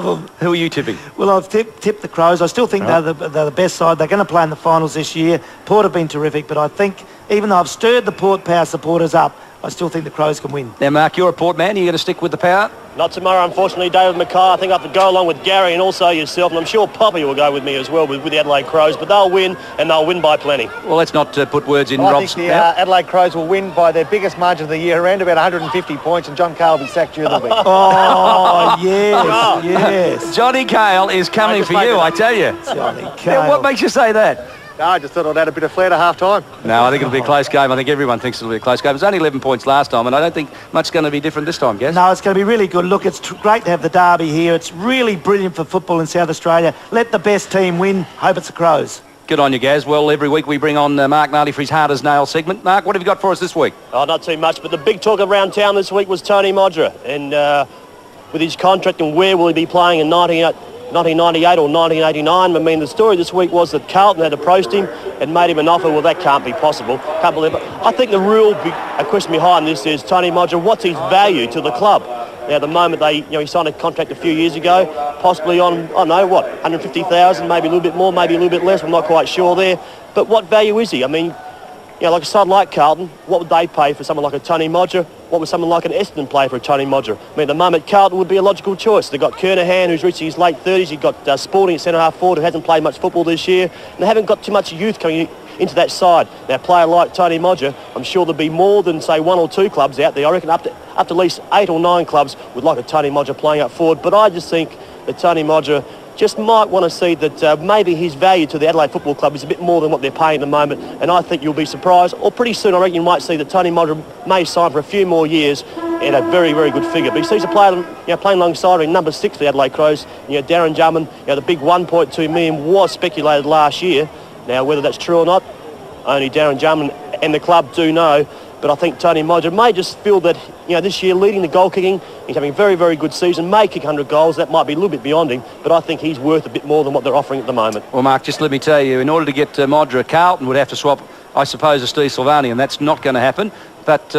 them. who are you tipping? Well, I've tipped the Crows. I still think they're the best side. They're going to play in the finals this year. Port have been terrific, but I think even though I've stirred the Port Power supporters up, I still think the Crows can win. Now, Mark, you're a Port man. Are you going to stick with the Power? Not tomorrow, unfortunately. David Mackay, I think I have to go along with Gary and also yourself, and I'm sure Poppy will go with me as well with the Adelaide Crows, but they'll win, and they'll win by plenty. Well, let's not put words in I Rob's think the Adelaide Crows will win by their biggest margin of the year, around about 150 points, and John Cale will be sacked during the week. Oh, yes. Johnny Cale is coming for you, I tell you. Johnny Cale. Now, what makes you say that? No, I just thought I'd add a bit of flair to half-time. No, I think it'll be a close game. I think everyone thinks it'll be a close game. It was only 11 points last time, and I don't think much is going to be different this time, Gaz. No, it's going to be really good. Look, it's great to have the derby here. It's really brilliant for football in South Australia. Let the best team win. Hope it's the Crows. Good on you, Gaz. Well, every week we bring on Mark Nardi for his Hard as Nails segment. Mark, what have you got for us this week? Oh, not too much, but the big talk around town this week was Tony Modra, and with his contract and where will he be playing in 1998 or 1989. I mean, the story this week was that Carlton had approached him and made him an offer. Well, that can't be possible. Can't believe it. I think the real question behind this is Tony Modra, what's his value to the club? Now, at the moment, he signed a contract a few years ago, possibly on, I don't know, what, 150,000, maybe a little bit more, maybe a little bit less. I'm not quite sure there. But what value is he? I mean, like a side like Carlton, what would they pay for someone like a Tony Modra? What would someone like an Essendon play for a Tony Modra? I mean, at the moment, Carlton would be a logical choice. They've got Kernahan, who's reaching his late 30s. You've got Sporting at centre-half forward, who hasn't played much football this year. And they haven't got too much youth coming into that side. Now, a player like Tony Modra, I'm sure there'll be more than, say, 1 or 2 clubs out there. I reckon up to at least 8 or 9 clubs would like a Tony Modra playing up forward. But I just think that Tony Modra just might want to see that maybe his value to the Adelaide Football Club is a bit more than what they're paying at the moment, and I think you'll be surprised, or pretty soon I reckon you might see that Tony Modra may sign for a few more years at a very, very good figure. But he sees a player playing alongside in number 6 for the Adelaide Crows, Darren Drummond, the big 1.2 million was speculated last year. Now, whether that's true or not, only Darren Drummond and the club do know. But I think Tony Modra may just feel that, this year leading the goal kicking, he's having a very, very good season, may kick 100 goals. That might be a little bit beyond him, but I think he's worth a bit more than what they're offering at the moment. Well, Mark, just let me tell you, in order to get Modra, Carlton would have to swap, I suppose, a Steve Silvani, and that's not going to happen. But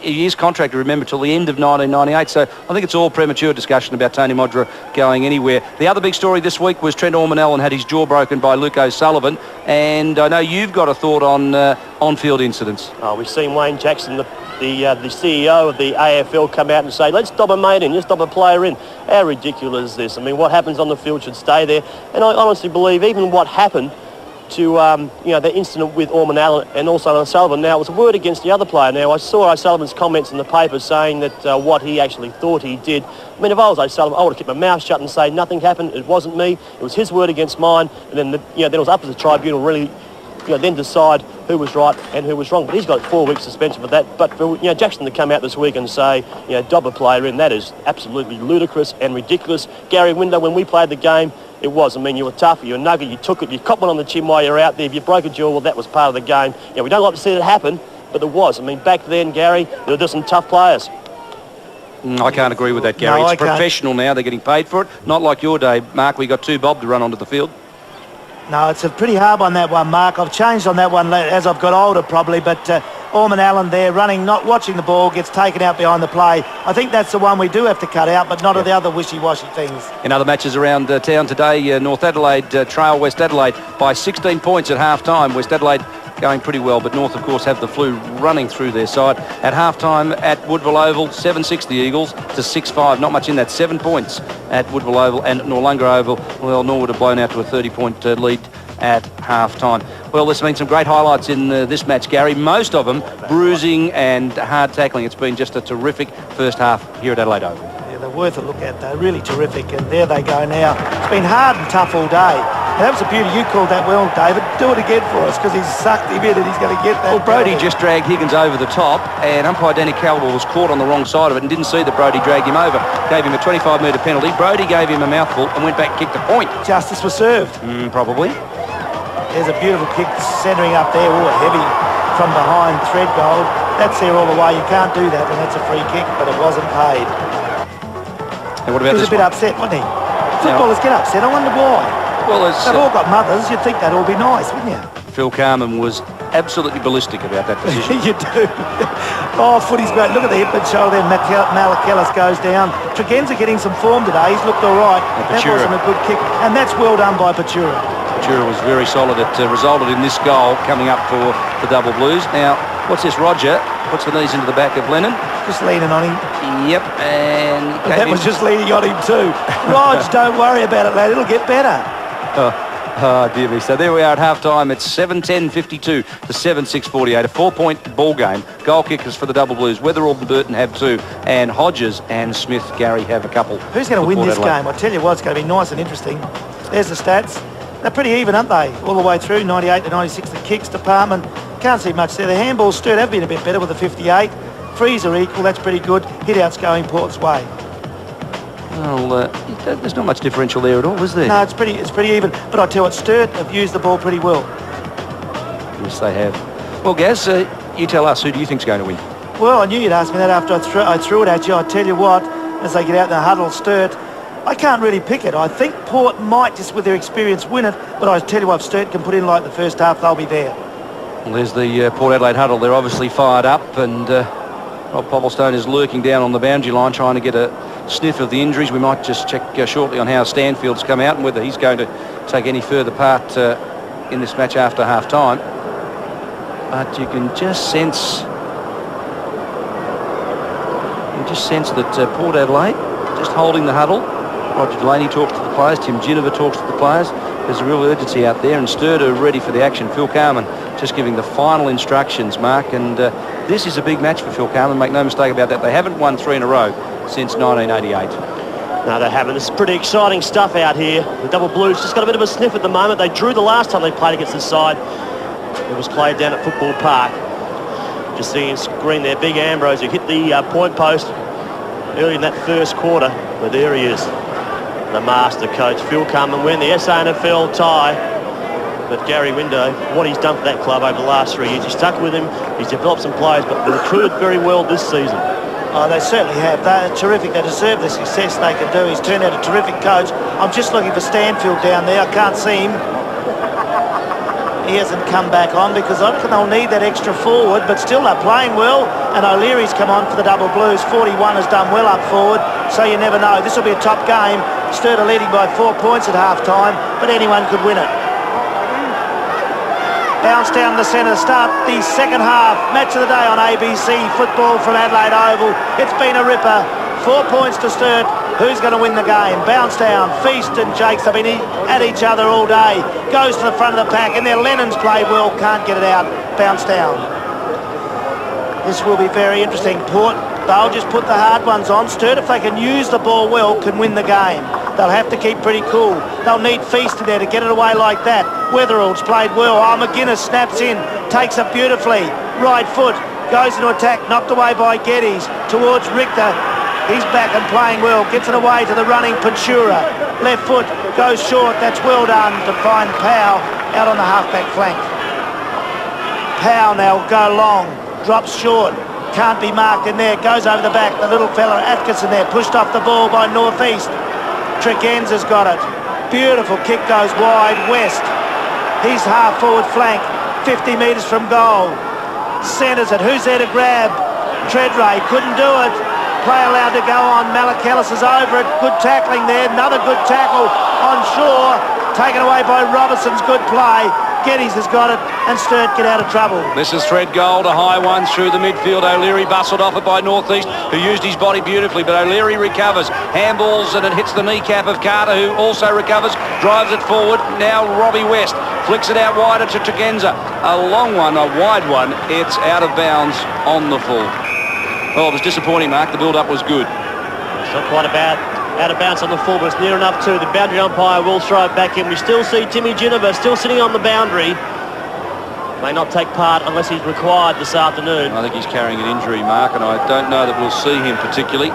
he is contracted, remember, till the end of 1998. So I think it's all premature discussion about Tony Modra going anywhere. The other big story this week was Trent Ormanellan had his jaw broken by Luke O'Sullivan. And I know you've got a thought on on-field incidents. Oh, we've seen Wayne Jackson, the CEO of the AFL, come out and say, let's dob a mate in, let's dob a player in. How ridiculous is this? I mean, what happens on the field should stay there. And I honestly believe even what happened to the incident with Orman Allen and also O'Sullivan. Now, it was a word against the other player. Now, I saw O'Sullivan's comments in the paper saying that what he actually thought he did. I mean, if I was O'Sullivan, I would have kept my mouth shut and say nothing happened, it wasn't me, it was his word against mine, and then then it was up to the tribunal really then decide who was right and who was wrong. But he's got 4 weeks suspension for that. But for Jackson to come out this week and say, dob a player in, that is absolutely ludicrous and ridiculous. Gary Window, when we played the game, it was. I mean, you were tough, you were nugget, you took it, you copped one on the chin while you were out there. If you broke a jaw, well, that was part of the game. We don't like to see that happen, but there was. I mean, back then, Gary, there were just some tough players. I can't agree with that, Gary. No, it's professional now. They're getting paid for it. Not like your day, Mark. We got 2 bob to run onto the field. No, it's a pretty hard one, that one, Mark. I've changed on that one as I've got older, probably, but Orman Allen there running, not watching the ball, gets taken out behind the play. I think that's the one we do have to cut out, but not of the other wishy-washy things. In other matches around town today, North Adelaide trail West Adelaide by 16 points at half-time. West Adelaide going pretty well, but North, of course, have the flu running through their side. At half-time at Woodville Oval, 7-6 the Eagles to 6-5. Not much in that. 7 points at Woodville Oval, and Noarlunga Oval, well, Norwood have blown out to a 30-point lead at half-time. Well, there's been some great highlights in this match, Gary. Most of them bruising and hard tackling. It's been just a terrific first half here at Adelaide Oval. Yeah, they're worth a look at, though. Really terrific, and there they go now. It's been hard and tough all day. And that was a beauty. You called that well, David. Do it again for us, because he's sucked him in and he's going to get that. Well, Brodie just dragged Higgins over the top, and umpire Danny Caldwell was caught on the wrong side of it and didn't see that Brodie dragged him over. Gave him a 25-metre penalty. Brodie gave him a mouthful and went back, kicked a point. Justice was served. Probably. There's a beautiful kick centering up there. Oh, heavy from behind Threadgold. That's there all the way. You can't do that, and that's a free kick, but it wasn't paid. And what about he was this a bit one? upset, wasn't he? Footballers get upset. I wonder why. Well, they've all got mothers. You'd think that'd all be nice, wouldn't you? Phil Carman was absolutely ballistic about that decision. You do. Oh, footy's great. Look at the hip and shoulder there. Malachellis goes down. Tregenza getting some form today. He's looked all right. That wasn't a good kick. And that's well done by Pachura. Pachura was very solid. It resulted in this goal coming up for the Double Blues. Now, what's this? Roger puts the knees into the back of Lennon. Just leaning on him. Yep, and that was just leaning on him too. Rog, don't worry about it, lad. It'll get better. Oh, dear me. So there we are at half-time. It's 7-10-52 to 7-6-48. A 4-point ball game. Goal kickers for the Double Blues. Wetherall and Burton have 2, and Hodges and Smith, Gary, have a couple. Who's going to win this game? I tell you what, it's going to be nice and interesting. There's the stats. They're pretty even, aren't they? All the way through, 98 to 96. The kicks department, can't see much there. The handballs, Sturt have been a bit better with the 58. Frees are equal, that's pretty good. Hit-outs going Port's way. Well, there's not much differential there at all, is there? No, it's pretty even. But I tell you what, Sturt have used the ball pretty well. Yes, they have. Well, Gaz, you tell us, who do you think's going to win? Well, I knew you'd ask me that after I threw it at you. I tell you what, as they get out in the huddle, Sturt, I can't really pick it. I think Port might, just with their experience, win it. But I tell you what, if Sturt can put in like the first half, they'll be there. Well, there's the Port Adelaide huddle. They're obviously fired up, and Rob Popplestone is lurking down on the boundary line trying to get a sniff of the injuries. We might just check shortly on how Stanfield's come out and whether he's going to take any further part in this match after half-time. But you can just sense that Port Adelaide just holding the huddle. Roger Delaney talks to the players. Tim Ginniver talks to the players. There's a real urgency out there, and Sturt are ready for the action. Phil Carman just giving the final instructions, Mark, and this is a big match for Phil Carman. Make no mistake about that. They haven't won 3 in a row since 1988. No, they haven't. This is pretty exciting stuff out here. The Double Blues just got a bit of a sniff at the moment. They drew the last time they played against this side. It was played down at Football Park. Just seeing screen there, Big Ambrose, who hit the point post early in that first quarter. But there he is, the master coach, Phil Carman, win the SANFL tie. But Gary Window, what he's done for that club over the last 3 years, he's stuck with him, he's developed some players, but recruited very well this season. Oh, they certainly have. They're terrific. They deserve the success they can do. He's turned out a terrific coach. I'm just looking for Stanfield down there. I can't see him. He hasn't come back on because I reckon they'll need that extra forward, but still they're playing well, and O'Leary's come on for the Double Blues. 41 has done well up forward, so you never know. This will be a top game. Sturt are leading by 4 points at half-time, but anyone could win it. Bounce down the centre, start the second half. Match of the day on ABC Football from Adelaide Oval. It's been a ripper. 4 points to Sturt. Who's going to win the game? Bounce down. Feast and Jakes have been at each other all day. Goes to the front of the pack, and there Lennon's played well. Can't get it out. Bounce down. This will be very interesting. Port, they'll just put the hard ones on. Sturt, if they can use the ball well, can win the game. They'll have to keep pretty cool. They'll need Feast in there to get it away like that. Wetherall's played well. Oh, McGuinness snaps in, takes it beautifully. Right foot, goes into attack, knocked away by Geddes. Towards Richter. He's back and playing well. Gets it away to the running Pachura. Left foot, goes short. That's well done to find Powell out on the halfback flank. Powell now will go long. drops short. Can't be marked in there. Goes over the back. The little fella, Atkinson there, pushed off the ball by North East. Tregenza's got it. Beautiful kick goes wide. West. He's half forward flank. 50 metres from goal. Centres it. Who's there to grab? Treadray couldn't do it. Play allowed to go on. Malakelis is over it. Good tackling there. Another good tackle on shore. Taken away by Robertson's good play. Geddes has got it, and Sturt get out of trouble. This is thread goal, a high one through the midfield. O'Leary bustled off it by North East, who used his body beautifully, but O'Leary recovers. Handballs, and it hits the kneecap of Carter, who also recovers, drives it forward. Now Robbie West flicks it out wider to Tregenza. A long one, a wide one. It's out of bounds on the full. Well, it was disappointing, Mark. The build-up was good. It's not quite out of bounds on the full, but it's near enough to. The boundary umpire will throw it back in. We still see Timmy Ginniver still sitting on the boundary. May not take part unless he's required this afternoon. I think he's carrying an injury, Mark, and I don't know that we'll see him particularly.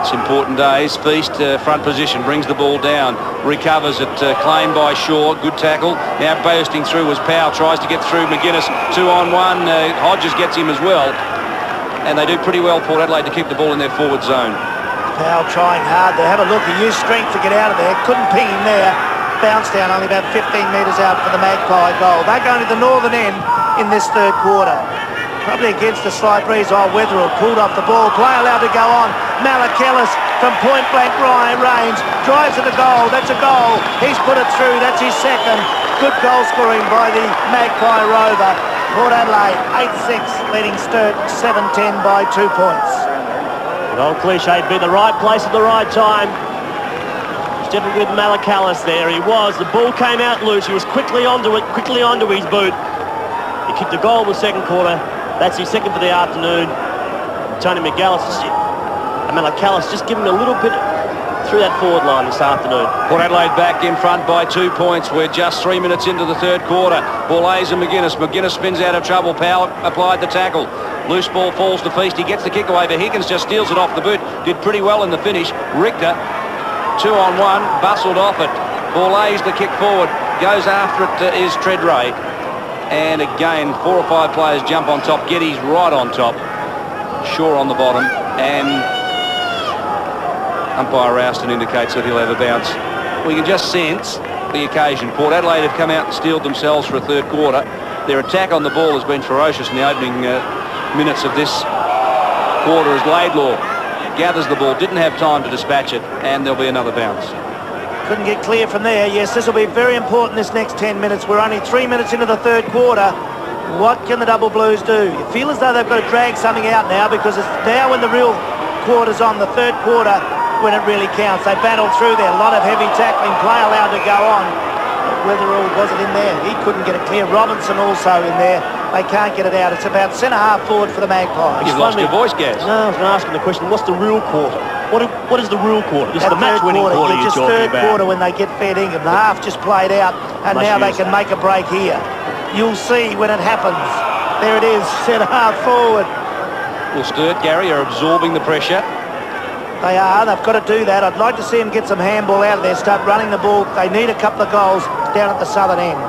It's important days. Feast, front position, brings the ball down, recovers it, claimed by Shaw, good tackle. Now bursting through was Powell, tries to get through McGuinness, 2-on-1. Hodges gets him as well. And they do pretty well, Port Adelaide, to keep the ball in their forward zone. Powell trying hard to have a look. He used strength to get out of there. Couldn't ping him there. Bounced down only about 15 metres out for the Magpie goal. They're going to the northern end in this third quarter. Probably against the slight breeze. Wetherill pulled off the ball. Play allowed to go on. Malakelis from point-blank range. Drives to the goal. That's a goal. He's put it through. That's his second. Good goal scoring by the Magpie Rover. Port Adelaide 8-6, leading Sturt 7-10 by 2 points. The old cliche, be the right place at the right time. Stepping with Malakelis there. He was. The ball came out loose. He was quickly onto it, quickly onto his boot. He kicked a goal in the second quarter. That's his second for the afternoon. Tony McGallis and Malakelis just giving a little bit through that forward line this afternoon. Port Adelaide back in front by 2 points. We're just 3 minutes into the third quarter. Bourlays and McGuinness. McGuinness spins out of trouble. Powell applied the tackle. Loose ball falls to Feast. He gets the kick away, but Higgins just steals it off the boot. Did pretty well in the finish. Richter, 2-on-1, bustled off it. Bourlays the kick forward. Goes after it is Treadray. And again, 4 or 5 players jump on top. Geddes right on top. Shaw on the bottom. And umpire Rouston indicates that he'll have a bounce. We can just sense the occasion. Port Adelaide have come out and steeled themselves for a third quarter. Their attack on the ball has been ferocious in the opening minutes of this quarter as Laidlaw gathers the ball, didn't have time to dispatch it, and there'll be another bounce. Couldn't get clear from there. Yes, this will be very important this next 10 minutes. We're only 3 minutes into the third quarter. What can the Double Blues do? You feel as though they've got to drag something out now, because it's now when the real quarter's on, the third quarter, when it really counts. They battled through there. A lot of heavy tackling. Play allowed to go on. Wetherill was it in there? He couldn't get it clear. Robinson also in there. They can't get it out. It's about centre-half forward for the Magpies. You've lost your voice, Gaz. No, I was going to ask him the question, what's the real quarter? What is the real quarter? Just the match-winning quarter you're just talking third about. quarter when they get fair dinkum. The half just played out, and now they can make a break here. You'll see when it happens. There it is, centre-half forward. Well, Sturt, Gary, are absorbing the pressure. They are. They've got to do that. I'd like to see them get some handball out of there, start running the ball. They need a couple of goals down at the southern end.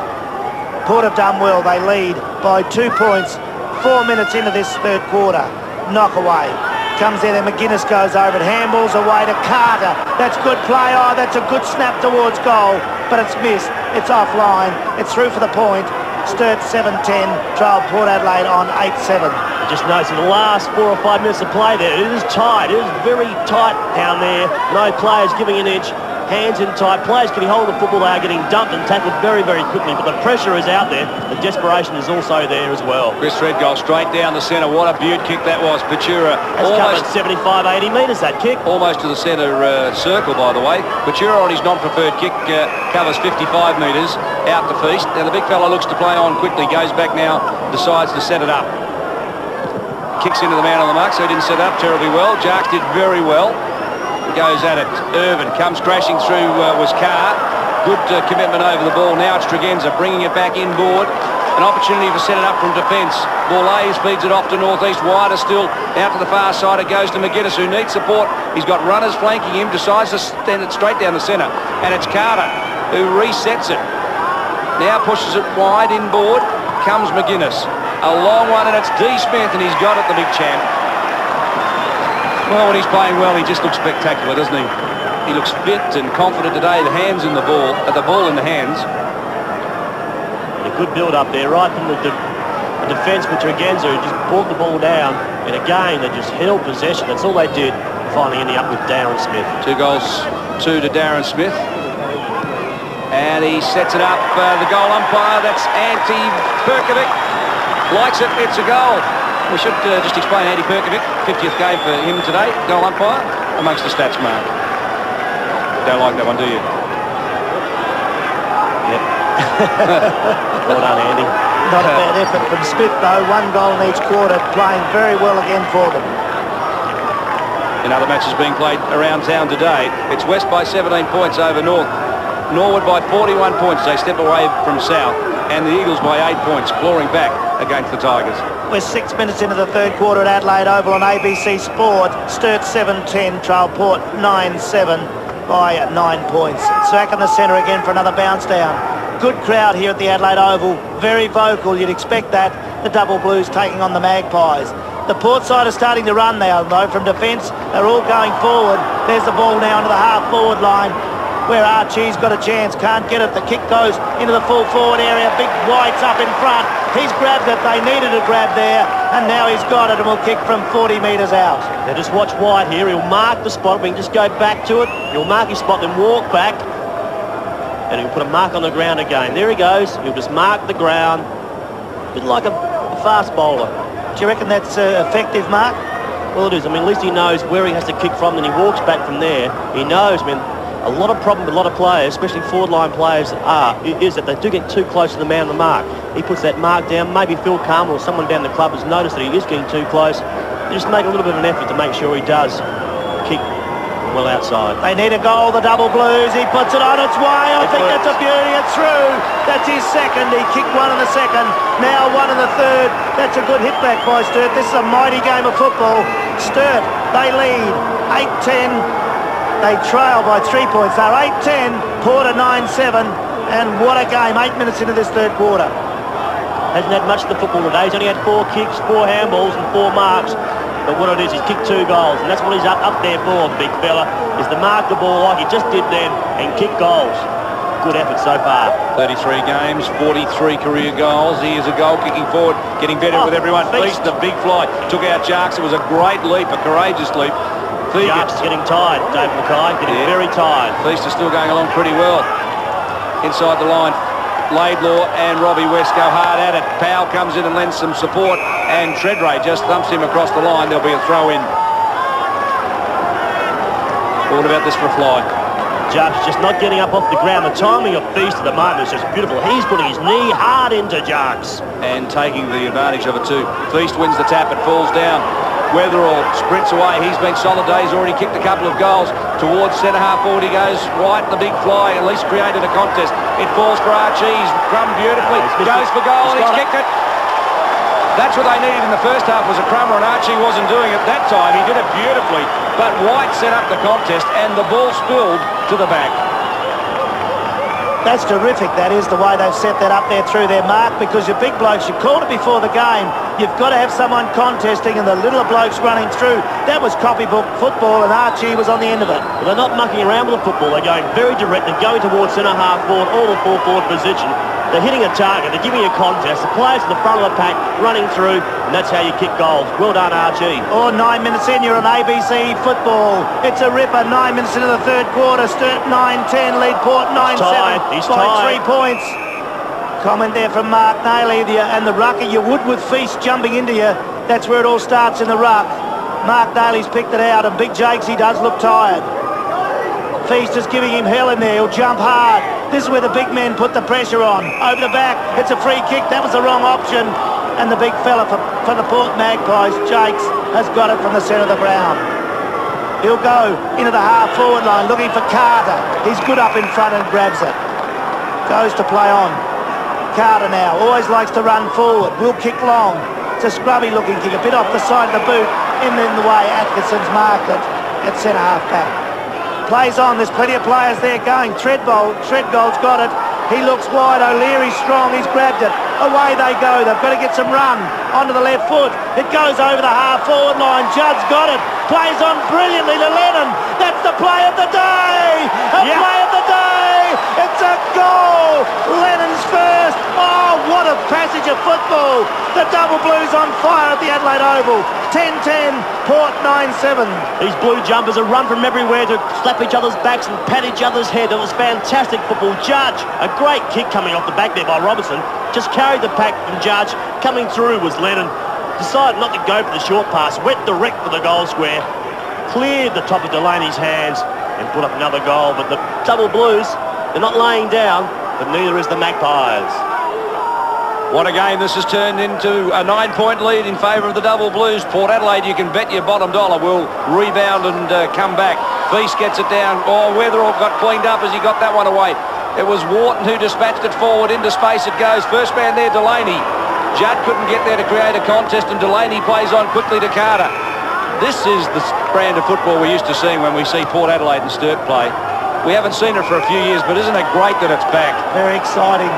Port have done well. They lead by 2 points. 4 minutes into this third quarter. Knock away. Comes in and McGuinness goes over it. Handballs away to Carter. That's good play. Oh, that's a good snap towards goal. But it's missed. It's offline. It's through for the point. Sturt 7-10. Trail Port Adelaide on 8-7. Just notice in the last 4 or 5 minutes of play there, it is tight. It is very tight down there. No players giving an inch. Hands in tight. Players getting hold of the football. They are getting dumped and tackled very, very quickly. But the pressure is out there. The desperation is also there as well. Chris Threadgold straight down the centre. What a beaut kick that was. Patura almost 75, 80 metres, that kick. Almost to the centre circle, by the way. Patura on his non-preferred kick covers 55 metres out to Feast. Now the big fella looks to play on quickly. Goes back now. Decides to set it up. Kicks into the man on the mark, so he didn't set up terribly well. Jarks did very well. Goes at it. Irvin comes crashing through was Carr. Good commitment over the ball. Now it's Tregenza bringing it back inboard. An opportunity to set it up from defence. Bourlays feeds it off to North East. Wider still out to the far side. It goes to McGuinness, who needs support. He's got runners flanking him. Decides to send it straight down the centre. And it's Carter who resets it. Now pushes it wide inboard. Comes McGuinness. A long one, and it's D. Smith, and he's got it, the big champ. Well, when he's playing well, he just looks spectacular, doesn't he? He looks fit and confident today. The hands in the ball, the ball in the hands. A good build-up there, right from the defence with Tregenza, who just brought the ball down. And again, they just held possession. That's all they did, finally ending up with Darren Smith. 2 goals, 2 to Darren Smith. And he sets it up. The goal umpire, that's Antti Perkovic. Likes it, it's a goal. We should just explain Antti Perkovic, 50th game for him today, goal umpire, amongst the stats, Mark. Don't like that one, do you? Yep. Well done, Andy. Not a bad effort from Smith, though. 1 goal in each quarter, playing very well again for them. In other matches being played around town today, it's West by 17 points over North. Norwood by 41 points. They step away from South. And the Eagles by 8 points, clawing back against the Tigers. We're 6 minutes into the third quarter at Adelaide Oval on ABC Sport. Sturt 7-10, trail Port 9-7 by 9 points. Sack in the centre again for another bounce down. Good crowd here at the Adelaide Oval, very vocal, you'd expect that. The Double Blues taking on the Magpies. The Port side are starting to run now, though, from defence. They're all going forward. There's the ball now into the half-forward line, where Archie's got a chance, can't get it. The kick goes into the full forward area. Big White's up in front. He's grabbed it. They needed a grab there, and now he's got it and will kick from 40 metres out. Now just watch White here. He'll mark the spot. We can just go back to it. He'll mark his spot, then walk back, and he'll put a mark on the ground again. There he goes. He'll just mark the ground. A bit like a fast bowler. Do you reckon that's effective, Mark? Well, it is. I mean, at least he knows where he has to kick from, then he walks back from there. He knows, I mean, a lot of problem with a lot of players, especially forward line players, is that they do get too close to the man on the mark. He puts that mark down. Maybe Phil Carmel or someone down the club has noticed that he is getting too close. They just make a little bit of an effort to make sure he does kick well outside. They need a goal, the Double Blues. He puts it on its way. I think that's a beauty. It's through. That's his second. He kicked 1 in the second. Now 1 in the third. That's a good hit back by Sturt. This is a mighty game of football. Sturt, they lead 8-10. They trail by 3 points. They're 8-10, Porter 9-7, and what a game, 8 minutes into this third quarter. Hasn't had much of the football today. He's only had 4 kicks, 4 handballs and 4 marks. But what it is, he's kicked 2 goals, and that's what he's up there for, the big fella, is to mark the ball like he just did then and kick goals. Good effort so far. 33 games, 43 career goals. He is a goal kicking forward, getting better with everyone. Feast, the big fly, took out Jarks. It was a great leap, a courageous leap. Jarks is getting tired, Dave Mackay, getting very tired. Feast is still going along pretty well. Inside the line, Laidlaw and Robbie West go hard at it. Powell comes in and lends some support, and Treadray just thumps him across the line. There'll be a throw in. What about this for a fly? Judge just not getting up off the ground. The timing of Feast at the moment is just beautiful. He's putting his knee hard into Jarks. And taking the advantage of it too. Feast wins the tap, it falls down. Weatherall sprints away. He's been solid there. He's already kicked a couple of goals. Towards centre half forward he goes. White, the big fly, at least created a contest. It falls for Archie. He's crummed beautifully. Goes for goal and he's kicked it. That's what they needed in the first half, was a crummer, and Archie wasn't doing it that time. He did it beautifully. But White set up the contest and the ball spilled to the back. That's terrific, that is, the way they've set that up there through their mark, because your big blokes, you called it before the game, you've got to have someone contesting and the littler blokes running through. That was copybook football and Archie was on the end of it. Well, they're not mucking around with the football, they're going very direct, they're going towards centre half forward, all the full forward position. They're hitting a target, they're giving you a contest, the players at the front of the pack running through, and that's how you kick goals. Well done, Archie. 9 minutes in, you're on ABC Football. It's a ripper, 9 minutes into the third quarter. Sturt 9-10, lead Port 9-7 by 3 points. Comment there from Mark Nayley, and the rucker you would with Feast jumping into you. That's where it all starts, in the ruck. Mark Nayley's picked it out, and Big Jakes, he does look tired. Feast is giving him hell in there. He'll jump hard. This is where the big men put the pressure on. Over the back, it's a free kick. That was the wrong option. And the big fella for the Port Magpies, Jakes, has got it from the centre of the ground. He'll go into the half-forward line looking for Carter. He's good up in front and grabs it. Goes to play on. Carter now always likes to run forward. Will kick long. It's a scrubby-looking kick, a bit off the side of the boot. In the way Atkinson's marked it at centre half-back. Plays on, there's plenty of players there going. Treadgold's got it. He looks wide, O'Leary's strong, he's grabbed it. Away they go. They've got to get some run onto the left foot. It goes over the half-forward line. Judd's got it. Plays on brilliantly to Lennon. That's the play of the day. Play of the day. It's a goal. Lennon's first. Oh, what a passage of football. The Double Blues on fire at the Adelaide Oval. 10-10, Port 9-7. These blue jumpers are run from everywhere to slap each other's backs and pat each other's head. It was fantastic football. Judge, a great kick coming off the back there by Robertson. Just carried the pack from Judge. Coming through was Lennon. Decided not to go for the short pass. Went direct for the goal square. Cleared the top of Delaney's hands and put up another goal. But the Double Blues, they're not laying down, but neither is the Magpies. What a game this has turned into. A 9-point lead in favour of the Double Blues. Port Adelaide, you can bet your bottom dollar, will rebound and come back. Feast gets it down. Oh, Weatherall got cleaned up as he got that one away. It was Wharton who dispatched it forward. Into space it goes. First man there, Delaney. Judd couldn't get there to create a contest, and Delaney plays on quickly to Carter. This is the brand of football we're used to seeing when we see Port Adelaide and Sturt play. We haven't seen it for a few years, but isn't it great that it's back? Very exciting.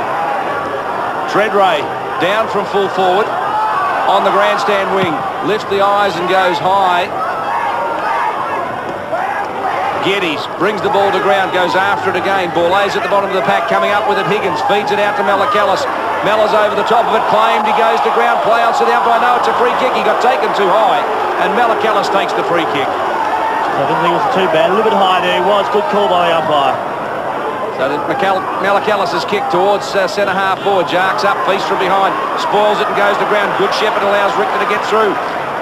Treadray down from full forward on the grandstand wing, lifts the eyes and goes high. Geddes brings the ball to ground, goes after it again. Borlase at the bottom of the pack, coming up with it. Higgins feeds it out to Malacallis. Mellor's over the top of it, claimed, he goes to ground, play on to the umpire. No, it's a free kick. He got taken too high, and Malacallis takes the free kick. I didn't think it was too bad. A little bit high there. It was good call by the umpire. So Malacallis' kick towards centre-half forward. Jarks up, Feast from behind. Spoils it and goes to ground. Good Shepherd allows Richter to get through.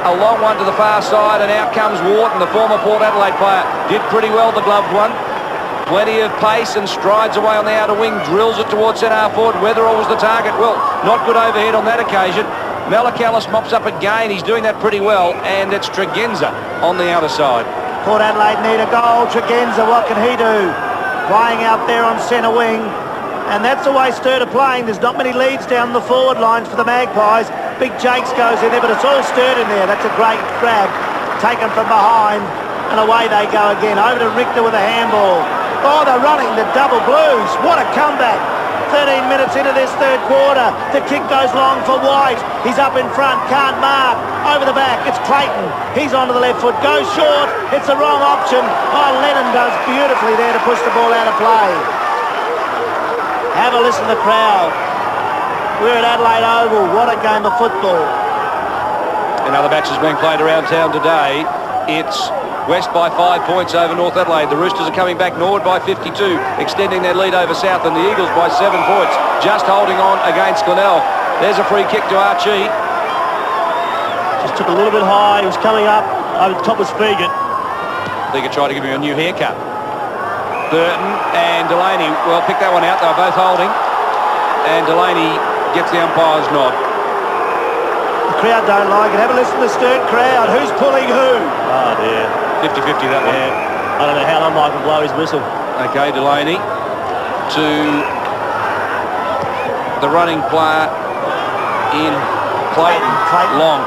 A long one to the far side, and out comes Wharton, the former Port Adelaide player. Did pretty well, the gloved one. Plenty of pace and strides away on the outer wing. Drills it towards centre-half forward. Weatherall was the target. Well, not good overhead on that occasion. Malacallis mops up again. He's doing that pretty well, and it's Tregenza on the outer side. Port Adelaide need a goal. Tregenza, what can he do? Playing out there on centre wing, and that's the way Sturt are playing. There's not many leads down the forward lines for the Magpies. Big Jakes goes in there, but it's all Sturt in there. That's a great grab, taken from behind, and away they go again. Over to Richter with a handball. Oh, they're running the Double Blues. What a comeback. 13 minutes into this third quarter. The kick goes long for White. He's up in front, can't mark. Over the back, it's Clayton. He's onto the left foot, goes short. It's the wrong option. Oh, Lennon does beautifully there to push the ball out of play. Have a listen to the crowd. We're at Adelaide Oval. What a game of football. Another match is being played around town today. It's West by 5 points over North Adelaide. The Roosters are coming back north by 52, extending their lead over South, and the Eagles by 7 points, just holding on against Glenelg. There's a free kick to Archie. Just took a little bit high. He was coming up. Over the top was Fegan. Fegan tried to give him a new haircut. Burton and Delaney, well, pick that one out. They were both holding. And Delaney gets the umpire's nod. The crowd don't like it. Have a listen to the Sturt crowd. Who's pulling who? Oh, dear. 50-50 that one. Yeah. I don't know how umpire can blow his whistle. Okay, Delaney to the running player in Clayton. Long.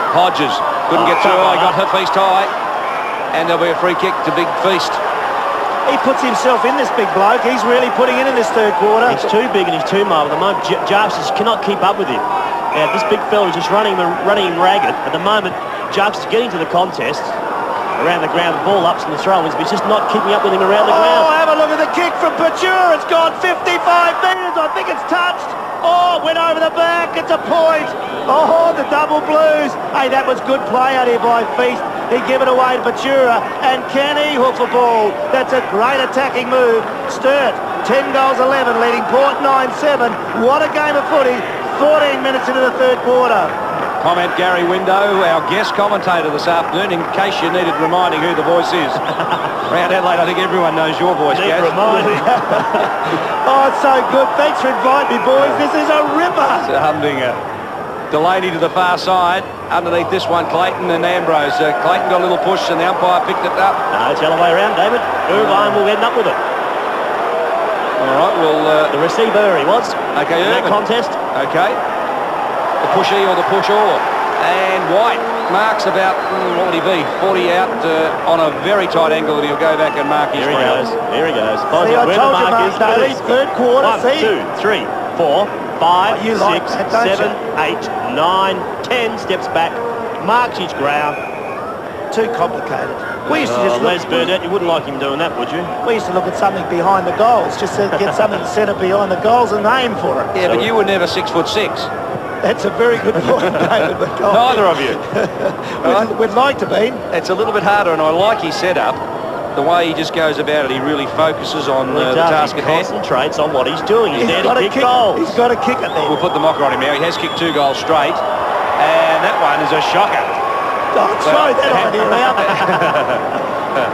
Hodges couldn't get through. I got her Feast high, and there'll be a free kick to Big Feast. He puts himself in, this big bloke. He's really putting it in this third quarter. He's too big and he's too mobile. At the moment, Jarks just cannot keep up with him. Yeah, this big fella is just running him ragged. At the moment, Jarks is getting to the contest. Around the ground, the ball ups and the throw-ins, but he's just not keeping up with him around the ground. Oh, have a look at the kick from Pachura. It's gone 55 metres. I think it's touched. Oh, went over the back. It's a point. Oh, the Double Blues. Hey, that was good play out here by Feast. He gave it away to Pachura. And can he hook the ball? That's a great attacking move. Sturt, 10 goals 11, leading Port 9-7. What a game of footy. 14 minutes into the third quarter. Comment Gary Window, our guest commentator this afternoon, in case you needed reminding who the voice is. Around Adelaide, I think everyone knows your voice, Gaz. Oh, it's so good. Thanks for inviting me, boys. This is a ripper. It's a humdinger. Delaney to the far side. Underneath this one, Clayton and Ambrose. Clayton got a little push and the umpire picked it up. No, it's the other way around, David. Irvine will end up with it. All right, well... the receiver he was. Okay, in that contest. Okay. The pushee or the push-all. And White marks about, what would he be, 40 out on a very tight angle that he'll go back and mark his Here he goes. Here he goes. See, I told you, Mark Daly, third quarter. 1, 2, 3, 4, 5, You 6, like that, don't 7, 8, 9, 10 steps back, marks his ground. Too complicated. We used to just Les Burdett, you wouldn't like him doing that, would you? We used to look at something behind the goals, just to get something centre behind the goals and aim for it. Yeah, but you were never 6'6". That's a very good point, David. Neither of you. We'd like to be. It's a little bit harder, and I like his setup. The way he just goes about it, he really focuses on the task at hand. He concentrates on what he's doing. He's there to kick goals. He's got to kick it there. We'll put the mocker on him now. He has kicked 2 goals straight, and that one is a shocker. Don't throw that on him out there.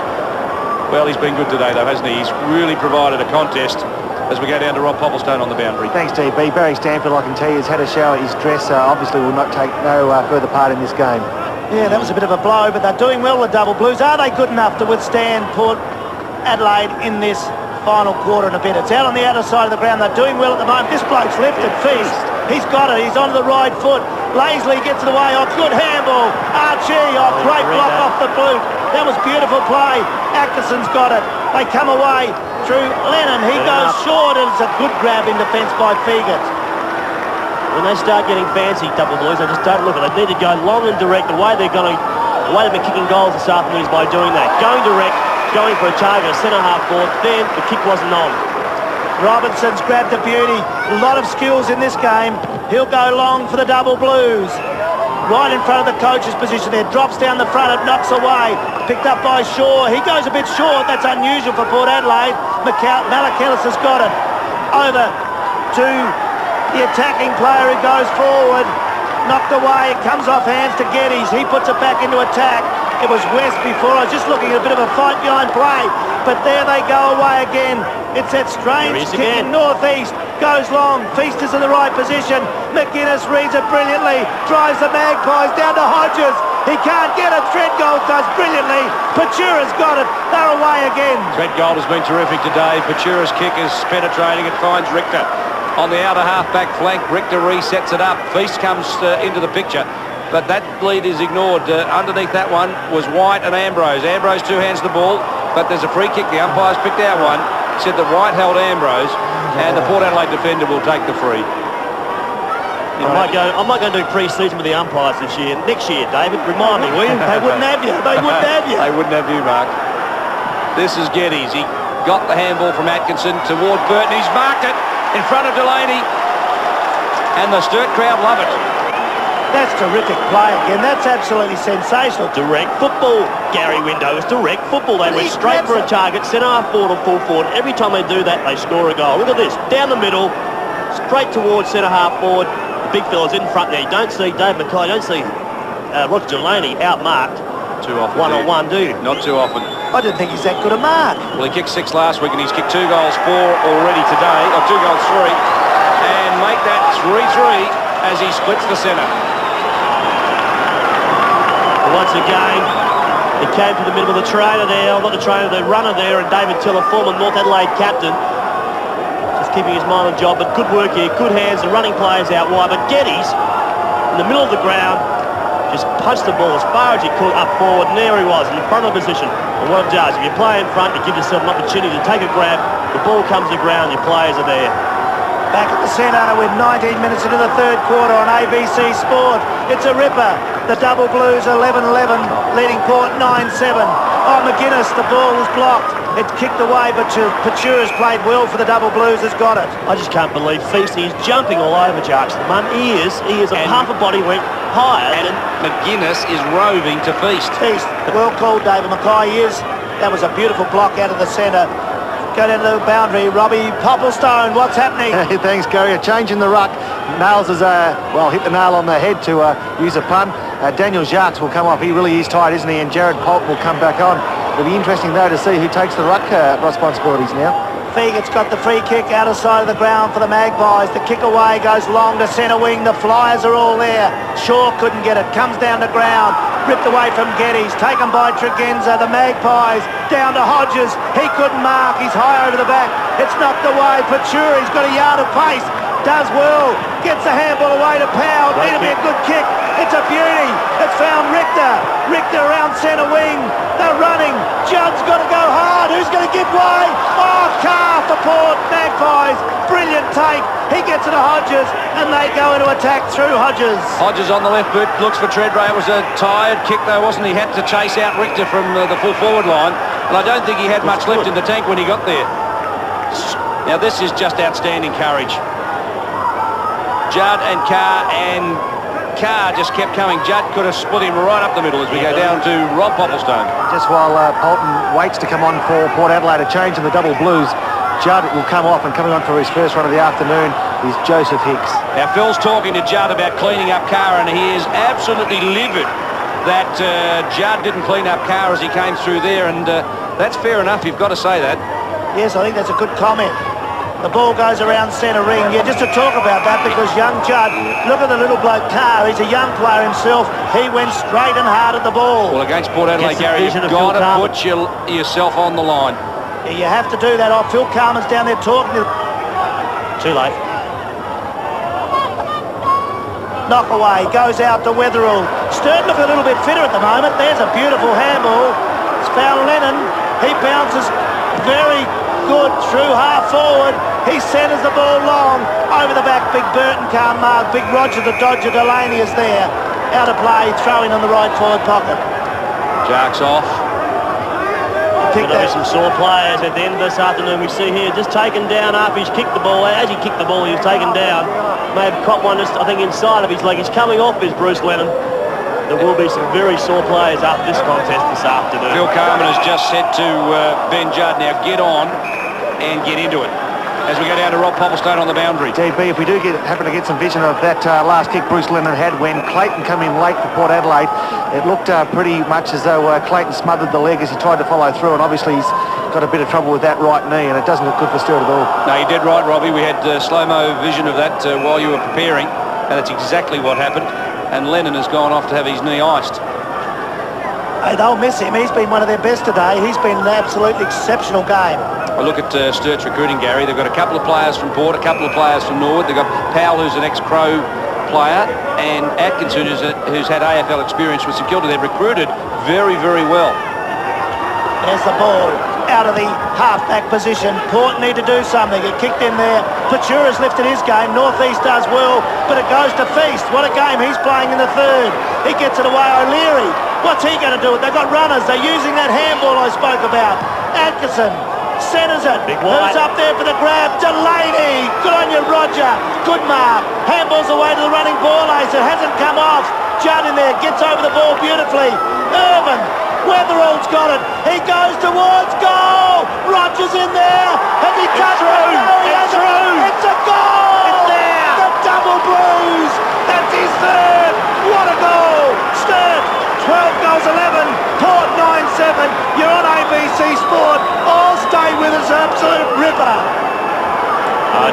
Well, he's been good today, though, hasn't he? He's really provided a contest as we go down to Rob Popplestone on the boundary. Thanks, DB. Barry Stanfield, I can tell you, has had a shower. His dress obviously will not take no further part in this game. Yeah, that was a bit of a blow, but they're doing well, the Double Blues. Are they good enough to withstand Port Adelaide in this final quarter and a bit? It's out on the outer side of the ground. They're doing well at the moment. This bloke's lifted. Feast. He's got it. He's onto the right foot. Lazley gets it away. Oh, good handball. Archie. Oh, great block off the boot. That was beautiful play. Atkinson's got it. They come away through Lennon. He goes short. It's a good grab in defence by Fegans. When they start getting fancy, Double Blues, they just don't look at it. They need to go long and direct. The way they've been kicking goals this afternoon is by doing that. Going direct, going for a target, centre half forward, then the kick wasn't on. Robinson's grabbed a beauty. A lot of skills in this game. He'll go long for the Double Blues. Right in front of the coach's position there. Drops down the front. It knocks away. Picked up by Shaw. He goes a bit short. That's unusual for Port Adelaide. Malakelis has got it. Over to the attacking player who goes forward. Knocked away. It comes off hands to Geddes. He puts it back into attack. It was West before. I was just looking at a bit of a fight behind play. But there they go away again. It's that strange kicking northeast. Goes long. Feast is in the right position. McGuinness reads it brilliantly. Drives the Magpies down to Hodges. He can't get it. Treadgold does brilliantly. Pachura's got it. They're away again. Treadgold has been terrific today. Pachura's kick is penetrating. It finds Richter on the outer half-back flank. Richter resets it up. Feast comes into the picture. But that lead is ignored. Underneath that one was White and Ambrose. Ambrose 2 hands the ball, but there's a free kick. The umpires picked out one. Said that White held Ambrose, and the Port Adelaide defender will take the free. I might go do pre-season with the umpires this year. Next year, David, remind me, will you? They wouldn't have you. They wouldn't have you. They wouldn't have you, Mark. This is Geddes. He got the handball from Atkinson toward Burton. He's marked it in front of Delaney, and the Sturt crowd love it. That's terrific play again. That's absolutely sensational. Direct football, Gary Window. It's direct football. They went straight for a target, centre half forward or full forward. Every time they do that, they score a goal. Look at this. Down the middle, straight towards centre half forward. The big fella's in front there. You don't see Dave McKay. You don't see Roger Delaney outmarked. Too often. One-on-one, do you? Not too often. I didn't think he's that good a mark. Well, he kicked 6 last week, and he's kicked 2 goals, 4 already today. Or 2 goals, 3. And make that 3-3 as he splits the centre. Once again, it came to the middle of the trainer there, not the trainer, the runner there, and David Tiller, former North Adelaide captain, just keeping his mind on the job, but good work here, good hands, and running players out wide, but Geddes, in the middle of the ground, just punched the ball as far as he could up forward, and there he was, in the front of the position. And what it does, if you play in front, you give yourself an opportunity to take a grab, the ball comes to the ground, your players are there. Back at the centre with 19 minutes into the third quarter on ABC Sport. It's a ripper. The Double Blues 11-11, leading Port 9-7. Oh, McGuinness, the ball was blocked. It kicked away, but Pachura's played well for the Double Blues, has got it. I just can't believe Feast, he's jumping all over Jarks at the moment. He is. Half a body went higher. And McGuinness is roving to Feast. Feast, well called, David Mackay. He is. That was a beautiful block out of the centre. Go down to the boundary. Robbie Popplestone, what's happening? Thanks, Gary. A change in the ruck. Nails has, hit the nail on the head to use a pun. Daniel Jacques will come off. He really is tired, isn't he? And Jared Polk will come back on. It'll be interesting, though, to see who takes the ruck responsibilities now. Fegan's got the free kick out of side of the ground for the Magpies. The kick away goes long to centre wing. The Flyers are all there. Shaw couldn't get it. Comes down to ground. Ripped away from Geddes. Taken by Tregenza. The Magpies down to Hodges. He couldn't mark. He's high over the back. It's knocked away. Pachura, he's got a yard of pace. Does well. Gets the handball away to Powell. Need to be a good kick. It's a beauty. It's found Richter. Richter around centre wing. They're running. Judd's got to go hard. Who's going to give way? Oh, Carr for Port. defies. Brilliant take. He gets it to Hodges, and they go into attack through Hodges. Hodges on the left boot, looks for Treadray. It was a tired kick though, wasn't he? Had to chase out Richter from the full forward line, and I don't think he had much left in the tank when he got there. Now this is just outstanding courage. Judd and Carr just kept coming. Judd could have split him right up the middle as we go down to Rob Popplestone. Just while Bolton waits to come on for Port Adelaide, a change in the double blues. Judd will come off, and coming on for his first run of the afternoon is Joseph Hicks. Now Phil's talking to Judd about cleaning up Carr, and he is absolutely livid that Judd didn't clean up Carr as he came through there, and that's fair enough, you've got to say that. Yes, I think that's a good comment. The ball goes around centre ring. Yeah, just to talk about that, because young Judd, look at the little bloke Carr, he's a young player himself. He went straight and hard at the ball. Well, against Port Adelaide, Gary, you've got to put yourself on the line. Yeah, you have to do that. Oh, Phil Carman's down there talking to... Too late. Knock away, goes out to Weatherall. Sturt looking a little bit fitter at the moment. There's a beautiful handball. It's found Lennon. He bounces very good through half forward. He centres the ball long. Over the back, Big Burton can't mark. Big Roger the Dodger Delaney is there. Out of play, throwing on the right forward pocket. Jarks off. There'll be some sore players at the end of this afternoon. We see here just taken down after he's kicked the ball. As he kicked the ball, he was taken down. May have caught one just, I think, inside of his leg. He's coming off is Bruce Lennon. There will be some very sore players after this contest this afternoon. Phil Carman has just said to Ben Judd, now get on and get into it. As we go down to Rob Popplestone on the boundary. DB, if we do happen to get some vision of that last kick Bruce Lennon had when Clayton came in late for Port Adelaide, it looked pretty much as though Clayton smothered the leg as he tried to follow through, and obviously he's got a bit of trouble with that right knee, and it doesn't look good for Sturt at all. No, you did right, Robbie. We had slow-mo vision of that while you were preparing, and that's exactly what happened. And Lennon has gone off to have his knee iced. Hey, they'll miss him. He's been one of their best today. He's been an absolutely exceptional game. I look at Sturt's recruiting, Gary. They've got a couple of players from Port, a couple of players from Norwood. They've got Powell, who's an ex-Crow player, and Atkinson, who's had AFL experience with St Kilda. They've recruited very, very well. There's the ball out of the half-back position. Port need to do something. It kicked in there. Fatura's lifted his game. North East does well, but it goes to Feast. What a game he's playing in the third. He gets it away. O'Leary, what's he going to do? They've got runners. They're using that handball I spoke about. Atkinson centres it. Who's up there for the grab? Delaney. Good on you, Roger. Good mark. Handball's away to the running ball ace. It hasn't come off. Judd in there gets over the ball beautifully. Irvin. Weatherall's got it. He goes towards goal. Rogers in there. Has he touched it? No, he hasn't. It's a goal. It's there. The double blues. That's his third. What a goal. Sturt, 12 goals 11. Port 9-7. You're on ABC Sport. All stay with us. Absolute ripper.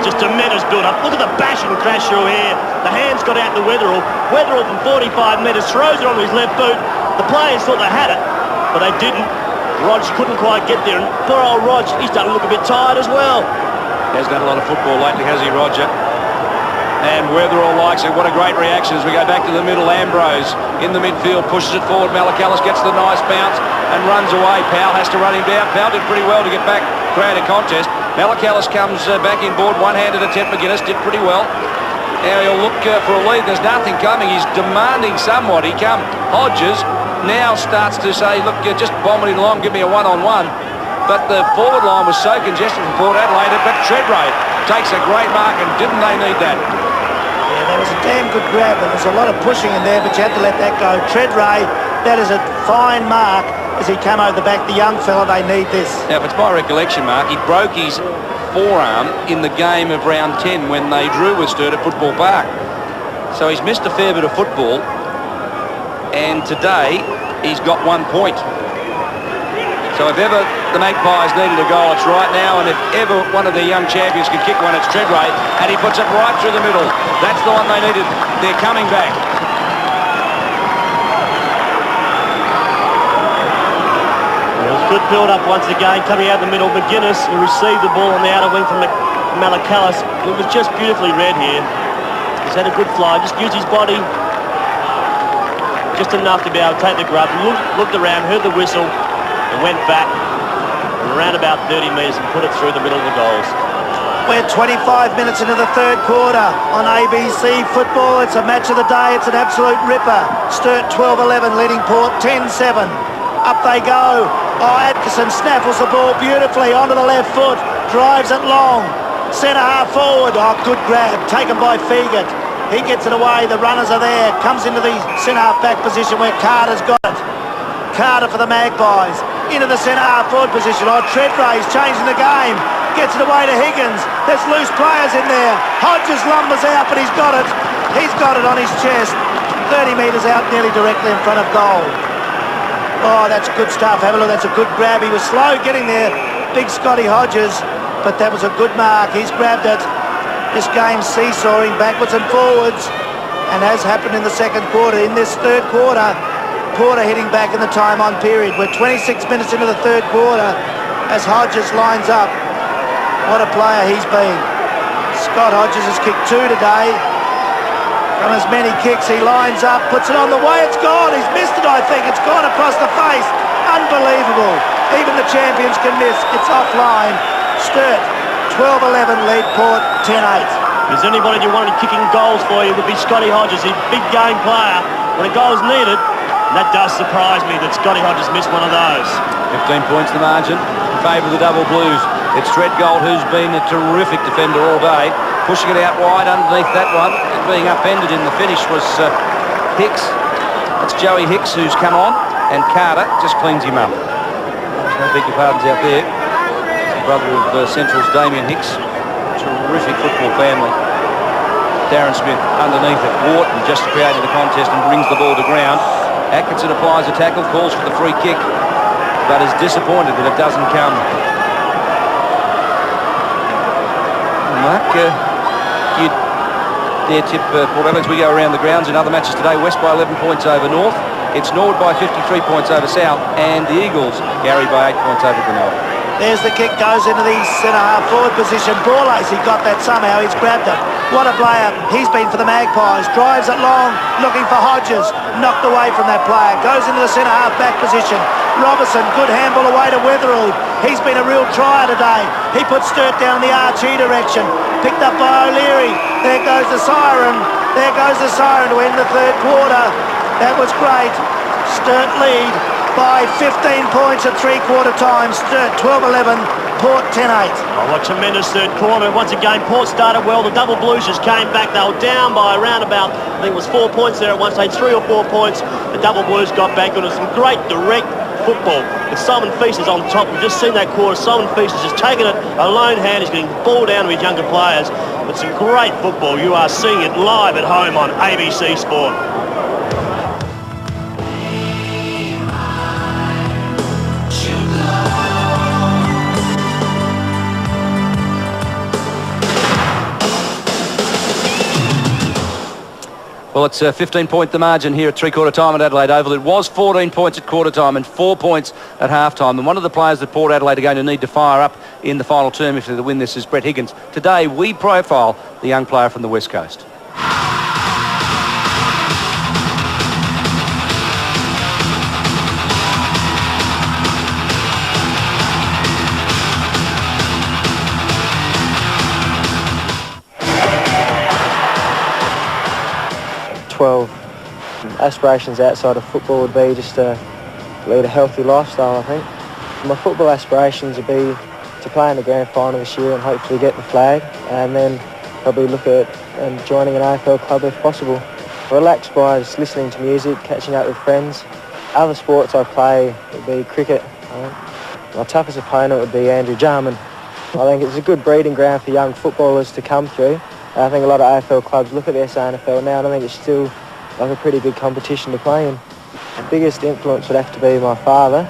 Just tremendous build-up. Look at the bash and crash through here. The hands got out to Weatherall. Weatherall from 45 metres throws it on his left boot. The players thought they had it, but they didn't. Rog couldn't quite get there, and poor old Rog, he's starting to look a bit tired as well. He hasn't done a lot of football lately, has he, Roger? And Weatherall likes it. What a great reaction as we go back to the middle. Ambrose in the midfield, pushes it forward. Malakalis gets the nice bounce and runs away. Powell has to run him down. Powell did pretty well to get back, create a contest. Malakalis comes back in board, one-handed attempt. McGuinness did pretty well. Now he'll look for a lead. There's nothing coming. He's demanding somewhat. He come. Hodges now starts to say, look, you're just bombing it along, give me a one-on-one. But the forward line was so congested for Port Adelaide, but Treadray takes a great mark, and didn't they need that? Yeah, that was a damn good grab, and there's a lot of pushing in there, but you had to let that go. Treadray, that is a fine mark as he came over the back. The young fella, they need this. Now, if it's my recollection, Mark, he broke his forearm in the game of round 10 when they drew with Sturt at Football Park. So he's missed a fair bit of football, and today he's got 1 point. So if ever the Magpies needed a goal, it's right now, and if ever one of their young champions could kick one, it's Treadray, and he puts it right through the middle. That's the one they needed. They're coming back. It was good build-up once again, coming out the middle. McGuinness, who received the ball on the outer wing from Malakalis. It was just beautifully read here. He's had a good fly, just used his body just enough to be able to take the grub. Looked around, heard the whistle, and went back and ran about 30 metres and put it through the middle of the goals. We're 25 minutes into the third quarter on ABC Football. It's a match of the day. It's an absolute ripper. Sturt 12-11 leading Port 10-7. Up they go. Oh, Atkinson snaffles the ball beautifully onto the left foot. Drives it long. Centre half forward. Oh, good grab. Taken by Fegert. He gets it away. The runners are there. Comes into the centre half back position where Carter's got it. Carter for the Magpies. Into the centre half forward position. Oh, Treadray's changing the game. Gets it away to Higgins. There's loose players in there. Hodges lumbers out, but he's got it. He's got it on his chest. 30 metres out, nearly directly in front of goal. Oh, that's good stuff. Have a look. That's a good grab. He was slow getting there. Big Scotty Hodges, but that was a good mark. He's grabbed it. This game's seesawing backwards and forwards, and as happened in the second quarter. In this third quarter, Porter hitting back in the time-on period. We're 26 minutes into the third quarter as Hodges lines up. What a player he's been. Scott Hodges has kicked 2 today. From as many kicks, he lines up, puts it on the way. It's gone. He's missed it, I think. It's gone across the face. Unbelievable. Even the champions can miss. It's offline. Sturt 12-11 lead Port 10-8. If there's anybody you wanted kicking goals for you, it would be Scotty Hodges. He's a big game player. When a goal's needed, and that does surprise me that Scotty Hodges missed one of those. 15 points the margin in favour of the Double Blues. It's Threadgold who's been a terrific defender all day. Pushing it out wide underneath that one. Being upended in the finish was Hicks. That's Joey Hicks who's come on, and Carter just cleans him up. I beg your pardons out there. The brother of Central's Damien Hicks. Terrific football family. Darren Smith underneath it. Wharton just created the contest and brings the ball to ground. Atkinson applies a tackle, calls for the free kick, but is disappointed that it doesn't come. Mark, you'd dare tip Port Adelaide as we go around the grounds in other matches today. West by 11 points over North. It's Norwood by 53 points over South, and the Eagles, Gary, by 8 points over Glenelg. There's the kick, goes into the centre half forward position. Borlase, he got that somehow. He's grabbed it. What a player. He's been for the Magpies. Drives it long, looking for Hodges. Knocked away from that player. Goes into the centre half back position. Robertson, good handball away to Weatherall. He's been a real trier today. He put Sturt down in the Archie direction. Picked up by O'Leary. There goes the siren. There goes the siren to end the third quarter. That was great. Sturt lead by 15 points at three-quarter time. Sturt 12-11, Port 10-8. Oh, what tremendous third quarter. Once again, Port started well. The Double Blues just came back. They were down by around about, I think it was 4 points there at one stage, 3 or 4 points. The Double Blues got back on some great direct football. With Simon Feasters on top. We've just seen that quarter. Simon Feasters just taking it a lone hand. He's getting the ball down to his younger players. But some great football. You are seeing it live at home on ABC Sport. Well, it's a 15-point the margin here at three-quarter time at Adelaide Oval. It was 14 points at quarter time and 4 points at half-time. And one of the players that Port Adelaide are going to need to fire up in the final term if they're to win this is Brett Higgins. Today, we profile the young player from the West Coast. Aspirations outside of football would be just to lead a healthy lifestyle, I think. My football aspirations would be to play in the grand final this year and hopefully get the flag, and then probably look at joining an AFL club if possible. Relax by just listening to music, catching up with friends. Other sports I play would be cricket. My toughest opponent would be Andrew Jarman. I think it's a good breeding ground for young footballers to come through. I think a lot of AFL clubs look at the SANFL now, and I think it's still like a pretty good competition to play in. The biggest influence would have to be my father.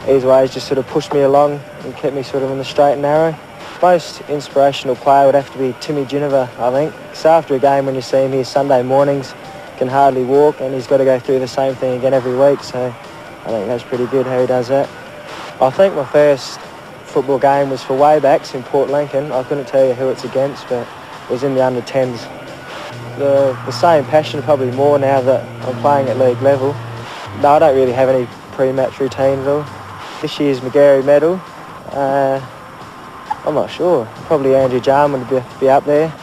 He's always just sort of pushed me along and kept me sort of in the straight and narrow. Most inspirational player would have to be Timmy Ginniver, I think. So after a game, when you see him here Sunday mornings, can hardly walk, and he's got to go through the same thing again every week, so I think that's pretty good how he does that. I think my first football game was for Waybacks in Port Lincoln. I couldn't tell you who it's against, but it was in the under-10s. The same passion, probably more now that I'm playing at league level. No, I don't really have any pre-match routine at all. This year's Magarey medal. I'm not sure. Probably Andrew Jarman would be up there.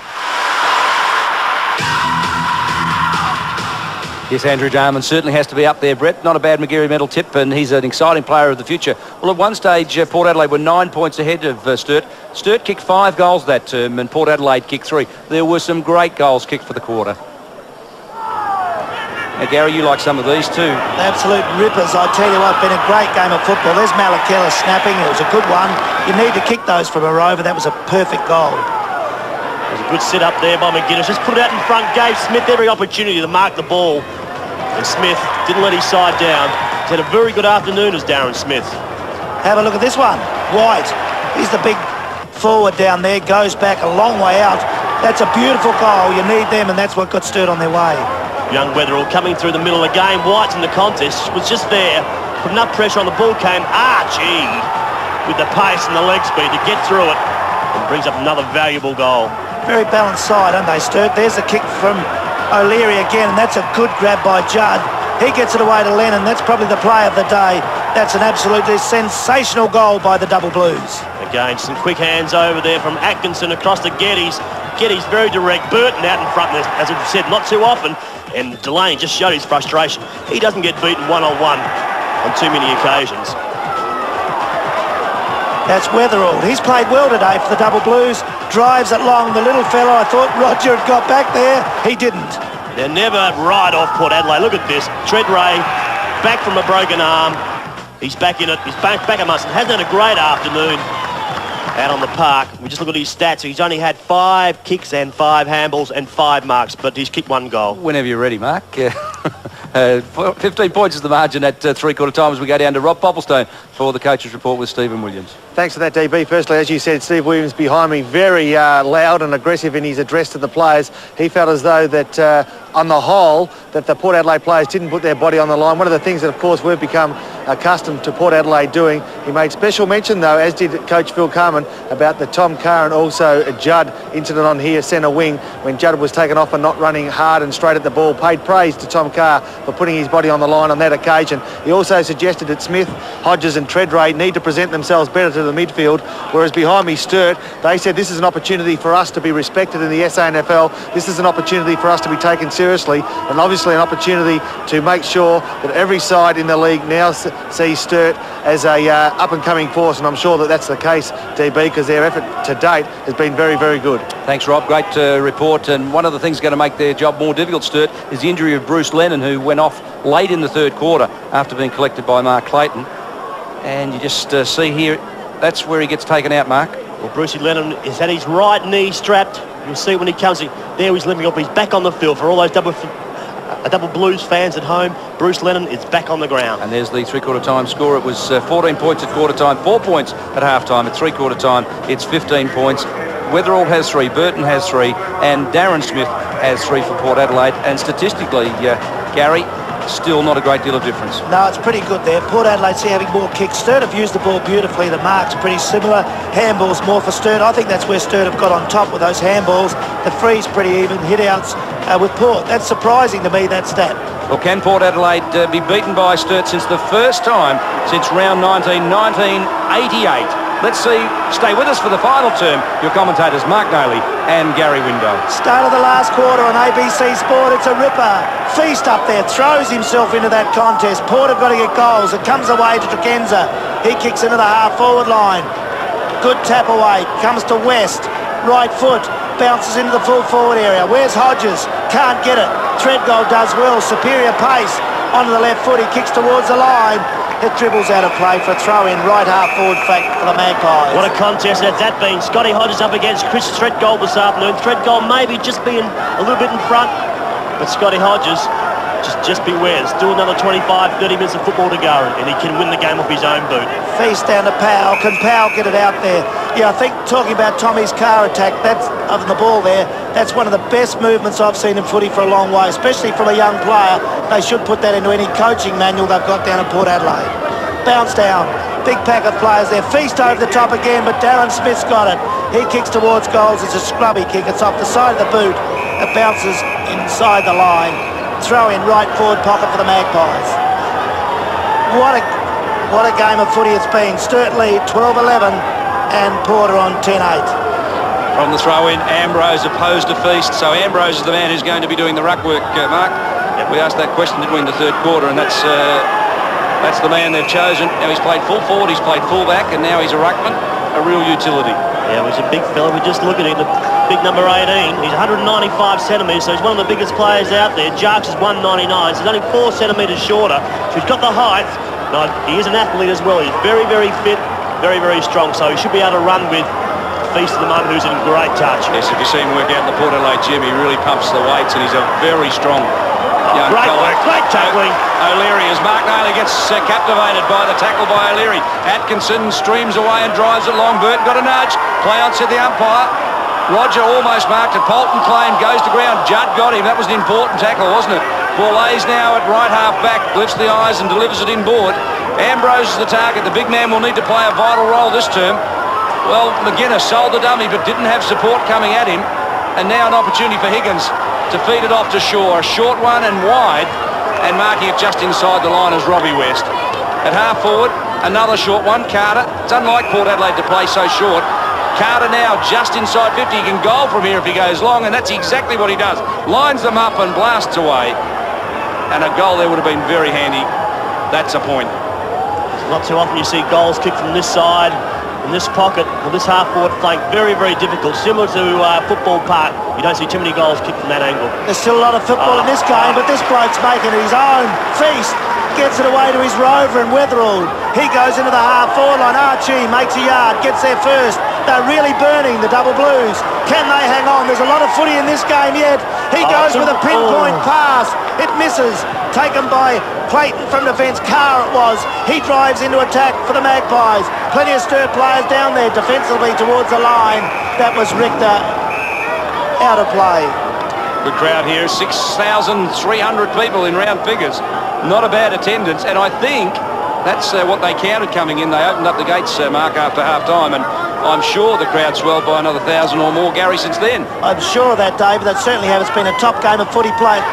Yes, Andrew Jarman certainly has to be up there, Brett. Not a bad McGarry medal tip, and he's an exciting player of the future. Well, at one stage, Port Adelaide were 9 points ahead of Sturt. Sturt kicked 5 goals that term, and Port Adelaide kicked 3. There were some great goals kicked for the quarter. Now, Gary, you like some of these too. Absolute rippers, I tell you what, been a great game of football. There's Malakella snapping, it was a good one. You need to kick those from a rover, that was a perfect goal. It was a good sit up there by McGuinness. Just put it out in front, gave Smith every opportunity to mark the ball. And Smith didn't let his side down. He's had a very good afternoon as Darren Smith. Have a look at this one. White, he's the big forward down there, goes back a long way out. That's a beautiful goal. You need them, and that's what got Sturt on their way. Young Weatherall coming through the middle of the game. White's in the contest, was just there. Put enough pressure on the ball, came Archie with the pace and the leg speed to get through it and brings up another valuable goal. Very balanced side, aren't they, Sturt? There's a kick from O'Leary again, and that's a good grab by Judd. He gets it away to Lennon. That's probably the play of the day. That's an absolutely sensational goal by the Double Blues. Again, some quick hands over there from Atkinson across to Geddes. Geddes very direct. Burton out in front, as we've said, not too often. And Delaney just showed his frustration. He doesn't get beaten one-on-one on too many occasions. That's Weatherall. He's played well today for the Double Blues. Drives it long. The little fella, I thought Roger had got back there. He didn't. They're never right off Port Adelaide. Look at this. Treadray back from a broken arm. He's back in it. He's back at Musson. Hasn't had a great afternoon out on the park. We just look at his stats. He's only had 5 kicks and 5 handballs and 5 marks, but he's kicked 1 goal. Whenever you're ready, Mark. 15 points is the margin at three-quarter time as we go down to Rob Popplestone for the coach's report with Stephen Williams. Thanks for that, DB. Firstly, as you said, Steve Williams behind me, very loud and aggressive in his address to the players. He felt as though that, on the whole, that the Port Adelaide players didn't put their body on the line. One of the things that, of course, we've become accustomed to Port Adelaide doing. He made special mention, though, as did Coach Phil Carman, about the Tom Carr and also Judd incident on here, centre wing, when Judd was taken off and not running hard and straight at the ball. Paid praise to Tom Carr for putting his body on the line on that occasion. He also suggested that Smith, Hodges and Treadray need to present themselves better to the midfield, whereas behind me, Sturt, they said this is an opportunity for us to be respected in the SANFL. This is an opportunity for us to be taken seriously, and obviously an opportunity to make sure that every side in the league now sees Sturt as a up-and-coming force, and I'm sure that that's the case, DB, because their effort to date has been very, very good. Thanks, Rob. Great report. And one of the things going to make their job more difficult, Sturt, is the injury of Bruce Lennon, who went off late in the third quarter after being collected by Mark Clayton. And you just see here, that's where he gets taken out, Mark. Well, Brucey Lennon has had his right knee strapped. You'll see when he comes in. There he's limping up. He's back on the field. For all those Double Blues fans at home, Bruce Lennon is back on the ground. And there's the three-quarter time score. It was 14 points at quarter time, 4 points at half-time. At three-quarter time, it's 15 points. Weatherall has 3, Burton has 3, and Darren Smith has 3 for Port Adelaide. And statistically, Gary, still not a great deal of difference. No, it's pretty good there. Port Adelaide see having more kicks. Sturt have used the ball beautifully. The mark's pretty similar. Handballs more for Sturt. I think that's where Sturt have got on top with those handballs. The free's pretty even. Hit-outs with Port. That's surprising to me, that stat. Well, can Port Adelaide be beaten by Sturt since the first time since round 19, 1988? Let's see. Stay with us for the final term. Your commentators, Mark Daly and Gary Window. Start of the last quarter on ABC Sport. It's a ripper. Feast up there. Throws himself into that contest. Port have got to get goals. It comes away to Tregenza. He kicks into the half-forward line. Good tap away. Comes to West. Right foot. Bounces into the full forward area. Where's Hodges? Can't get it. Treadgold does well. Superior pace. Onto the left foot. He kicks towards the line. It dribbles out of play for a throw-in, right half-forward flank for the Magpies. What a contest has that been. Scotty Hodges up against Chris Treadgold this afternoon. Treadgold maybe just being a little bit in front, but Scotty Hodges, just beware. There's still another 25, 30 minutes of football to go, and he can win the game off his own boot. Feast down to Powell. Can Powell get it out there? Yeah, I think talking about Tommy's car attack, that's of the ball there, that's one of the best movements I've seen in footy for a long way, especially from a young player. They should put that into any coaching manual they've got down at Port Adelaide. Bounce down. Big pack of players there. Feast over the top again, but Darren Smith's got it. He kicks towards goals. It's a scrubby kick. It's off the side of the boot. It bounces inside the line. Throw in right forward pocket for the Magpies. What a game of footy it's been. Sturt lead 12-11. and Porter on 10-8. From the throw-in, Ambrose opposed to Feast. So Ambrose is the man who's going to be doing the ruck work, Mark. We asked that question, didn't we, in the third quarter, and that's the man they've chosen. Now he's played full forward, he's played full back, and now he's a ruckman, a real utility. Yeah, he's a big fella. We just look at him, the big number 18. He's 195 centimetres, so he's one of the biggest players out there. Jarks is 199, so he's only 4 centimetres shorter. So he's got the height. No, he is an athlete as well. He's very, very fit, very, very strong. So he should be able to run with Feast at the moment, who's in great touch. Yes, if you see him work out in the Port Adelaide gym, he really pumps the weights, and he's a very strong young great fella. work, great tackling. O'Leary, as Mark Naylor gets captivated by the tackle by O'Leary. Atkinson streams away and drives it long. Burton got a nudge. Play on, said the umpire. Roger almost marked it. Polton claimed, goes to ground. Judd got him. That was an important tackle, wasn't it? Borlase now at right half back, lifts the eyes and delivers it inboard. Ambrose is the target. The big man will need to play a vital role this term. Well, McGuinness sold the dummy but didn't have support coming at him. And now an opportunity for Higgins to feed it off to Shaw. A short one and wide, and marking it just inside the line is Robbie West. At half forward, another short one, Carter. It's unlike Port Adelaide to play so short. Carter now just inside 50. He can goal from here if he goes long, and that's exactly what he does. Lines them up and blasts away. And a goal there would have been very handy. That's a point. Not too often you see goals kicked from this side, in this pocket, or this half-forward flank. Very, very difficult. Similar to football park, you don't see too many goals kicked from that angle. There's still a lot of football in this game, but this bloke's making it his own. Feast gets it away to his rover and Weatherall. He goes into the half-forward line. Archie makes a yard, gets there first. They're really burning, the double blues. Can they hang on? There's a lot of footy in this game yet. He goes with a pinpoint pass. It misses. Taken by Clayton from defence. Carr it was. He drives into attack for the Magpies. Plenty of Sturt players down there defensively towards the line. That was Richter out of play. Good crowd here, 6,300 people in round figures. Not a bad attendance, and I think that's what they counted coming in. They opened up the gates, Mark, after half-time, and I'm sure the crowd swelled by another 1,000 or more, Gary, since then. I'm sure of that, David. That certainly has been a top game of footy played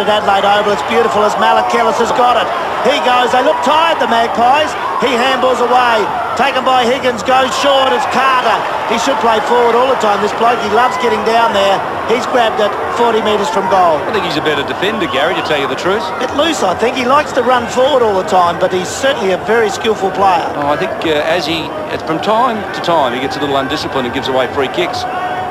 at Adelaide Oval. It's beautiful as Malak Ellis has got it. He goes, they look tired, the Magpies. He handballs away. Taken by Higgins, goes short. It's Carter. He should play forward all the time. This bloke, he loves getting down there. He's grabbed it 40 metres from goal. I think he's a better defender, Gary, to tell you the truth. A bit loose, I think. He likes to run forward all the time, but he's certainly a very skillful player. Oh, I think from time to time, he gets a little undisciplined and gives away free kicks.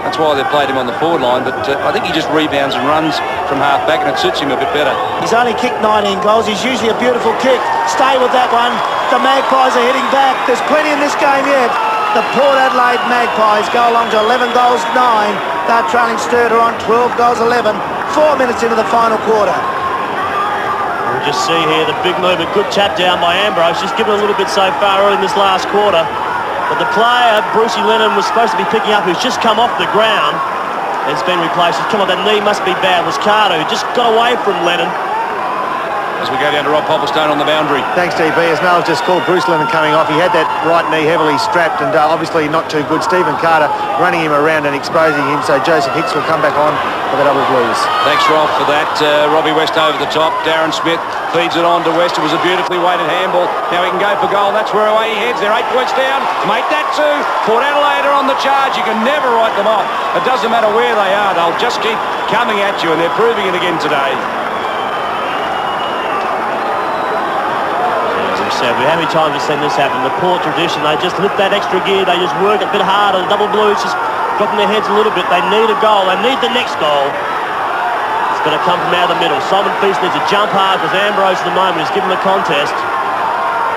That's why they've played him on the forward line, but I think he just rebounds and runs from half back, and it suits him a bit better. He's only kicked 19 goals. He's usually a beautiful kick. Stay with that one. The Magpies are hitting back. There's plenty in this game yet. The Port Adelaide Magpies go along to 11 goals, 9. They're trailing Sturt on 12 goals, 11. 4 minutes into the final quarter. We'll just see here the big movement. Good tap down by Ambrose. Just given a little bit so far early in this last quarter. But the player, Brucey Lennon, was supposed to be picking up, who's just come off the ground, has been replaced. He's come on, that knee must be bad. It was Carter, who just got away from Lennon. As we go down to Rob Popplestone on the boundary. Thanks, DB. As Mel's just called Bruce Lennon coming off, he had that right knee heavily strapped and obviously not too good. Stephen Carter running him around and exposing him, so Joseph Hicks will come back on for the double blues. Thanks, Rob, for that. Robbie West over the top. Darren Smith feeds it on to West. It was a beautifully weighted handball. Now he can go for goal. That's where away he heads. They're 8 points down. Make that 2. Port Adelaide are on the charge. You can never write them off. It doesn't matter where they are. They'll just keep coming at you, and they're proving it again today. How many times we've seen this happen? The Port tradition, they just lift that extra gear, they just work a bit harder. The double blues just dropping their heads a little bit. They need a goal, they need the next goal. It's going to come from out of the middle. Simon Feast needs to jump hard because Ambrose at the moment is giving the contest.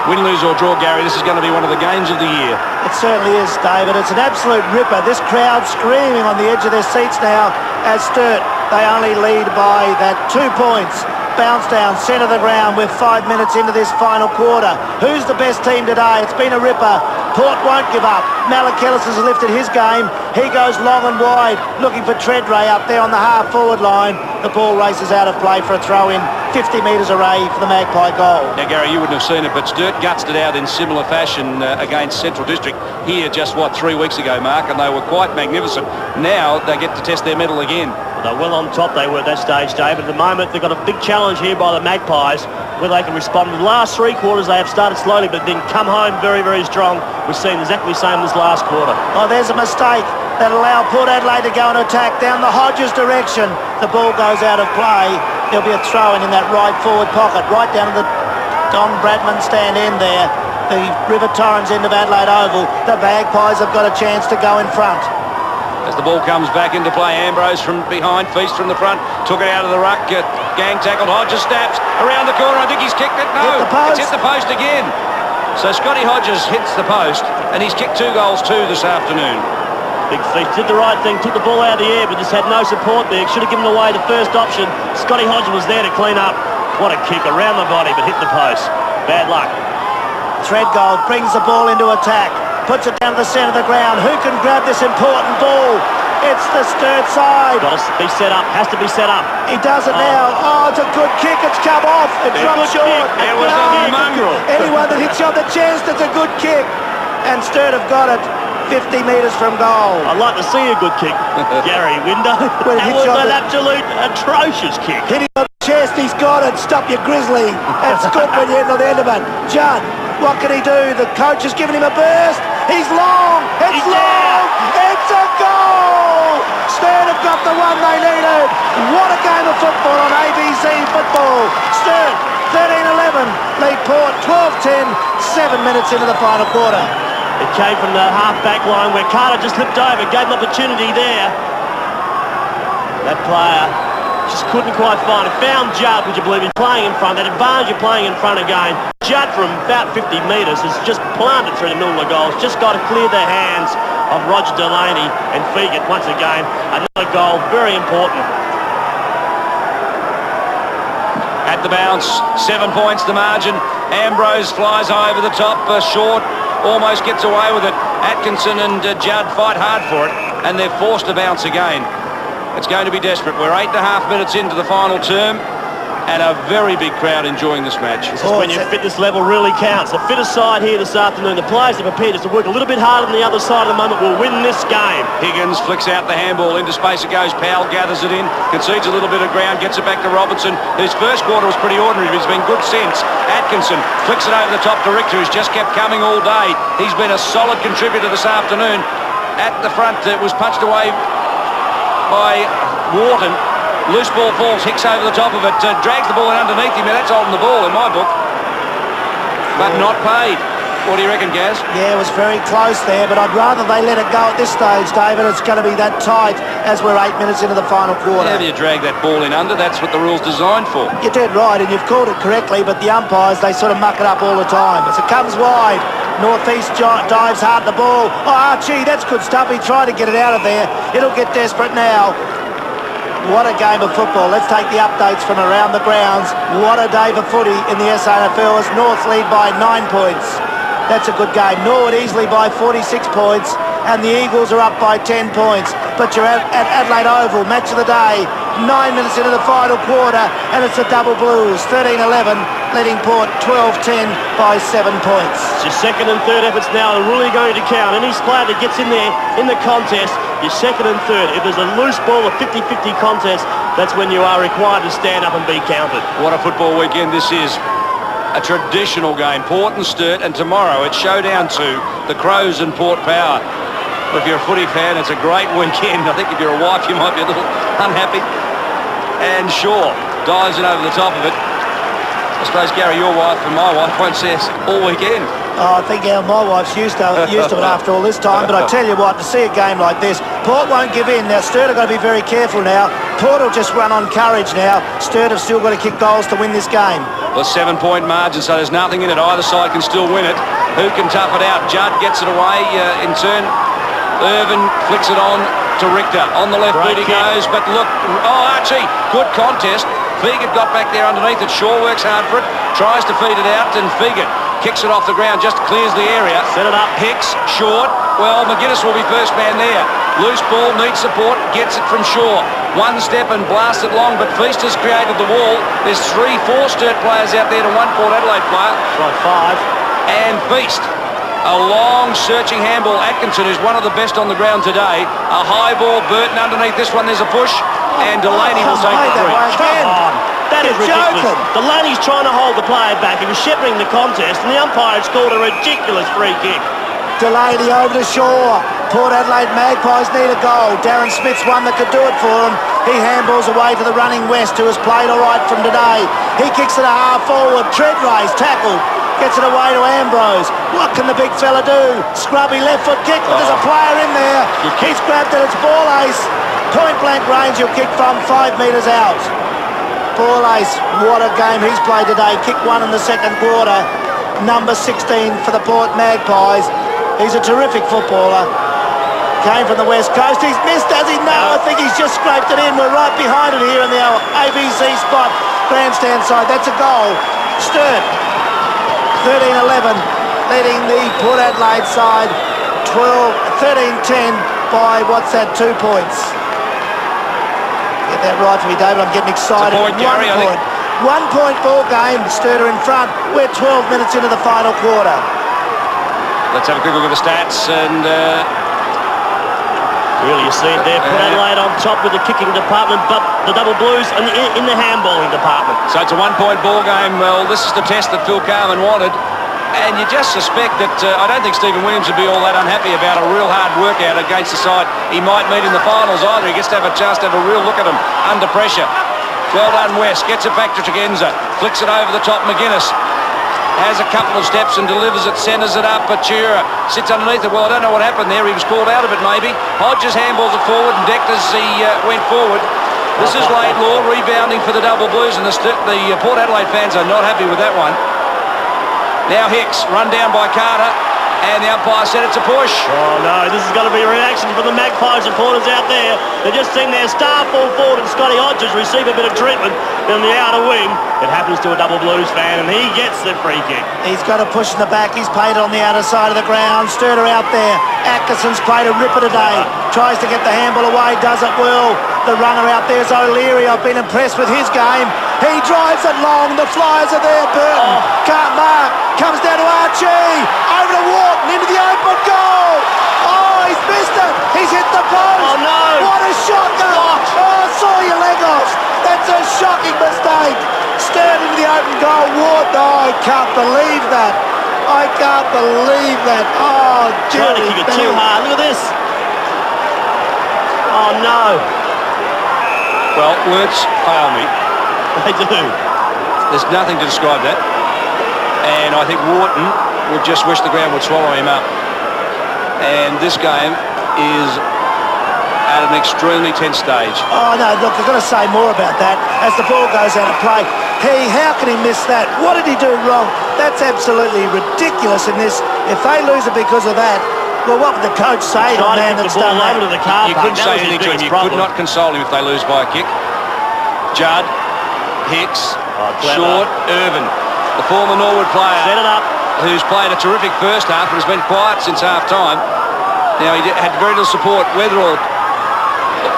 Win, lose or draw, Gary, this is going to be one of the games of the year. It certainly is, David. It's an absolute ripper. This crowd screaming on the edge of their seats now as Sturt, they only lead by that 2 points. Bounce down, centre of the ground with 5 minutes into this final quarter. Who's the best team today? It's been a ripper. Port won't give up. Malak Ellis has lifted his game. He goes long and wide, looking for Treadray up there on the half-forward line. The ball races out of play for a throw-in. 50 metres away for the Magpie goal. Now, Gary, you wouldn't have seen it, but Sturt gutsed it out in similar fashion against Central District here just, 3 weeks ago, Mark, and they were quite magnificent. Now they get to test their mettle again. They're well on top, they were at that stage, David. At the moment, they've got a big challenge here by the Magpies. whether they can respond. In the last 3 quarters, they have started slowly, but then come home very, very strong. We've seen exactly the same this last quarter. Oh, there's a mistake that allowed Port Adelaide to go and attack down the Hodges direction. The ball goes out of play. There'll be a throw-in in that right forward pocket, right down to the Don Bradman stand end there. The River Torrens end of Adelaide Oval. The Magpies have got a chance to go in front. As the ball comes back into play, Ambrose from behind, Feast from the front, took it out of the ruck, gang tackled, Hodges snaps, around the corner, I think he's kicked it, no, it's hit the post again. So Scotty Hodges hits the post, and he's kicked 2 goals too this afternoon. Big Feast did the right thing, took the ball out of the air, but just had no support there. Should have given away the first option. Scotty Hodges was there to clean up. What a kick around the body, but hit the post. Bad luck. Threadgold brings the ball into attack, puts it down to the centre of the ground. Who can grab this important ball? It's the Sturt side. Got to be set up, has to be set up. He does it now. Oh, it's a good kick. It's come off. It dropped short. It was a mongrel. Anyone that hits you on the chest, it's a good kick. And Sturt have got it 50 metres from goal. I'd like to see a good kick, Gary Window. That was an absolute atrocious kick. Hit him on the chest. He's got it. Stop your Grizzly. It's good when you hit on the end of it. Judd, what can he do? The coach has given him a burst. He's long. It's long. It's a goal. Sturt have got the one they needed. What a game of football on ABC Football. Sturt 13-11. Lead Port 12-10. 7 minutes into the final quarter. It came from the half-back line where Carter just slipped over, gave an opportunity there. That player just couldn't quite find it. Found Judd, would you believe, he's playing in front. That advantage of playing in front again. Judd from about 50 metres has just planted through the middle of the goals. Just got to clear the hands of Roger Delaney and Fegan once again. Another goal, very important. At the bounce, 7 points the margin. Ambrose flies over the top, short, almost gets away with it. Atkinson and Judd fight hard for it, and they're forced to bounce again. It's going to be desperate. We're 8.5 minutes into the final term, and a very big crowd enjoying this match. This is when your fitness level really counts. The fittest side here this afternoon, the players are prepared just to work a little bit harder than the other side at the moment, will win this game. Higgins flicks out the handball, into space it goes, Powell gathers it in, concedes a little bit of ground, gets it back to Robinson, whose first quarter was pretty ordinary, but he's been good since. Atkinson flicks it over the top to Richter, who's just kept coming all day. He's been a solid contributor this afternoon. At the front, it was punched away by Wharton. Loose ball falls, Hicks over the top of it, drags the ball in underneath him. Now that's holding the ball in my book, but not paid. What do you reckon, Gaz? Yeah, it was very close there, but I'd rather they let it go at this stage, David. It's going to be that tight as we're 8 minutes into the final quarter. Whenever you drag that ball in under, that's what the rule's designed for. You're dead right, and you've called it correctly, but the umpires, they sort of muck it up all the time. As it comes wide, Northeast dives hard at the ball. Oh, Archie, that's good stuff. He tried to get it out of there. It'll get desperate now. What a game of football. Let's take the updates from around the grounds. What a day for footy in the SANFL as North lead by 9 points. That's a good game. Norwood easily by 46 points, and the Eagles are up by 10 points. But you're at Adelaide Oval, match of the day, 9 minutes into the final quarter, and it's the Double Blues, 13-11, leading Port 12-10 by 7 points. It's your second and third efforts now are really going to count. Any player that gets in there in the contest, your second and third. If there's a loose ball, a 50-50 contest, that's when you are required to stand up and be counted. What a football weekend this is. A traditional game, Port and Sturt, and tomorrow it's showdown 2, the Crows and Port Power. If you're a footy fan, it's a great weekend. I think if you're a wife, you might be a little unhappy. And Shaw dives in over the top of it. I suppose, Gary, your wife and my wife won't see us all weekend. Oh, I think my wife's used to it after all this time, but I tell you what, to see a game like this, Port won't give in. Now, Sturt have got to be very careful now. Port will just run on courage now. Sturt have still got to kick goals to win this game. Well, 7-point margin, so there's nothing in it. Either side can still win it. Who can tough it out? Judd gets it away in turn. Irvin flicks it on to Richter. On the left boot he goes, but look, oh, Archie, good contest. Fegan got back there underneath it. Shaw works hard for it, tries to feed it out, and Fegan kicks it off the ground, just clears the area. Set it up. Hicks, short. Well, McGuinness will be first man there. Loose ball, needs support, gets it from Shaw. One step and blasts it long, but Feast has created the wall. There's 3-4 Sturt players out there to 1 Port Adelaide player. Right, 5. And Feast. A long searching handball. Atkinson, who's one of the best on the ground today. A high ball, Burton underneath this one. There's a push. And Delaney will take the 3. Come on. That is You're ridiculous. joking. Delaney's trying to hold the player back. He was shepherding the contest, and the umpire has called a ridiculous free kick. Delaney over to Shaw. Port Adelaide Magpies need a goal. Darren Smith's one that could do it for them. He handballs away to the running West, who has played all right from today. He kicks it a half forward. Tread raise, tackled. Gets it away to Ambrose. What can the big fella do? Scrubby left foot kick, but there's a player in there. He's grabbed it. It's ball ace. Point blank range. He'll kick from 5 metres out. Ball ace. What a game he's played today. Kick one in the second quarter. Number 16 for the Port Magpies. He's a terrific footballer. Came from the West Coast. He's missed, has he? No, I think he's just scraped it in. We're right behind it here in the ABC spot. Grandstand side. That's a goal. Sturt, 13-11, leading the Port Adelaide side 13-10 by, what's that, 2 points. Get that right for me, David. I'm getting excited. It's a point, Gary, 1 point. 1 point ball game. Sturt are in front. We're 12 minutes into the final quarter. Let's have a quick look at the stats and... Really, you see it there. Port Adelaide on top with the kicking department, but the double blues in the handballing department. So it's a 1 point ball game. Well, this is the test that Phil Carman wanted. And you just suspect that I don't think Stephen Williams would be all that unhappy about a real hard workout against the side he might meet in the finals either. He gets to have a chance to have a real look at him under pressure. Well done, West. Gets it back to Tregenza. Flicks it over the top, McGuinness. Has a couple of steps and delivers it, centres it up. Batura sits underneath it. Well, I don't know what happened there. He was called out of it, maybe. Hodges handballs it forward and decked as he went forward. This is Laidlaw rebounding for the double blues, and the Port Adelaide fans are not happy with that one. Now Hicks, run down by Carter, and the umpire said it's a push. Oh no, this is going to be a reaction from the Magpies supporters out there. They've just seen their star fall forward and Scotty Hodges receive a bit of treatment in the outer wing. It happens to a double blues fan, and he gets the free kick. He's got a push in the back. He's played it on the outer side of the ground. Sturter out there. Atkinson's played a ripper today. Tries to get the handball away. Does it well. The runner out there is O'Leary. I've been impressed with his game. He drives it long. The Flyers are there. Burton can't mark. Comes down to Archie. Over to Wharton. Into the open goal. Oh, he's missed it. He's hit the post. Oh, no. What a shocker. Oh, saw your leg off. That's a shocking mistake. Sturt into the open goal. Ward. Oh, I can't believe that. I can't believe that. Oh, trying to kick it too hard. Look at this. Oh, no. Well, words fail me. They do. There's nothing to describe that. And I think Wharton would just wish the ground would swallow him up. And this game is at an extremely tense stage. Oh, no, look, I've got to say more about that as the ball goes out of play. How can he miss that? What did he do wrong? That's absolutely ridiculous in this. If they lose it because of that, well, what would the coach say to the man that's done that? You couldn't say anything to him. You could not console him if they lose by a kick. Judd, Hicks, Short, Irvin, the former Norwood player. Set it up. Who's played a terrific first half but has been quiet since half-time. Now, he had very little support. Weatherall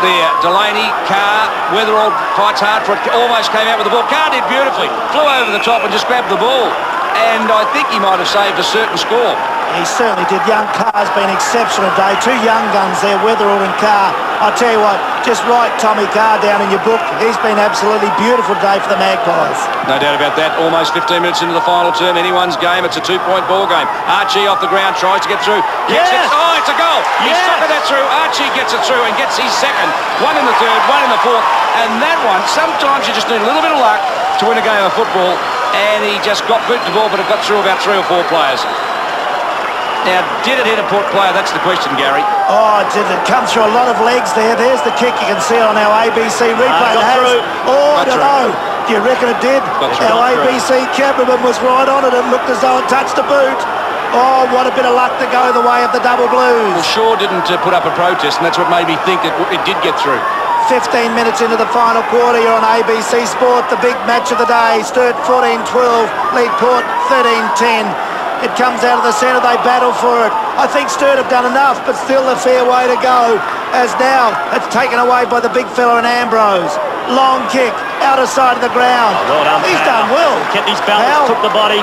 there. Delaney, Carr, Weatherall fights hard for it. Almost came out with the ball. Carr did beautifully. Flew over the top and just grabbed the ball. And I think he might have saved a certain score. He certainly did. Young Carr's been exceptional today. 2 young guns there, Weatherall and Carr. I'll tell you what, just write Tommy Carr down in your book. He's been absolutely beautiful today for the Magpies. No doubt about that. Almost 15 minutes into the final term. Anyone's game. It's a 2-point ball game. Archie off the ground, tries to get through. Yes! Oh, it's a goal. He suckered that through. Archie gets it through and gets his second. 1 in the third, 1 in the fourth. And that one, sometimes you just need a little bit of luck to win a game of football. And he just got boot the ball, but it got through about 3 or 4 players. Now, did it hit a Port player? That's the question, Gary. Oh, did it come through a lot of legs there? There's the kick. You can see on our ABC replay. I don't know. Do you reckon it did? Our ABC cameraman was right on it and looked as though it touched the boot. Oh, what a bit of luck to go the way of the double blues. Well, Shaw didn't put up a protest, and that's what made me think that it did get through. 15 minutes into the final quarter, you're on ABC Sport, the big match of the day. Sturt 14-12, lead Port 13-10. It comes out of the centre, they battle for it. I think Sturt have done enough, but still a fair way to go. As now, it's taken away by the big fella in Ambrose. Long kick, outer side of the ground. Oh, well done, He's Powell. done well. Kept his balance, took the body.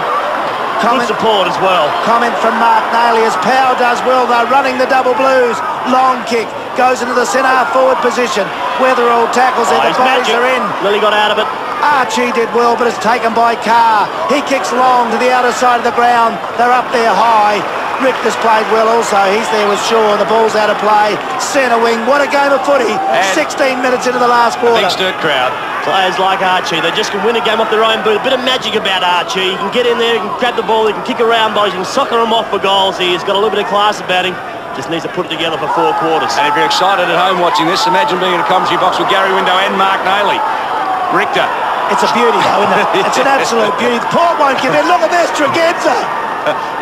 Good support as well. Comment from Mark Nailey as Powell does well. They're running the double blues. Long kick, goes into the centre forward position. Weatherall tackles it, the bodies are in. Lily got out of it. Archie did well, but it's taken by Carr. He kicks long to the outer side of the ground. They're up there high. Richter's played well also. He's there with Shaw. The ball's out of play. Centre wing. What a game of footy. 16 minutes into the last quarter. Big Sturt crowd. Players like Archie, they just can win a game off their own boot. A bit of magic about Archie. He can get in there, he can grab the ball, he can kick around balls, he can soccer them off for goals. He's got a little bit of class about him. Just needs to put it together for 4 quarters. And if you're excited at home watching this, imagine being in a commentary box with Gary Window and Mark Nayley. Richter. It's a beauty, though, isn't it? It's an absolute beauty. Port won't give in. Look at this, Tregenza.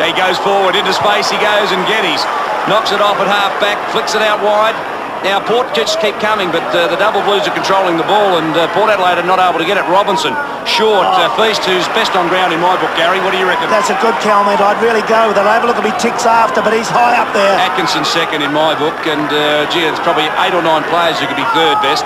He goes forward, into space he goes, and Geddes knocks it off at half-back, flicks it out wide. Now, Port just keep coming, but the Double Blues are controlling the ball, and Port Adelaide are not able to get it. Robinson, short, Feast, who's best on ground in my book, Gary. What do you reckon? That's a good comment. I'd really go with it. I'll have a look at me ticks after, but he's high up there. Atkinson second in my book, and gee, it's probably 8 or 9 players who could be third best.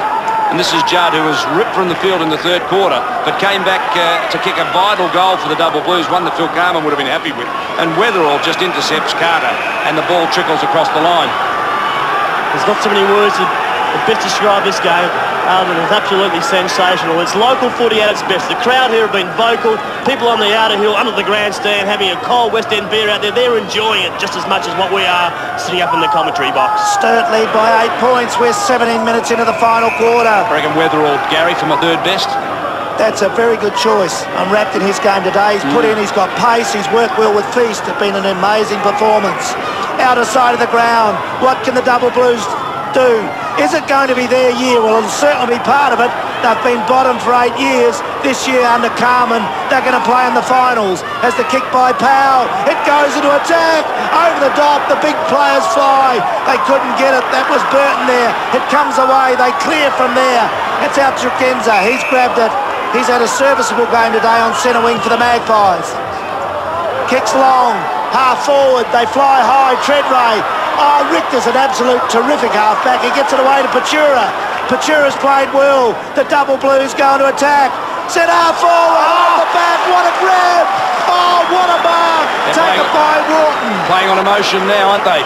And this is Judd, who was ripped from the field in the third quarter, but came back to kick a vital goal for the Double Blues, one that Phil Carman would have been happy with. And Weatherall just intercepts Carter, and the ball trickles across the line. There's not so many words that best describe this game. It's absolutely sensational. It's local footy at its best. The crowd here have been vocal. People on the outer hill, under the grandstand, having a cold West End beer out there. They're enjoying it just as much as what we are sitting up in the commentary box. Sturt lead by 8 points. We're 17 minutes into the final quarter. I reckon Weatherall, Gary, for my third best. That's a very good choice. I'm wrapped in his game today. He's put in, he's got pace, he's worked well with Feast. It's been an amazing performance. Outer side of the ground. What can the Double Blues do? Is it going to be their year? Well, it'll certainly be part of it. They've been bottom for 8 years. This year under Carman, they're going to play in the finals. As the kick by Powell, it goes into attack. Over the top, the big players fly. They couldn't get it. That was Burton there. It comes away. They clear from there. It's out to Tregenza. He's grabbed it. He's had a serviceable game today on centre wing for the Magpies. Kicks long. Half forward. They fly high. Treadray. Oh, Richter's an absolute terrific halfback. He gets it away to Patura. Patura's played well. The Double Blues going to attack. Set half forward. Oh, the back. What a grab. Oh, what a mark. Taken by Wharton. Playing on emotion now, aren't they?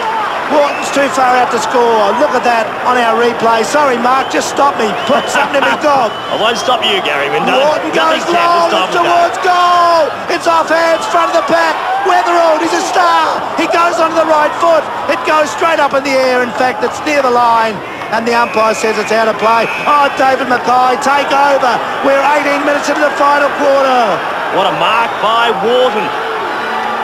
Wharton's too far out to score. Look at that on our replay. Sorry, Mark, just stop me. Put something in me gob. I won't stop you, Gary Window. Wharton goes long. It's towards goal. It's off hands, front of the pack. Weatherall, he's a star. He goes onto the right foot. It goes straight up in the air. In fact, it's near the line. And the umpire says it's out of play. Oh, David Mackay, take over. We're 18 minutes into the final quarter. What a mark by Wharton.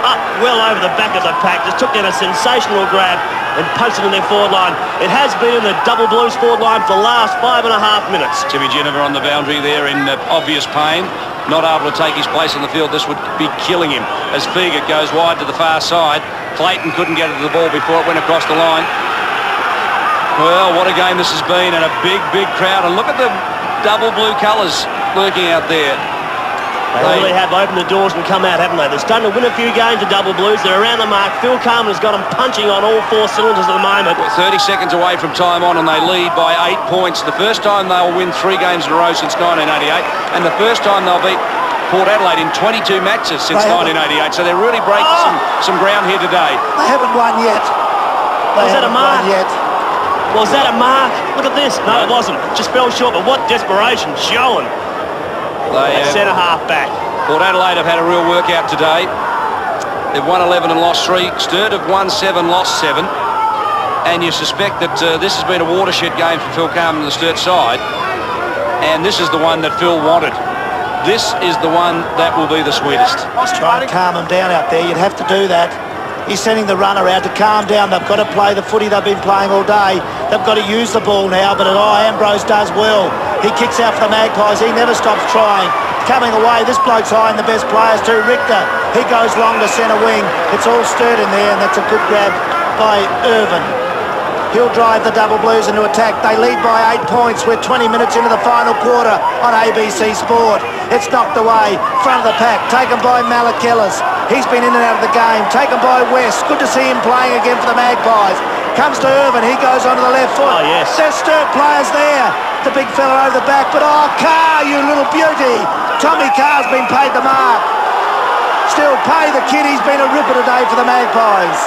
Up well over the back of the pack. Just took down a sensational grab and punched it in their forward line. It has been in the Double Blues forward line for the last 5.5 minutes. Timmy Jennifer on the boundary there in obvious pain. Not able to take his place on the field. This would be killing him as Fegert goes wide to the far side. Clayton couldn't get to the ball before it went across the line. Well, what a game this has been, and a big, big crowd. And look at the Double Blue colours lurking out there. They really have opened the doors and come out, haven't they? They're starting to win a few games, the Double Blues. They're around the mark. Phil Carman has got them punching on all 4 cylinders at the moment. We're 30 seconds away from time on, and they lead by 8 points. The first time they'll win 3 games in a row since 1988, and the first time they'll beat Port Adelaide in 22 matches since 1988. So they're really breaking some ground here today. They haven't won yet. Was that a mark? Was that a mark? Look at this. No, it wasn't. Just fell short, but what desperation showing. They centre half back. Port Adelaide have had a real workout today. They've won 11 and lost 3. Sturt have won 7, lost 7. And you suspect that this has been a watershed game for Phil Carman and the Sturt side. And this is the one that Phil wanted. This is the one that will be the sweetest. Try and calm them down out there. You'd have to do that. He's sending the runner out to calm down. They've got to play the footy they've been playing all day. They've got to use the ball now, but Ambrose does well. He kicks out for the Magpies. He never stops trying. Coming away, this bloke's high in the best players too. Richter, he goes long to centre wing. It's all Sturt in there, and that's a good grab by Irvin. He'll drive the Double Blues into attack. They lead by 8 points. We're 20 minutes into the final quarter on ABC Sport. It's knocked away. Front of the pack. Taken by Malakellis. He's been in and out of the game. Taken by West. Good to see him playing again for the Magpies. Comes to Irvin. He goes onto the left foot. Oh, yes. There's Sturt players there. The big fella over the back. But, Carr, you little beauty. Tommy Carr's been paid the mark. Still pay the kid. He's been a ripper today for the Magpies.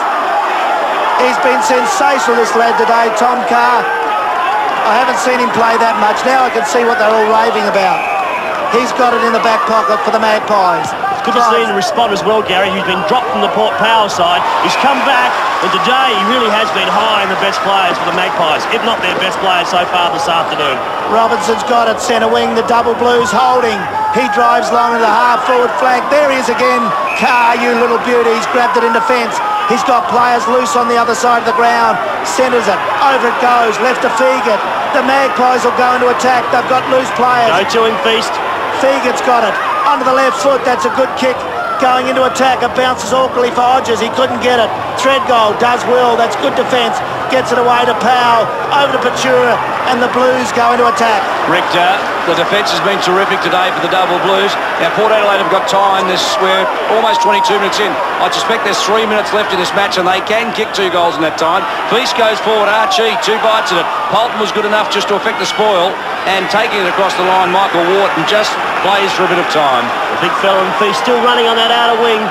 He's been sensational, this lad today, Tom Carr. I haven't seen him play that much. Now I can see what they're all raving about. He's got it in the back pocket for the Magpies. It's good to see him respond as well, Gary, who's been dropped from the Port Power side. He's come back, and today he really has been high in the best players for the Magpies, if not their best players so far this afternoon. Robinson's got it, centre wing, the double blues holding. He drives long to the half-forward flank. There he is again. Carr, you little beauty. He's grabbed it in defence. He's got players loose on the other side of the ground. Centres it. Over it goes. Left to Feegit. The Magpies will go into attack. They've got loose players. Go to him, Feast. Feegit's got it. Onto the left foot. That's a good kick. Going into attack. It bounces awkwardly for Hodges. He couldn't get it. Threadgold does well. That's good defence. Gets it away to Powell. Over to Patura. And the Blues go into attack. Richter, the defence has been terrific today for the double Blues. Now Port Adelaide have got time. We're almost 22 minutes in. I suspect there's 3 minutes left in this match and they can kick 2 goals in that time. Feast goes forward. Archie, 2 bites at it. Polton was good enough just to affect the spoil, and taking it across the line, Michael Wharton just plays for a bit of time. The big fella and Feast still running on that outer wing.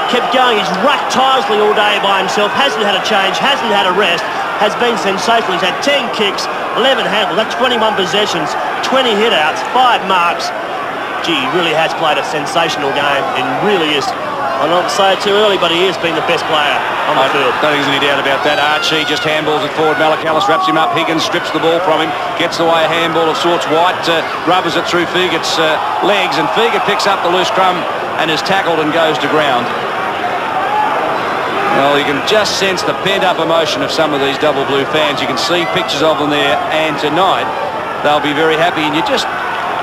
Kept going. He's rucked tirelessly all day by himself. Hasn't had a change. Hasn't had a rest. Has been sensational. He's had 10 kicks, 11 handles. That's 21 possessions, 20 hit-outs, 5 marks. Gee, he really has played a sensational game. It really is. I'm not to say it too early, but he has been the best player on the field. Don't think there's any doubt about that. Archie just handballs it forward. Malakalis wraps him up. Higgins strips the ball from him. Gets away a handball of sorts. White rubbers it through Feegit's legs, and Feegit picks up the loose crumb and is tackled and goes to ground. Well, you can just sense the pent-up emotion of some of these double blue fans. You can see pictures of them there, and tonight they'll be very happy. And you just,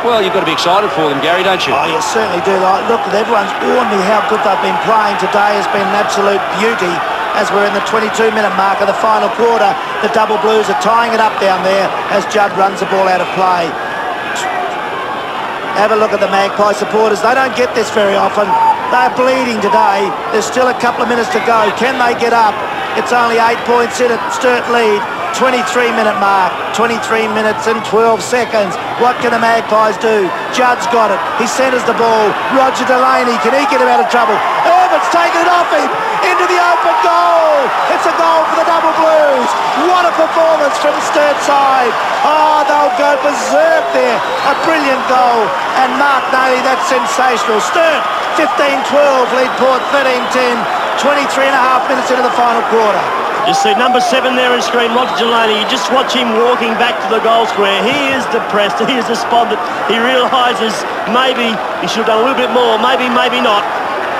well, you've got to be excited for them, Gary, don't you? Oh, you certainly do. Look, everyone's warned me how good they've been playing. Today has been an absolute beauty. As we're in the 22-minute mark of the final quarter, the double blues are tying it up down there as Judd runs the ball out of play. Have a look at the Magpie supporters. They don't get this very often. They're bleeding today. There's still a couple of minutes to go. Can they get up? It's only 8 points in it. Sturt lead. 23-minute mark. 23 minutes and 12 seconds. What can the Magpies do? Judd's got it. He centres the ball. Roger Delaney. Can he get him out of trouble? Herbert's taken it off him. Into the open goal. It's a goal for the double blues. What a performance from Sturt side. Oh, they'll go berserk there. A brilliant goal. And Mark Nayley, that's sensational. Sturt 15-12, lead Port 13-10, 23 and a half minutes into the final quarter. You see number 7 there on screen, Roger Delaney. You just watch him walking back to the goal square. He is depressed. He is despondent. He realises maybe he should have done a little bit more. Maybe not.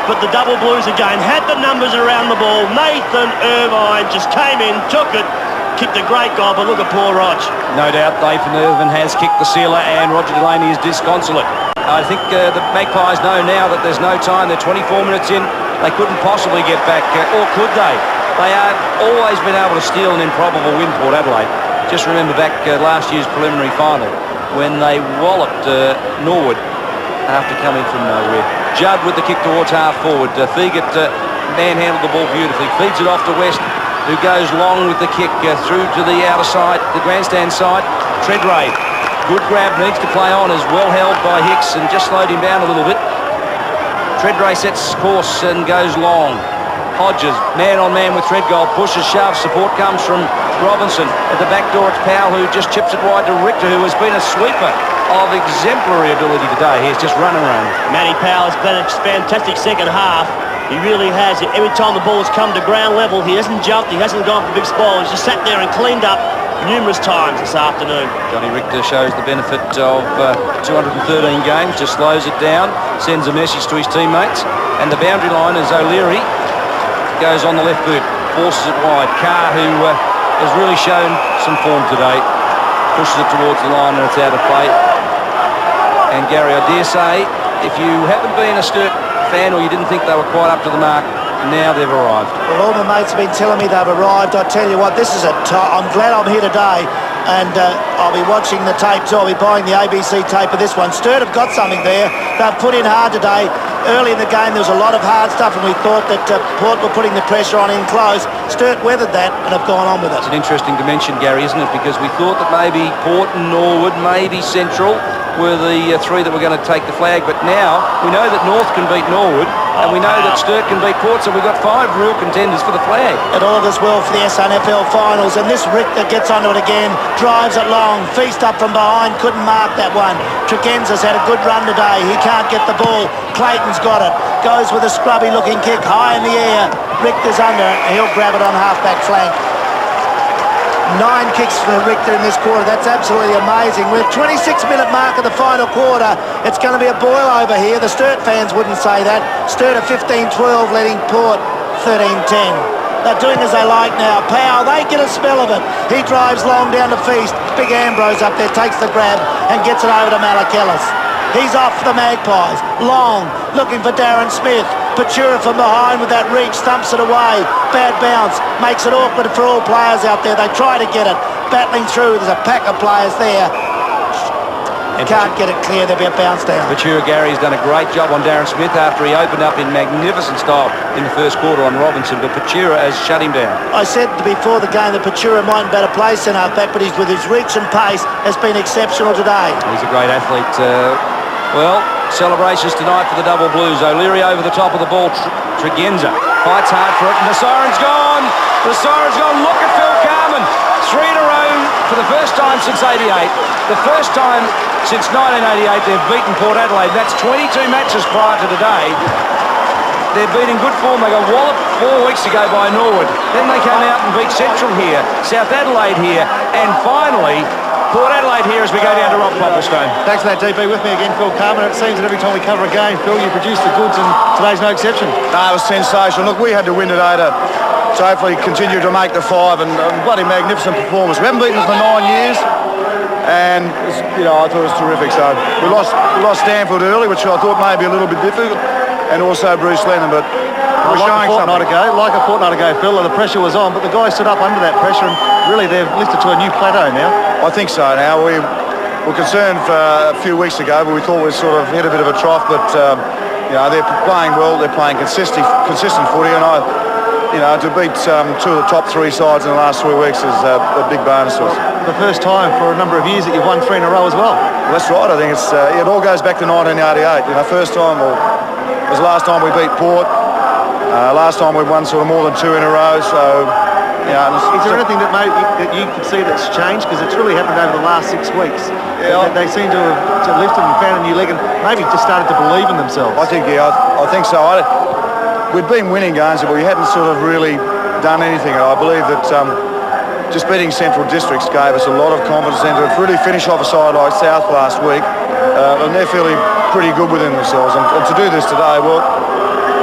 But the double blues again had the numbers around the ball. Nathan Irvine just came in, took it, kicked a great goal, but look at poor Rog. No doubt Nathan Irvine has kicked the sealer, and Roger Delaney is disconsolate. I think the Magpies know now that there's no time. They're 24 minutes in. They couldn't possibly get back, or could they? They have always been able to steal an improbable win, Port Adelaide. Just remember back last year's preliminary final when they walloped Norwood after coming from nowhere. Judd with the kick towards half forward. Feegit manhandled the ball beautifully. Feeds it off to West, who goes long with the kick through to the outer side, the grandstand side. Treadray, good grab, needs to play on, is well held by Hicks and just slowed him down a little bit. Treadray sets course and goes long. Hodges, man-on-man with Threadgold, pushes, shoves, support comes from Robinson. At the back door, it's Powell who just chips it wide to Richter, who has been a sweeper of exemplary ability today. He's just running around. Matty Powell has been a fantastic second half. He really has. Every time the ball has come to ground level, he hasn't jumped, he hasn't gone for big spoil. He's just sat there and cleaned up numerous times this afternoon. Johnny Richter shows the benefit of 213 games, just slows it down, sends a message to his teammates, and the boundary line is O'Leary. Goes on the left boot, forces it wide. Carr, who has really shown some form today, pushes it towards the line and it's out of play. And Gary, I dare say, if you haven't been a Sturt fan or you didn't think they were quite up to the mark, now they've arrived. Well, all my mates have been telling me they've arrived. I tell you what, this is I'm glad I'm here today, and I'll be watching the tape too. I'll be buying the ABC tape of this one. Sturt have got something there. They've put in hard today. Early in the game, there was a lot of hard stuff, and we thought that Port were putting the pressure on in close. Sturt weathered that and have gone on with it. It's an interesting dimension, Gary, isn't it? Because we thought that maybe Port and Norwood, maybe Central, were the 3 that were going to take the flag. But now we know that North can beat Norwood, and we know that Sturt can beat Port, so we've got 5 real contenders for the flag. It augurs well for the SANFL finals, and this Richter gets onto it again, drives it long, Feast up from behind, couldn't mark that one. Tregenza's had a good run today, he can't get the ball, Clayton's got it, goes with a scrubby looking kick high in the air, Richter's under it, and he'll grab it on half-back flank. 9 kicks for Richter in this quarter. That's absolutely amazing. With 26-minute mark of the final quarter, it's going to be a boil over here. The Sturt fans wouldn't say that. Sturt at 15-12, leading Port 13-10. They're doing as they like now. Powell, they get a spell of it. He drives long down to Feast. Big Ambrose up there, takes the grab and gets it over to Malakellis. He's off for the Magpies. Long, looking for Darren Smith. Patura from behind with that reach, stumps it away. Bad bounce, makes it awkward for all players out there. They try to get it, battling through. There's a pack of players there. And can't get it clear, there'll be a bounce down. Patura Gary's done a great job on Darren Smith after he opened up in magnificent style in the first quarter on Robinson, but Patura has shut him down. I said before the game that Patura mightn't better play centre-back, but with his reach and pace has been exceptional today. He's a great athlete. Well, celebrations tonight for the Double Blues. O'Leary over the top of the ball. Tregenza fights hard for it, and the siren's gone. The siren's gone. Look at Phil Carman. 3 in a row for the first time since '88. The first time since 1988 they've beaten Port Adelaide. That's 22 matches prior to today. They've been in good form. They got walloped 4 weeks ago by Norwood. Then they came out and beat Central here, South Adelaide here, and finally Port Adelaide here as we go down to Rob Popplestone. Thanks for that, DP. With me again, Phil Carman. It seems that every time we cover a game, Phil, you produce the goods, and today's no exception. No, it was sensational. Look, we had to win today to hopefully continue to make the 5, and bloody magnificent performance. We haven't beaten them for 9 years, and I thought it was terrific. So we lost Stanfield early, which I thought may be a little bit difficult, and also Bruce Lennon, but we're showing something. Like a fortnight ago, Phil, the pressure was on, but the guys stood up under that pressure, and really they've lifted to a new plateau now. I think so now. We were concerned for a few weeks ago, but we thought we'd sort of hit a bit of a trough, but they're playing well, they're playing consistent footy, and to beat 2 of the top 3 sides in the last 3 weeks is a big bonus to us. The first time for a number of years that you've won 3 in a row as well. That's right. I think it all goes back to 1988. First time, it was the last time we beat Port. Last time we won sort of more than 2 in a row. So, is there anything that you could see that's changed? Because it's really happened over the last 6 weeks. Yeah, they seem to have lifted and found a new leg, and maybe just started to believe in themselves. I think so. We'd been winning games, but we hadn't sort of really done anything. And I believe that just beating Central Districts gave us a lot of confidence and to really finish off a side like South last week. And they're feeling pretty good within themselves. And to do this today, well,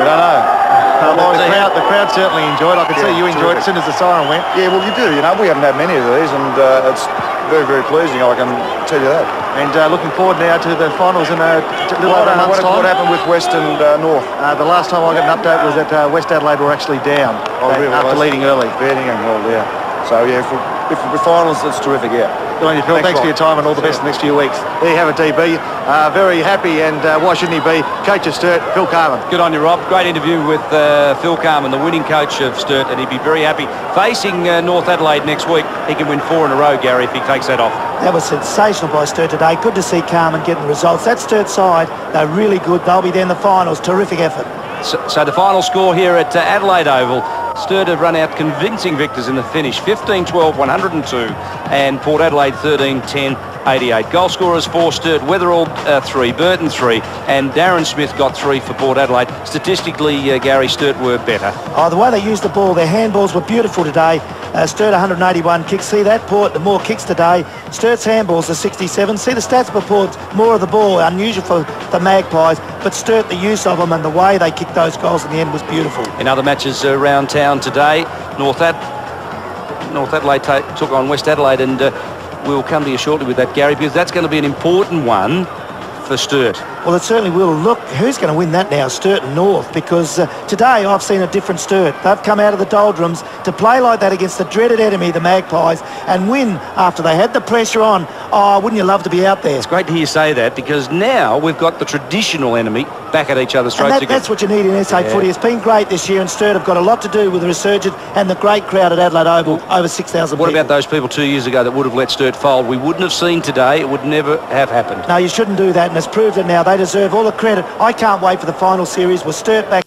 we don't know. The crowd certainly enjoyed it. I could see you enjoyed it as soon as the siren went. Yeah, well, you do. We haven't had many of these, and it's very, very pleasing. I can tell you that. And looking forward now to the finals in a little over a month's time. What happened with West and North? The last time I got an update was that West Adelaide were actually down after leading early. So, yeah, if the finals, it's terrific, yeah. Good on you, Phil. Thanks for your time and all the best in the next few weeks. There you have it, DB. Very happy, and why shouldn't he be? Coach of Sturt, Phil Carman. Good on you, Rob. Great interview with Phil Carman, the winning coach of Sturt, and he'd be very happy. Facing North Adelaide next week, he can win 4 in a row, Gary, if he takes that off. That was sensational by Sturt today. Good to see Carman getting the results. That Sturt side, they're really good. They'll be there in the finals. Terrific effort. So the final score here at Adelaide Oval, Sturt have run out convincing victors in the finish, 15-12, 102, and Port Adelaide 13-10, 88. Goal scorers for Sturt, Weatherall 3, Burton 3, and Darren Smith got 3 for Port Adelaide. Statistically, Gary, Sturt were better. The way they used the ball, their handballs were beautiful today. Sturt 181 kicks. See that, Port, the more kicks today. Sturt's handballs are 67. See the stats for Port, more of the ball, unusual for the Magpies, but Sturt, the use of them and the way they kicked those goals in the end was beautiful. In other matches around town today, North Adelaide took on West Adelaide, and we'll come to you shortly with that, Gary, because that's going to be an important one for Sturt. Well, it certainly will. Look, who's going to win that now, Sturt and North? Because today I've seen a different Sturt. They've come out of the doldrums to play like that against the dreaded enemy, the Magpies, and win after they had the pressure on. Oh, wouldn't you love to be out there? It's great to hear you say that, because now we've got the traditional enemy back at each other's throats again. That's what you need in SA footy. It's been great this year, and Sturt have got a lot to do with the resurgence and the great crowd at Adelaide Oval, over 6,000 people. What about those people 2 years ago that would have let Sturt fold? We wouldn't have seen today. It would never have happened. No, you shouldn't do that, and it's proved it now. They deserve all the credit. I can't wait for the final series with Sturt back